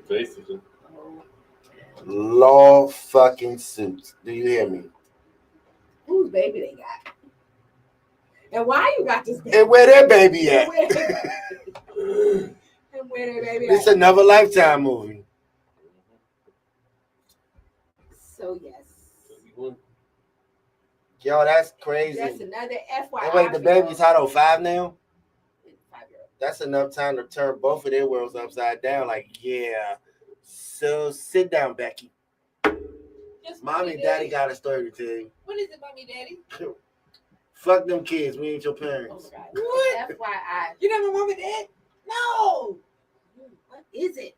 Basically. Oh. Law fucking suits. Do you hear me? Whose baby they got? And why you got this baby? And where that baby at? And where their baby It's at? another Lifetime movie. So yes. Yo, that's crazy. That's another FYI. And wait, the baby's how old? 5 now? 5-year-old. That's enough time to turn both of their worlds upside down. Like, yeah. So sit down, Becky. Yes, Mommy and Daddy got a story to tell you. What is it, Mommy, Daddy? Fuck them kids. We ain't your Oh parents. my God. What? FYI. You know my mom and dad? No. What is it?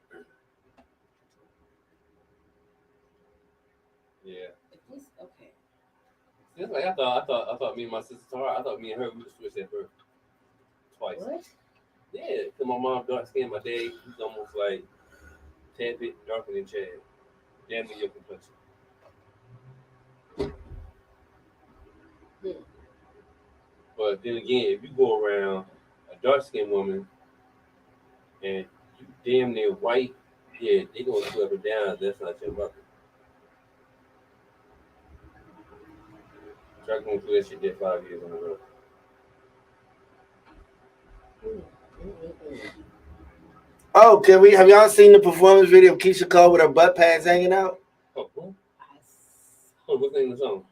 Yeah. Okay. It's like I thought me and my sister Tara, I thought me and her we would switch at birth twice. What? Yeah, cause my mom dark skin, my dad he's almost like 10 bit darker than Chad. Damn near your complexion. But then again, if you go around a dark skinned woman and you damn near white, yeah, they gonna sweep it down. That's not your mother. Try going through that shit there 5 years in a row. Oh, have y'all seen the performance video of Keisha Cole with her butt pads hanging out? Oh, what? Oh, what's the name of the song?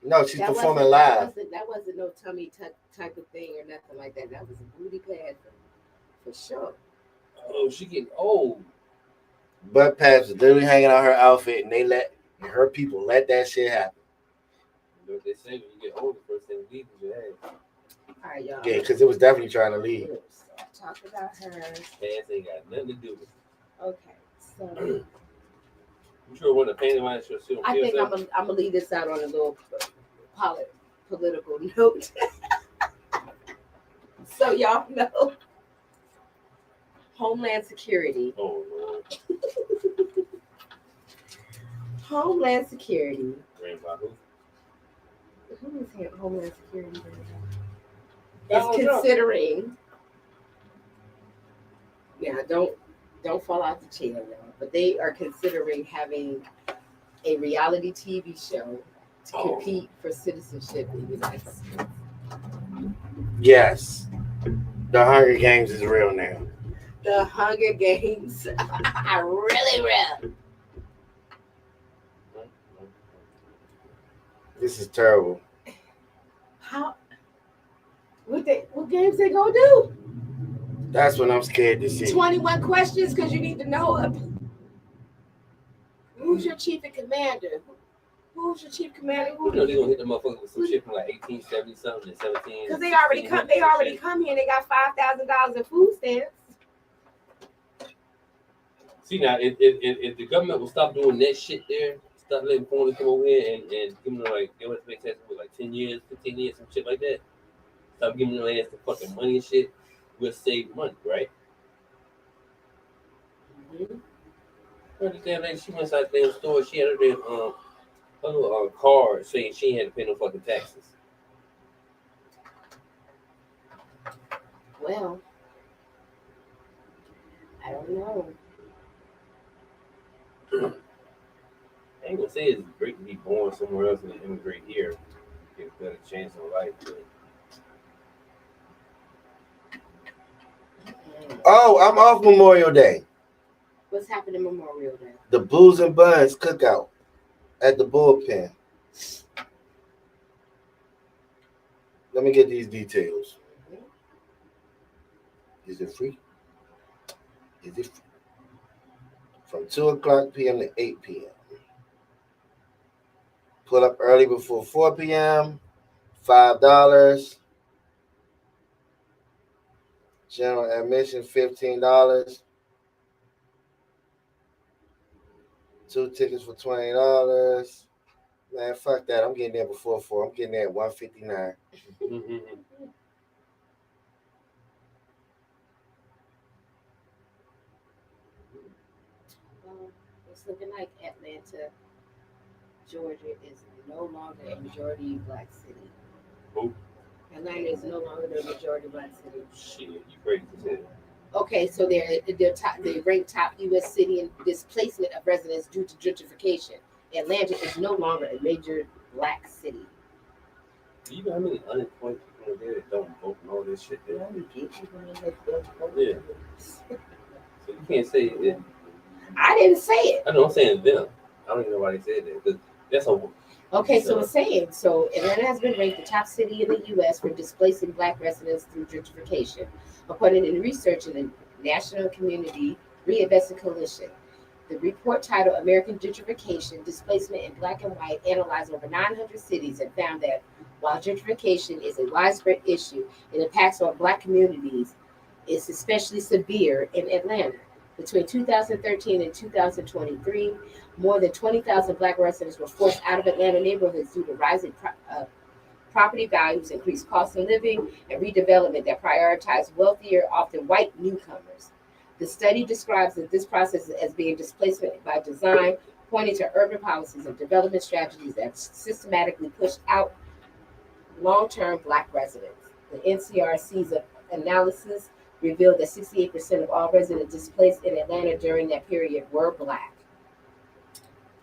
No, she's That performing wasn't- live. That wasn't no tummy tuck type of thing or nothing like that. That was a booty pad for sure. Oh, she getting old. Butt pads was literally hanging out her outfit, and her people let that shit happen. You know what they say when you get older, first thing you leave is your ass. All right, y'all. Yeah, because it was definitely trying to leave. Talk about her. Ass ain't got nothing to do with it. Okay, so You sure want to paint it like she'll I think I'm gonna leave this out on a little political note. So y'all know, Homeland Security. Oh, Lord. Homeland Security. Grandpa, who? Who is here? Homeland Security is Donald Trump. considering. Yeah, don't fall out the chair, y'all. But they are considering having a reality TV show to compete for citizenship in the United States. Yes. The Hunger Games is real now. The Hunger Games are really real. This is terrible. How? What games they gonna do? That's what I'm scared to see. 21 questions because you need to know who's your chief and commander. Who's your chief commander? You know they're gonna hit the motherfucker with some shit from like 1870 something and 17. Because they already come here and they got $5,000 in food stamps. See now, if the government will stop doing that shit there, stop letting foreigners come over here and give them like they want to make taxes for like 10 years, 15 years, some shit like that. Stop giving them ass the fucking money and shit. We'll save money, right? Mm-hmm. The damn lady, she went inside the damn store. She had her damn her little card saying she had to pay no fucking taxes. Well, I don't know. I ain't gonna say it's great to be born somewhere else and then immigrate here, get a better chance of life. But... Oh, I'm off Memorial Day. What's happening Memorial Day? The Booze and Buns cookout at the bullpen. Let me get these details. Is it free? Is it free? From 2 o'clock p.m. to 8 p.m. Pull up early before 4 p.m. $5. General admission $15. 2 tickets for $20. Man, fuck that. I'm getting there before 4. I'm getting there at 1:59. It's looking like Atlanta, Georgia is no longer a majority black city. Who? Atlanta is no longer the majority black city. Shit, you crazy as hell. Okay, so they rank top U.S. city in displacement of residents due to gentrification. Atlanta is no longer a major black city. Do you know how many unemployed people are there that don't vote and all this shit? There? Yeah. So you can't say it. I didn't say it. I know I'm saying them. I don't even know why they said that. Because that's a. Okay, so it's saying, Atlanta has been ranked the top city in the U.S. for displacing black residents through gentrification, according to research in the National Community Reinvestment Coalition. The report titled American Gentrification, Displacement in Black and White analyzed over 900 cities and found that while gentrification is a widespread issue, it impacts on black communities. It's especially severe in Atlanta. Between 2013 and 2023, more than 20,000 black residents were forced out of Atlanta neighborhoods due to rising property values, increased cost of living, and redevelopment that prioritize wealthier, often white newcomers. The study describes this process as being displacement by design, pointing to urban policies and development strategies that systematically push out long-term black residents. The NCRC's analysis revealed that 68% of all residents displaced in Atlanta during that period were black.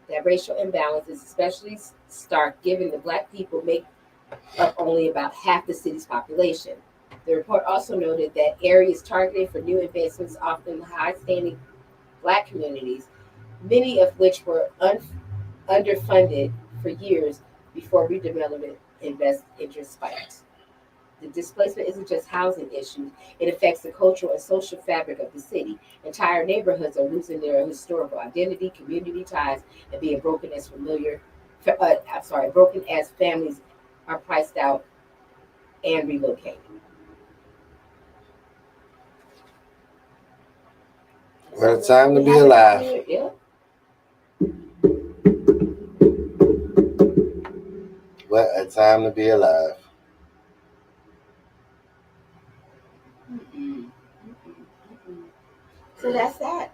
That racial imbalance is especially stark given that black people make up only about half the city's population. The report also noted that areas targeted for new investments often high-standing black communities, many of which were underfunded for years before redevelopment interest spiked. The displacement isn't just housing issues, it affects the cultural and social fabric of the city. Entire neighborhoods are losing their historical identity, community ties, and being broken as families are priced out and relocated. What a time to be alive. Yeah. What a time to be alive. So that's that,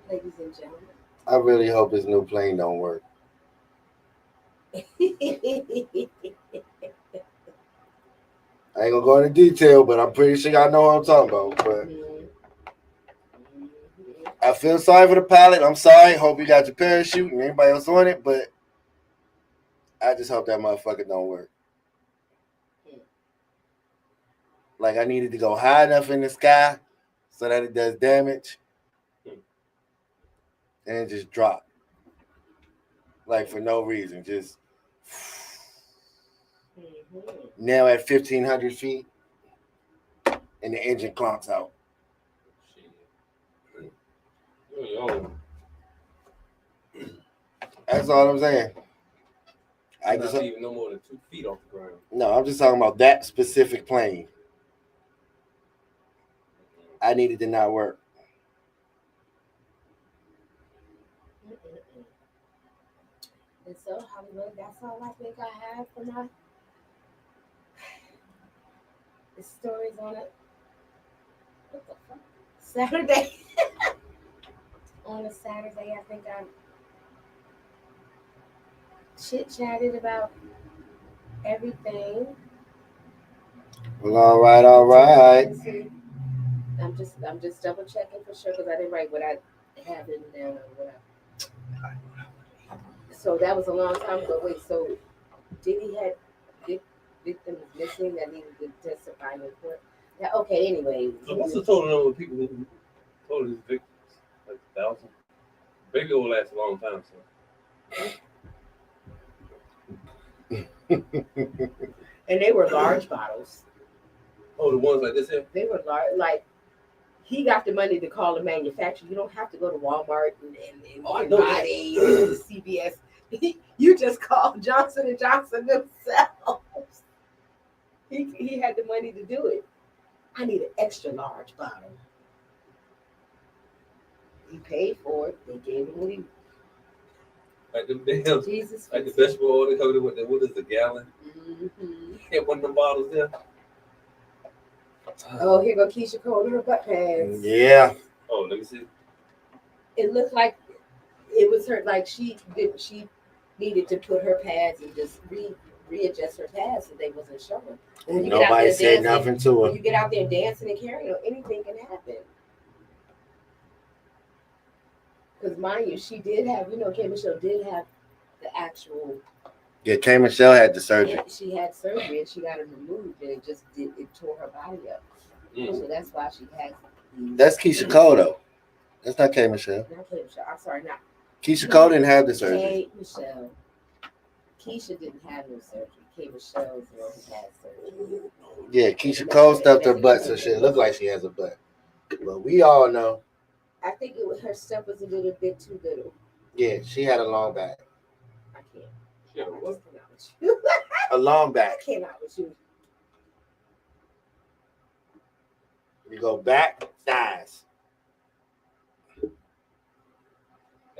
ladies and gentlemen. I really hope this new plane don't work. I ain't gonna go into detail, but I'm pretty sure y'all know what I'm talking about. But I I feel sorry for the pilot. I'm sorry. Hope you got your parachute and everybody else on it, but I just hope that motherfucker don't work. Like I needed to go high enough in the sky so that it does damage, and it just drop. Like for no reason, just now at 1,500 feet, and the engine clonks out. That's all I'm saying. I Not just even no more than 2 feet off the ground. no. I'm just talking about that specific plane. I needed to not work. And so, Hollywood, that's all I think I have for my the stories on it. What the fuck? Saturday. On a Saturday, I think I chit-chatted about everything. Well, all right, all right. Let's see. I'm just double checking for sure because I didn't write what I have in there. So that was a long time ago. Wait, so Diddy had victims missing that needed to testify in court. Yeah, okay, anyway. So what's the total number of people who told his victims? Like 1,000? Maybe it will last a long time. So. And they were large bottles. Oh, the ones like this here? They were large, like he got the money to call the manufacturer. You don't have to go to Walmart and Rite Aid and CVS. You just call Johnson and Johnson themselves. He had the money to do it. I need an extra large bottle. He paid for it. They gave him what he. Like the damn, Jesus. like the vegetable oil they covered with what is the gallon? Mm-hmm. Had one of them bottles there. Oh, here go Keisha Cole in her butt pads. Yeah. Oh, let me see. It looked like it was her. Like she needed to put her pads and just readjust her pads so they wasn't showing. When you Nobody said nothing to When her. you get out there dancing and carrying, anything can happen. Because mind you, she did have, K. Michelle did have the actual. Yeah, K. Michelle had the surgery. She had surgery and she got it removed and it tore her body up. So that's why she has. That's Keisha Cole though. That's not K. Michelle. Not K. Michelle. I'm sorry, not. Keisha Cole didn't have the surgery. K. Michelle. Keisha didn't have no surgery. K. Michelle's the one who had surgery. Yeah, Keisha Cole stuffed her butt so shit look like she has a butt. But we all know. I think her stuff was a little bit too little. Yeah, she had a long back. I can't. Yeah, I what? just cannot with you. A long I back. cannot with you. You go back, thighs.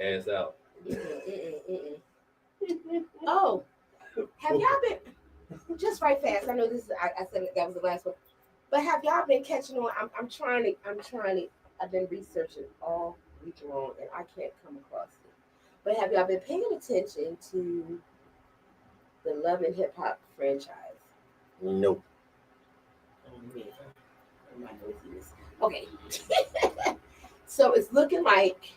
Ass out. Oh, have y'all been just right fast? I know this is. I said that was the last one, but have y'all been catching on? I'm trying to. I've been researching all week long, and I can't come across it. But have y'all been paying attention to the Love and Hip Hop franchise? Nope. Okay. So it's looking like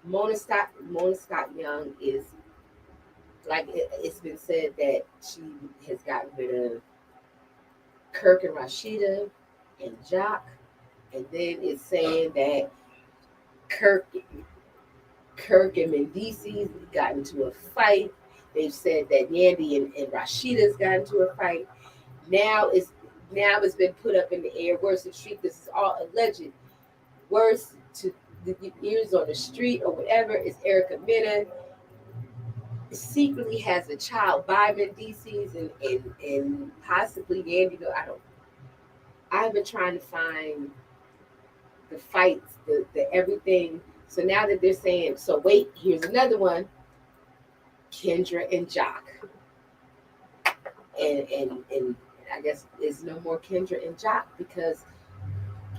Mona Scott Young is like it's been said that she has gotten rid of Kirk and Rashida and Jock, and then it's saying that Kirk and Mendices got into a fight. They've said that Yandy and Rashida's got into a fight. Now it's been put up in the air. Words to the street. This is all alleged. Words to the ears on the street or whatever is Erica Mena secretly has a child by Mendices and possibly Yandy. I've been trying to find the fights, the everything. So now that they're saying, so wait, here's another one. Kendra and Jock. And I guess there's no more Kendra and Jock because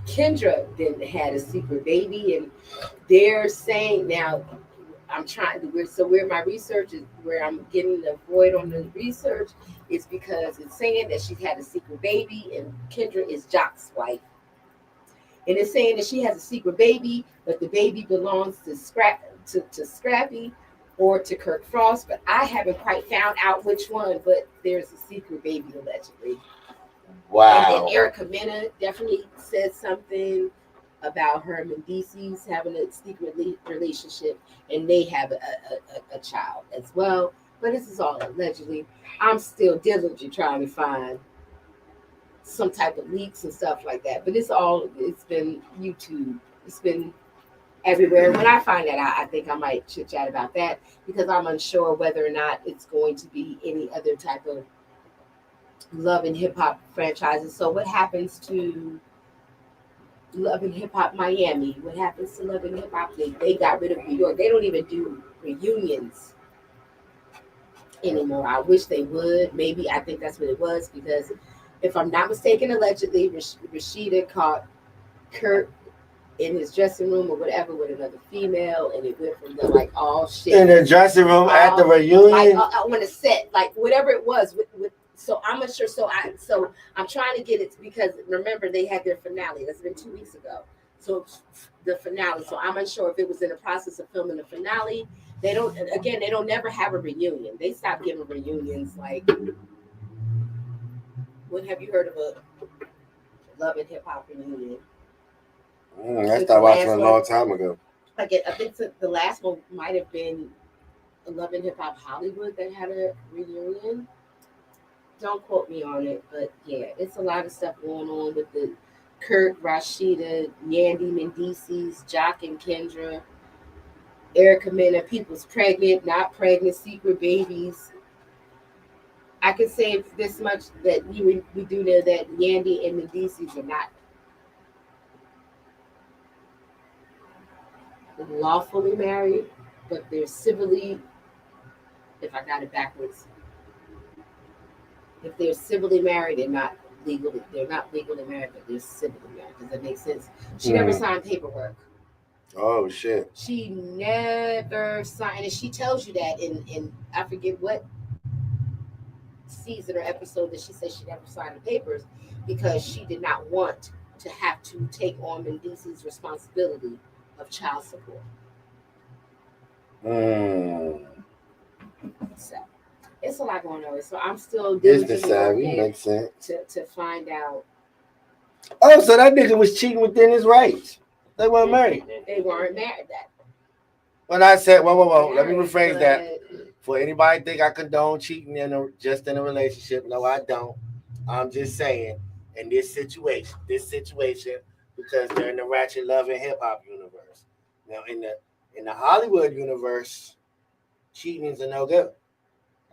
Kendra then had a secret baby, and they're saying now I'm trying to where my research is where I'm getting the void on the research is because it's saying that she's had a secret baby and Kendra is Jock's wife. And it's saying that she has a secret baby, but the baby belongs to Scrappy or to Kirk Frost. But I haven't quite found out which one. But there's a secret baby allegedly. Wow. And then Erica Mena definitely said something about her and Mendices having a secret relationship, and they have a child as well. But this is all allegedly. I'm still diligently trying to find some type of leaks and stuff like that. But it's been YouTube. It's been everywhere. When I find that out, I think I might chit chat about that because I'm unsure whether or not it's going to be any other type of Love and Hip Hop franchises. So what happens to Love and Hip Hop Miami? What happens to Love and Hip Hop? They got rid of New York. They don't even do reunions anymore. I wish they would. Maybe I think that's what it was because if I'm not mistaken, allegedly Rashida caught Kurt in his dressing room or whatever with another female, and it went from the like all shit in the dressing room at the reunion. Like on a set, like whatever it was with so I'm not sure. So I'm trying to get it because remember they had their finale. That's been 2 weeks ago. So the finale. So I'm unsure if it was in the process of filming the finale. They don't never have a reunion. They stopped giving reunions. Like, when have you heard of a Love and Hip Hop reunion? I stopped watching a long time ago. I think the last one might have been Love and Hip Hop Hollywood that had a reunion. Don't quote me on it, but yeah, it's a lot of stuff going on with the Kurt, Rashida, Yandy, Mendices, Jock and Kendra, Erica Mena, people's pregnant, not pregnant, secret babies. I can say this much that we do know that Yandy and Mendices are not lawfully married, but they're civilly, if I got it backwards, if they're civilly married, they're not legally married, but they're civilly married. Does that make sense? She never signed paperwork. Oh shit. She never signed, and she tells you that in I forget what season or episode that she said she never signed the papers because she did not want to have to take on Mendice's responsibility of child support. So it's a lot going on. So I'm still diligently working makes sense. to find out. Oh, so that nigga was cheating within his rights. They weren't married. They weren't married. That. When I said, whoa, let me rephrase that. For anybody think I condone cheating just in a relationship, no, I don't. I'm just saying, in this situation, because they're in the ratchet love and hip hop universe. Now, in the Hollywood universe, cheating is a no go.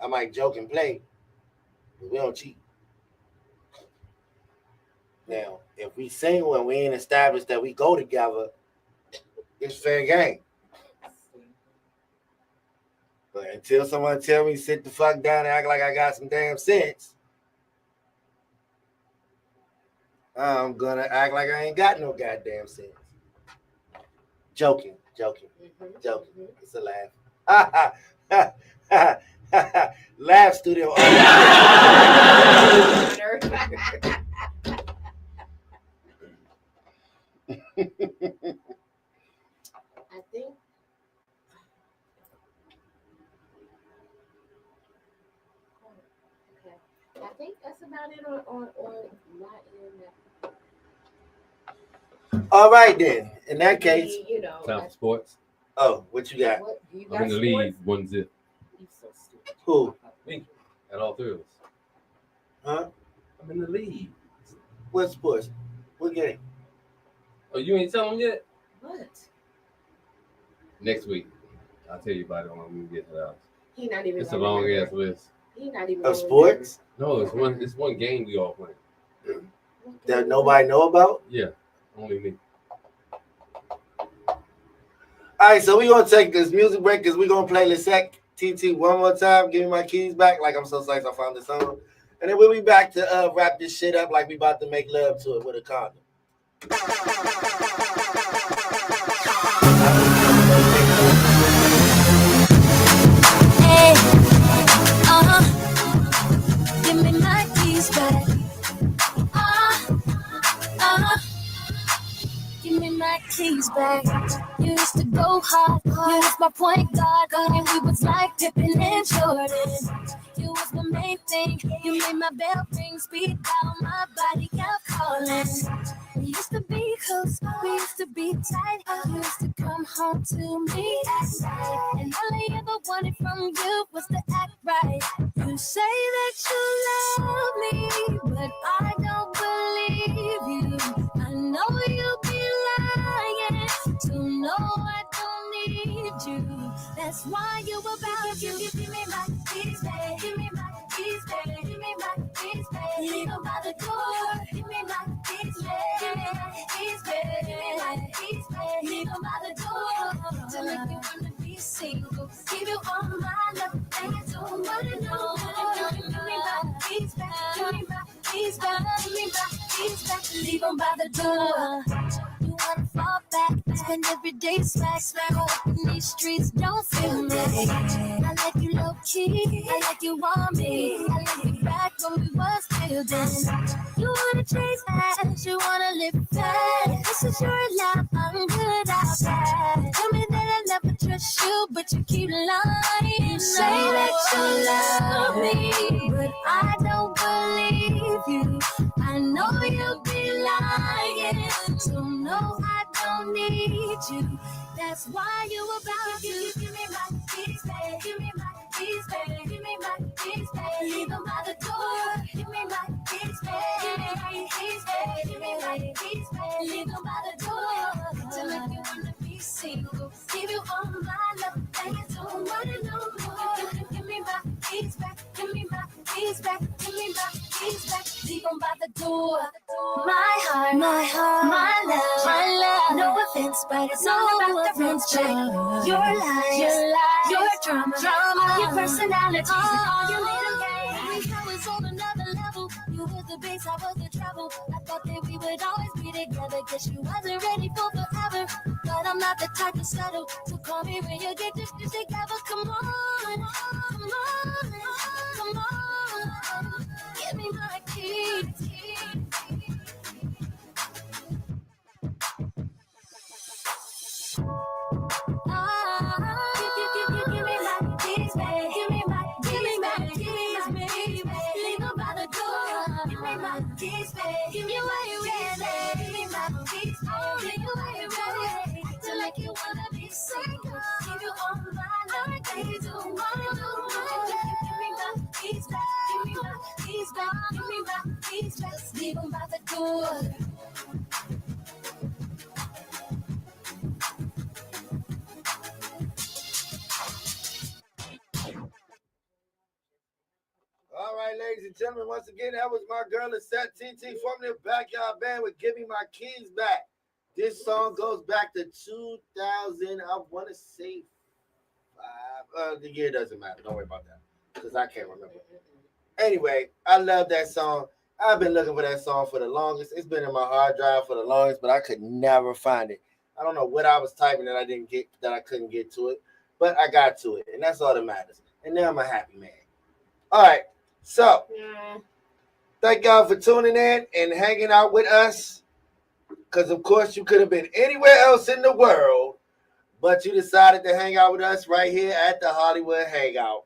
I might joke and play, but we don't cheat. Now, if we single and we ain't established that we go together, it's fair game. But until someone tell me sit the fuck down and act like I got some damn sense, I'm gonna act like I ain't got no goddamn sense. Joking. It's a laugh. Laugh studio. I think that's about it on my end. All right then. In that case, Time for sports. Oh, what you got? I'm in the lead, 1-0. You so stupid. Who? Me. At all three of us. Huh? I'm in the lead. What sports? What game? Oh, you ain't telling me yet? What? Next week. I'll tell you about it when we get to the house. He not even. It's a long ass list. He not even. Of sports? No, it's one game we all play. That nobody know about? Yeah, only me. All right, so we're going to take this music break because we're going to play Lisette TT one more time. Give me my keys back like I'm so psyched I found the song. And then we'll be back to wrap this shit up like we about to make love to it with a condom. Hey, give me my keys back. keys back. You used to go hard, you was my point guard, and we was like Pippen and Jordan. You was my main thing, you made my bell ring, speed out, my body kept calling. We used to be close, we used to be tight. You used to come home to me at night, and all I ever wanted from you was to act right. You say that you love me, but I don't believe you. I know you be lying, so no, I don't need you. That's why you about you. Give me my keys, babe. Give me my keys, babe. Give me my keys, babe. Leave them by the door. Give me my keys, babe. Give me my keys, babe. Give me my keys, babe. Leave them by the door. To make you wanna be single. Give you all my love, and you don't wanna know. Give me my keys back. Give me my keys back. Give me my keys back. Leave them by the door. You wanna fall back, spend every day smack. Up in these streets, don't feel me. I like you low key, I like you on me. I like you back when we was building. You wanna chase ass, you wanna live fast. This is your life, I'm good outside. Tell me that I never trust you, but you keep lying. You say that you love me, but I don't believe you. I know you be lying, so no, I don't need you. That's why you about you. Give me my keys, babe. Give me my keys, babe. Give me my keys, babe. Leave them by the door. Give me my keys, babe. Give me my keys, babe. Give me my keys, babe. Leave them by the door. To make you wanna be single. Give you all my love, and you don't wanna know more. Give me my keys back. Give me my keys back. Give me my keys back. Leave them by the door. My heart, my love. No offense, but it's all about the friends check. Your lies, your drama, your personality, all your little games. I was on another level. You was the base, I was the trouble. I thought that we would always be together. Guess you wasn't ready for forever. But I'm not the type to settle. So call me when you get this together. Come on, come on, come on. Give me my keys. Give me my keys, babe. Give me my keys, babe. Leave them by the door. Give me my keys, babe. Give me why you ready. Give me my keys, babe. Give me why you ready. To like you wanna be single. Give you all my love, and you don't wanna do more. Give me my keys back. Give me my keys back. Give me my keys back. Leave them by the door. All right, ladies and gentlemen, once again, that was my girl, Lisette TT from the Backyard Band with Give Me My Keys Back. This song goes back to 2000, I want to say 5. The year doesn't matter. Don't worry about that because I can't remember. Anyway, I love that song. I've been looking for that song for the longest. It's been in my hard drive for the longest, but I could never find it. I don't know what I was typing that I didn't get, that I couldn't get to it, but I got to it, and that's all that matters. And now I'm a happy man. All right. So, thank y'all for tuning in and hanging out with us. Because, of course, you could have been anywhere else in the world, but you decided to hang out with us right here at the Hollywood Hangout.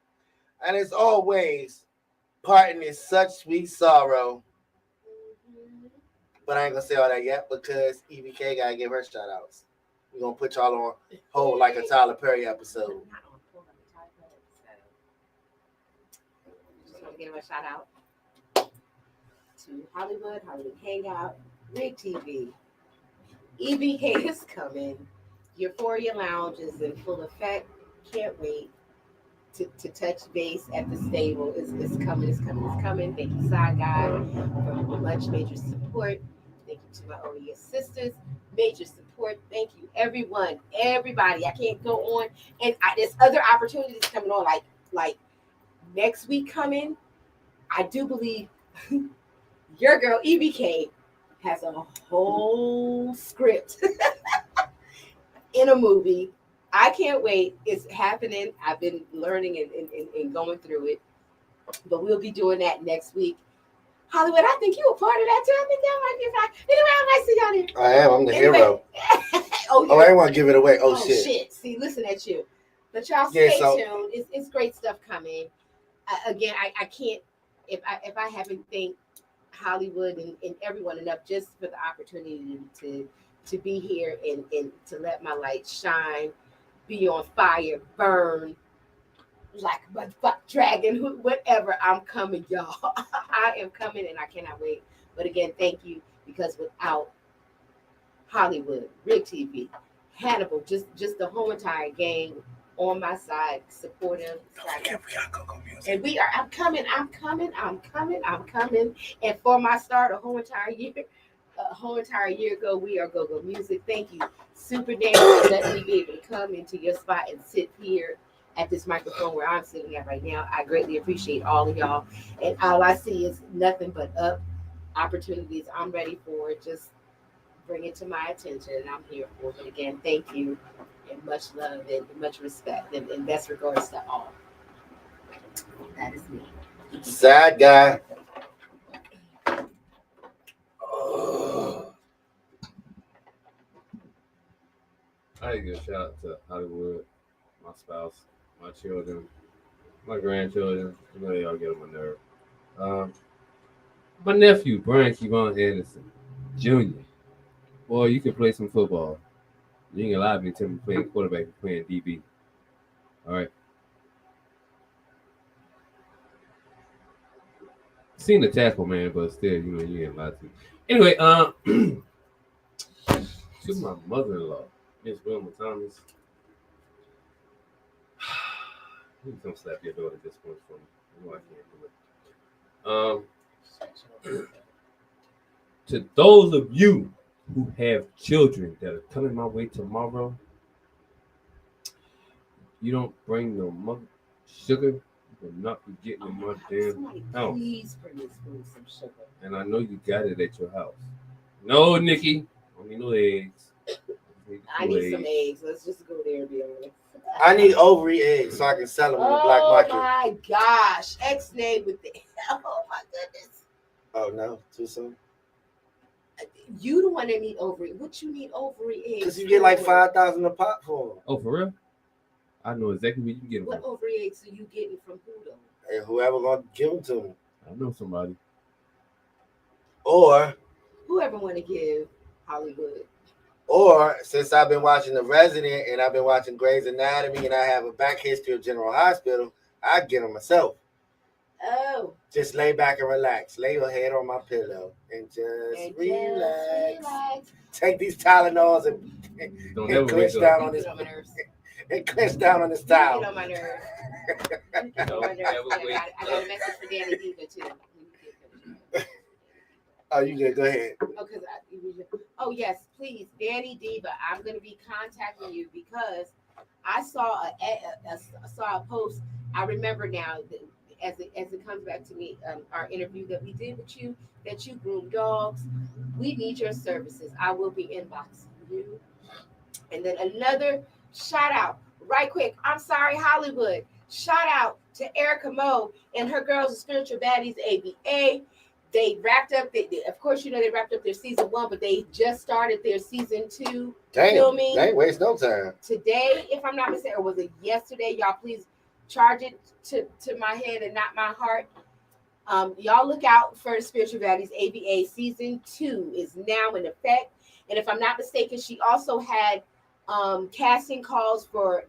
And as always, parting is such sweet sorrow. But I ain't going to say all that yet because EBK got to give her shout-outs. We're going to put y'all on hold like a Tyler Perry episode. Give a shout out to Hollywood Hangout, Rig TV. EBK is coming. Euphoria Lounge is in full effect. Can't wait to touch base at the stable. It's coming. Thank you, Side Guy, for much major support. Thank you to my OES sisters. Major support. Thank you, everyone, everybody. I can't go on. And there's other opportunities coming on, like next week coming. I do believe your girl EBK has a whole script in a movie. I can't wait. It's happening. I've been learning and going through it. But we'll be doing that next week. Hollywood, I think you were part of that too. I think that might be fine. Anyway, I might see y'all there. I am. I'm the hero. Oh, I didn't want to give it away. Oh, shit. See, listen at you. But y'all Yeah, stay so- tuned. It's great stuff coming. Again, I can't if I haven't thanked Hollywood and everyone enough just for the opportunity to be here and to let my light shine, be on fire, burn like a motherfucking dragon, whatever. I'm coming, y'all. I am coming and I cannot wait. But again, thank you, because without Hollywood, Rig TV, Hannibal, just the whole entire gang on my side, supportive. And I'm coming. And for my start, a whole entire year ago, we are Go Go Music. Thank you, Super Dan, for letting me be able to come into your spot and sit here at this microphone where I'm sitting at right now. I greatly appreciate all of y'all. And all I see is nothing but up opportunities. I'm ready for it. Just bring it to my attention, and I'm here for it. Again, thank you, and much love and much respect, and best regards to all. That is me. Sad guy. I give a shout out to Hollywood, my spouse, my children, my grandchildren. You know they all get on my nerve. My nephew, Brian Kevon Anderson, Jr. Boy, you can play some football. You ain't gonna lie to me, tell me playing quarterback and playing DB. All right. Seen the tackle, man, but still, you ain't lie to me. Anyway, to my mother-in-law, Miss Wilma Thomas. You can come slap your daughter at this point for me. I know I can't do it. To those of you who have children that are coming my way tomorrow, you don't bring no mother sugar, you will not be getting in my damn house. Please bring this food some sugar. And I know you got it at your house. No, Nikki, I don't need no eggs. I need some eggs. Let's just go there and be honest. I need ovary eggs so I can sell them in the black market. Oh my gosh. X-nay with the oh my goodness. Oh no, too soon. You the one that need ovary. What you need ovary eggs? Because you get like 5,000 a pop for them. Oh, for real? I know exactly where you can get them What from. ovary eggs are you getting from who though? And whoever gonna give them to me. I know somebody. Or Whoever want to give Hollywood. Or since I've been watching The Resident and I've been watching Grey's Anatomy and I have a back history of General Hospital, I get them myself. Oh. Just lay back and relax. Lay your head on my pillow and just relax. Take these Tylenols and clench down on this. And clench down on this towel. Get on my nerves. Get on my nerves. I got a message for Danny Diva too. Oh, you good? Go ahead. Oh yes, please, Danny Diva. I'm going to be contacting you because I saw a post. I remember now as it comes back to me, our interview that we did with you, that you groom dogs. We need your services. I will be inboxing you. And then another shout out, right quick. I'm sorry, Hollywood. Shout out to Erica Moe and her Girls of Spiritual Baddies ABA. They wrapped up, of course, they wrapped up their season 1, but they just started their season 2 filming. They ain't waste no time. Today, if I'm not mistaken, or was it yesterday? Y'all please charge it to my head and not my heart. Y'all look out for Spiritual Baddies ABA. Season 2 is now in effect. And if I'm not mistaken, she also had casting calls for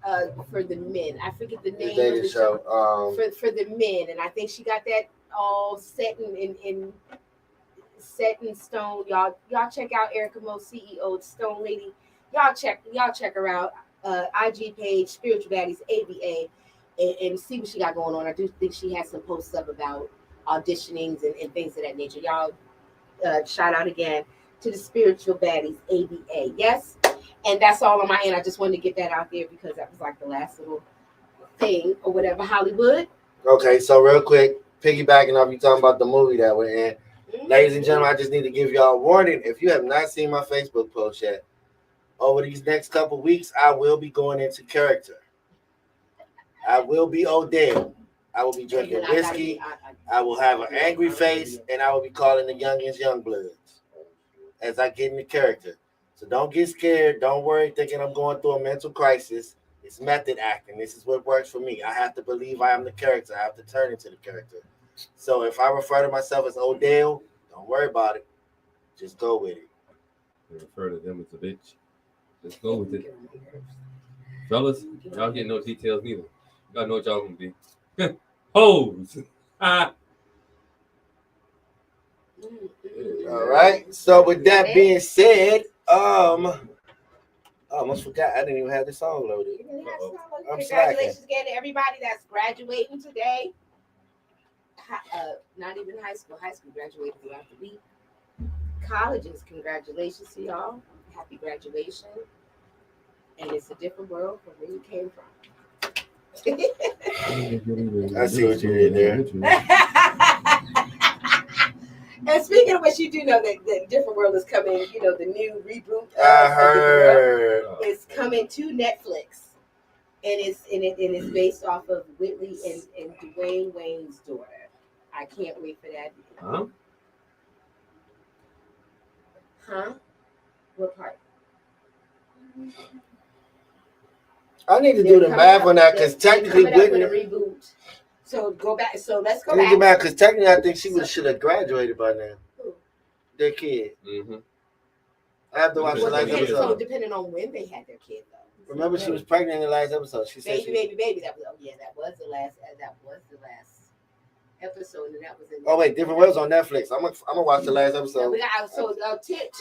the men. I forget the name of the show. For the men, and I think she got that all set in stone. Y'all check out Erica Moe, CEO Stone Lady. Y'all check her out. IG page Spiritual Baddies ABA and see what she got going on. I do think she has some posts up about auditionings and things of that nature. Y'all shout out again to the Spiritual Baddies ABA. Yes. And that's all on my end. I just wanted to get that out there because that was like the last little thing or whatever. Hollywood. Okay, so real quick, piggybacking off you talking about the movie that we're in. Mm-hmm. Ladies and gentlemen, I just need to give y'all a warning. If you have not seen my Facebook post yet, over these next couple weeks, I will be going into character. I will be Odell. I will be drinking whiskey. I will have an angry face, and I will be calling the youngins young bloods as I get into character. So don't get scared. Don't worry thinking I'm going through a mental crisis. It's method acting. This is what works for me. I have to believe I am the character. I have to turn into the character. So if I refer to myself as Odell, don't worry about it. Just go with it. And refer to them as a bitch. Let's go with it. Fellas, y'all get no details neither. Y'all know what y'all gonna be. Hoes! Ah. All right. So with that being said, I almost forgot. I didn't even have the song loaded. I'm Congratulations again to everybody that's graduating today. Not even high school. High school graduated throughout the week. Colleges, congratulations to y'all. Happy graduation. And it's a different world from where you came from. I see what you did there. And speaking of which, you do know that the Different World is coming, you know, the new reboot of I The heard. Different World is coming to Netflix. And it's based off of Whitley and Dwayne Wayne's daughter. I can't wait for that. Huh? Huh? What part? I need to do the math on that because technically, coming up with a Whitney. reboot. So go back. So let's go I need to do the back. math because technically, I think she should have graduated by now. Who? Their kid. Mm-hmm. I have to watch the Well, last depending- episode. So depending on when they had their kid, though. Remember, she was pregnant in the last episode. She said, Baby. That was the last episode, and that was in. "Oh wait, Different Worlds on Netflix. I'm gonna watch the last episode, and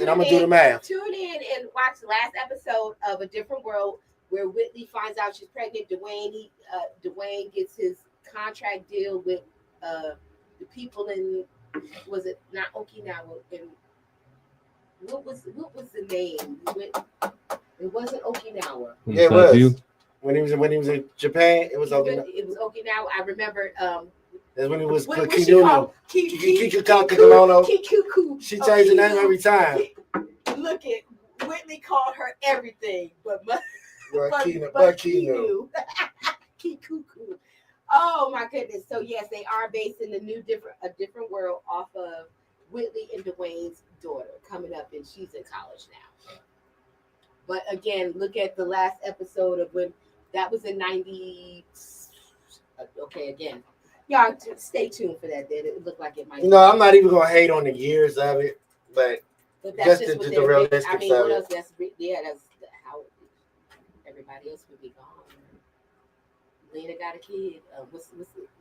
and I'm gonna do the math." Tune in and watch the last episode of A Different World, where Whitley finds out she's pregnant. Dwayne gets his contract deal with the people in, was it not Okinawa? And what was the name? It wasn't Okinawa. Yeah, it was. When he was in Japan, it was Okinawa. It was Okinawa. I remember. That's when he was What she called? Kikuno. Kikuku. She changed the name every time. Look at Whitney called her everything, but Kinu. Kikuku. Oh my goodness! So yes, they are based in a different world off of Whitley and Dwayne's daughter coming up, and she's in college now. But again, look at the last episode of when that was in 90. Okay, again, y'all stay tuned for that. It looked like it might. No, I'm not even gonna hate on the years of it, but that's just what the they're- realistics I mean, of what it. else? That's how everybody else would be gone. Lena got a kid.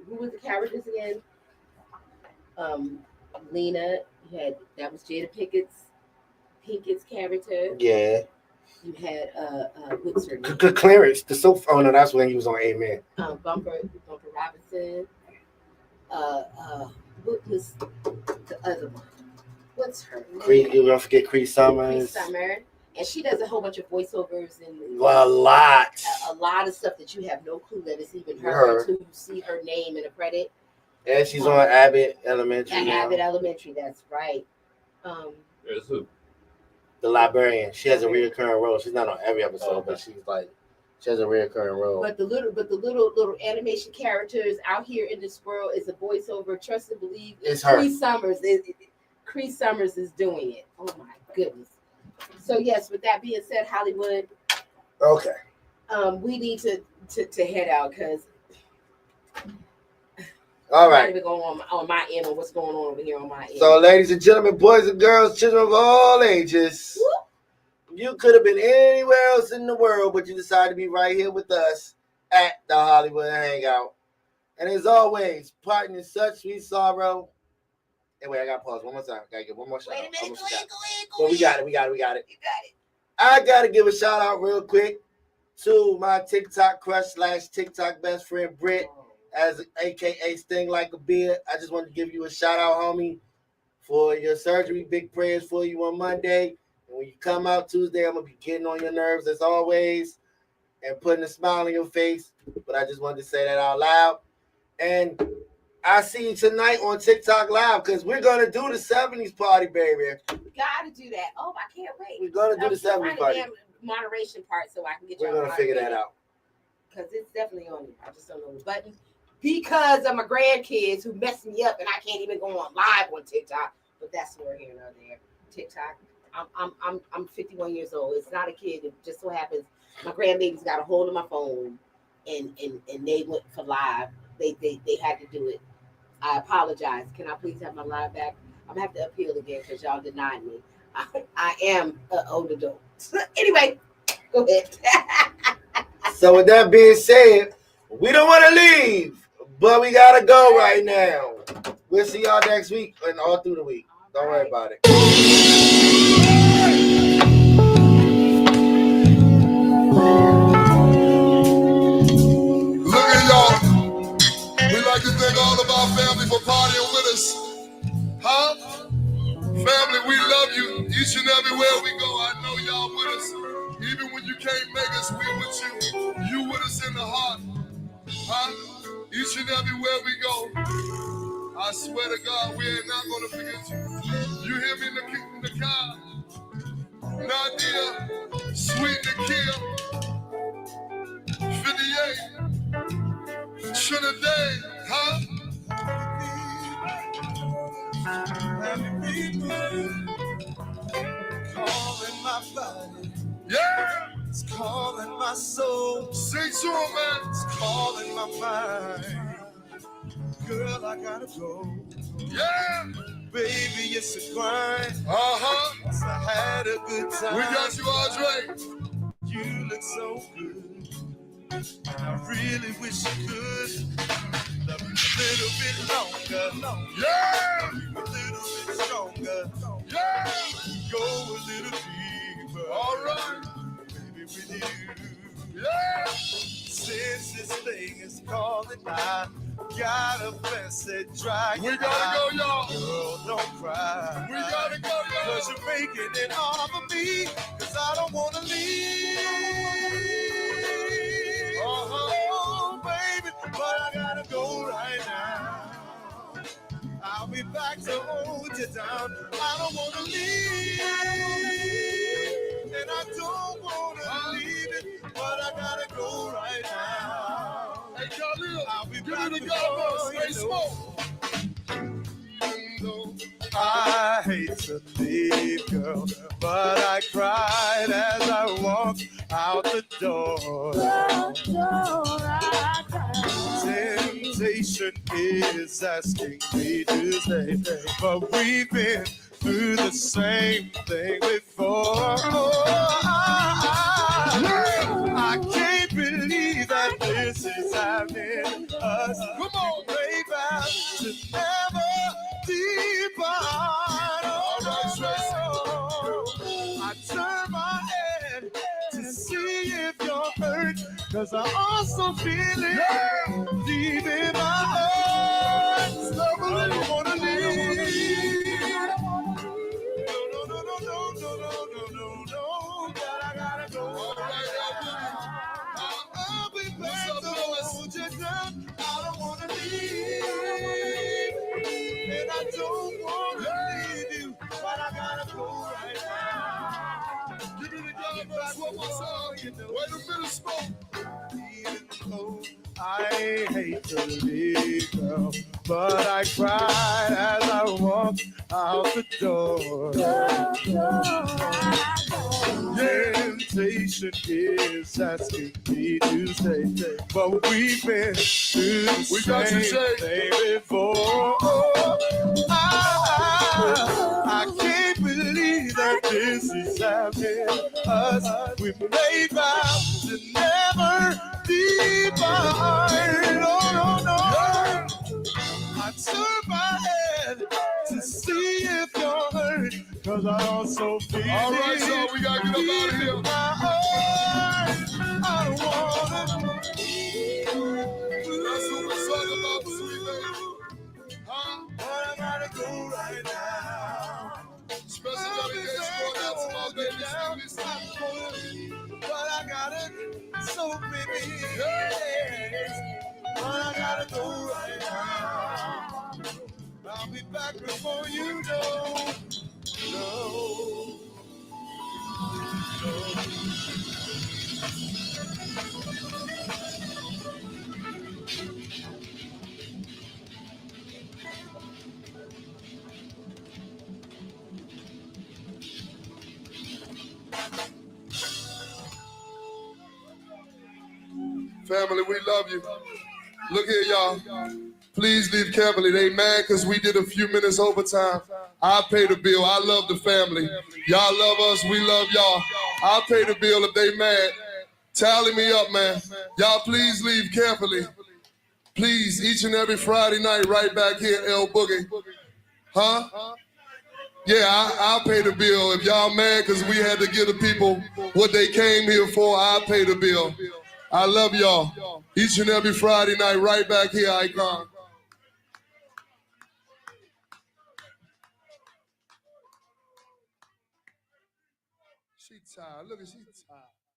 Who was the characters again? Lena. You had that was Jada Pinkett's character. yeah. You had what's her name? Clarence, the soap. Oh no, that's when he was on Amen. Bumper Robinson. What was the other one? What's her name? Creed, you don't forget Creed Cree Summers. Summer. And she does a whole bunch of voiceovers and Well, a lot. a lot of stuff that you have no clue that it's even her Her. until you see her name in a credit. And she's on Abbott Elementary. At now. Abbott Elementary, that's right. There's who? The librarian. She has a reoccurring role. She's not on every episode, but she has a reoccurring role. But the little animation characters out here in this world is a voiceover. Trust and believe. It's her. Cree Summers is doing it. Oh my goodness. So yes, with that being said, Hollywood, Okay. we need to head out because All I'm not right. even going on my end on what's going on over here on my end. So, ladies and gentlemen, boys and girls, children of all ages, you could have been anywhere else in the world, but you decided to be right here with us at the Hollywood Hangout. And as always, parting in such sweet sorrow. Anyway, I got to pause one more time. Got to get one more shout out. Wait a minute, Almost go forgot. ahead. But we got it. You got it. I got to give a shout out real quick to my TikTok crush / TikTok best friend, Britt, as AKA Sting Like a Beard. I just want to give you a shout out, homie, for your surgery. Big prayers for you on Monday. And when you come out Tuesday, I'm going to be getting on your nerves as always and putting a smile on your face. But I just wanted to say that out loud. And I see you tonight on TikTok Live because we're going to do the 70s party, baby. Gotta do that. Oh, I can't wait. We're going to do the 70s party. Moderation part so I can get We're y'all going to figure that out. Because it's definitely on there. I just don't know the buttons. Because of my grandkids who mess me up and I can't even go on live on TikTok. But that's nor here nor there. TikTok, I'm 51 years old. It's not a kid. It just so happens my grandbabies got a hold of my phone, and they went for live. They had to do it. I apologize. Can I please have my live back? I'm gonna have to appeal again because y'all denied me. I am an old adult. Anyway, go ahead. So with that being said, we don't want to leave, but we gotta go right now. We'll see y'all next week and all through the week. Don't worry about it. Look at y'all. We like to thank all of our family for partying with us. Huh? Family, we love you each and everywhere we go. I know y'all with us. Even when you can't make us, we with you. You with us in the heart. Huh? Each and everywhere we go. I swear to God, we ain't not gonna forget you. You hear me in the car? Nadia, Sweet Nakia, 58, Trinidad, huh? Happy people calling my body. Yeah! It's calling my soul. Sing to 'em, man. It's calling my mind. Girl, I gotta go. Yeah! Baby, it's a grind. Uh-huh. I had a good time. We got you, Andre. You look so good. I really wish you could. Love you a little bit longer. Yeah! Love you a little bit stronger. Yeah! Go a little deeper. All right. Baby, with you. Yeah! Since this thing is calling, I got a message right. We gotta go, y'all. Girl, don't cry. We gotta go, y'all. Cause you're making it hard for me. Cause I don't wanna leave. Oh, baby, but I gotta go right now. I'll be back to hold you down. I don't wanna leave. And I don't wanna leave it, but I gotta go right now. Hey, Khalil, I'll be back to go. Stay smoke. I hate to leave, girl, but I cried as I walked out the door. Temptation is asking me to stay, but we've been through the same thing before. I can't believe that this is happening. Us, come on, baby, to never depart. I turn my head to see if you're hurt, cause I also feel it deep in my heart. I don't wanna leave. No, but I gotta go. I'll be back to hold you down. I don't wanna leave, and I don't wanna leave you, but I gotta go right now. Give me the gun, that's what my song. Wait a minute, smoke. Even though I hate to leave, girl, but I cried as I walked out the door. Temptation is asking me to stay, but we've been through the same thing before. I can't believe that this is happening. Us, we made vows to never depart. No. I turn my head to see if you're hurt, cause I also feel. All right, so we gotta get up out of here. I don't wanna. That's what we're talking about, sweet lady. Huh? But I gotta go right now. Special dedication going out to my baby. But I gotta, so baby, yes. But I gotta go right now. I'll be back before you know. No. Family, we love you. Look here, y'all. Please leave carefully. They mad because we did a few minutes overtime. I pay the bill. I love the family. Y'all love us. We love y'all. I'll pay the bill if they mad. Tally me up, man. Y'all please leave carefully. Please, each and every Friday night, right back here, El Boogie. Huh? Yeah, I'll pay the bill. If y'all mad because we had to give the people what they came here for, I'll pay the bill. I love y'all. Each and every Friday night, right back here, Icon. She tired. Look at she tired.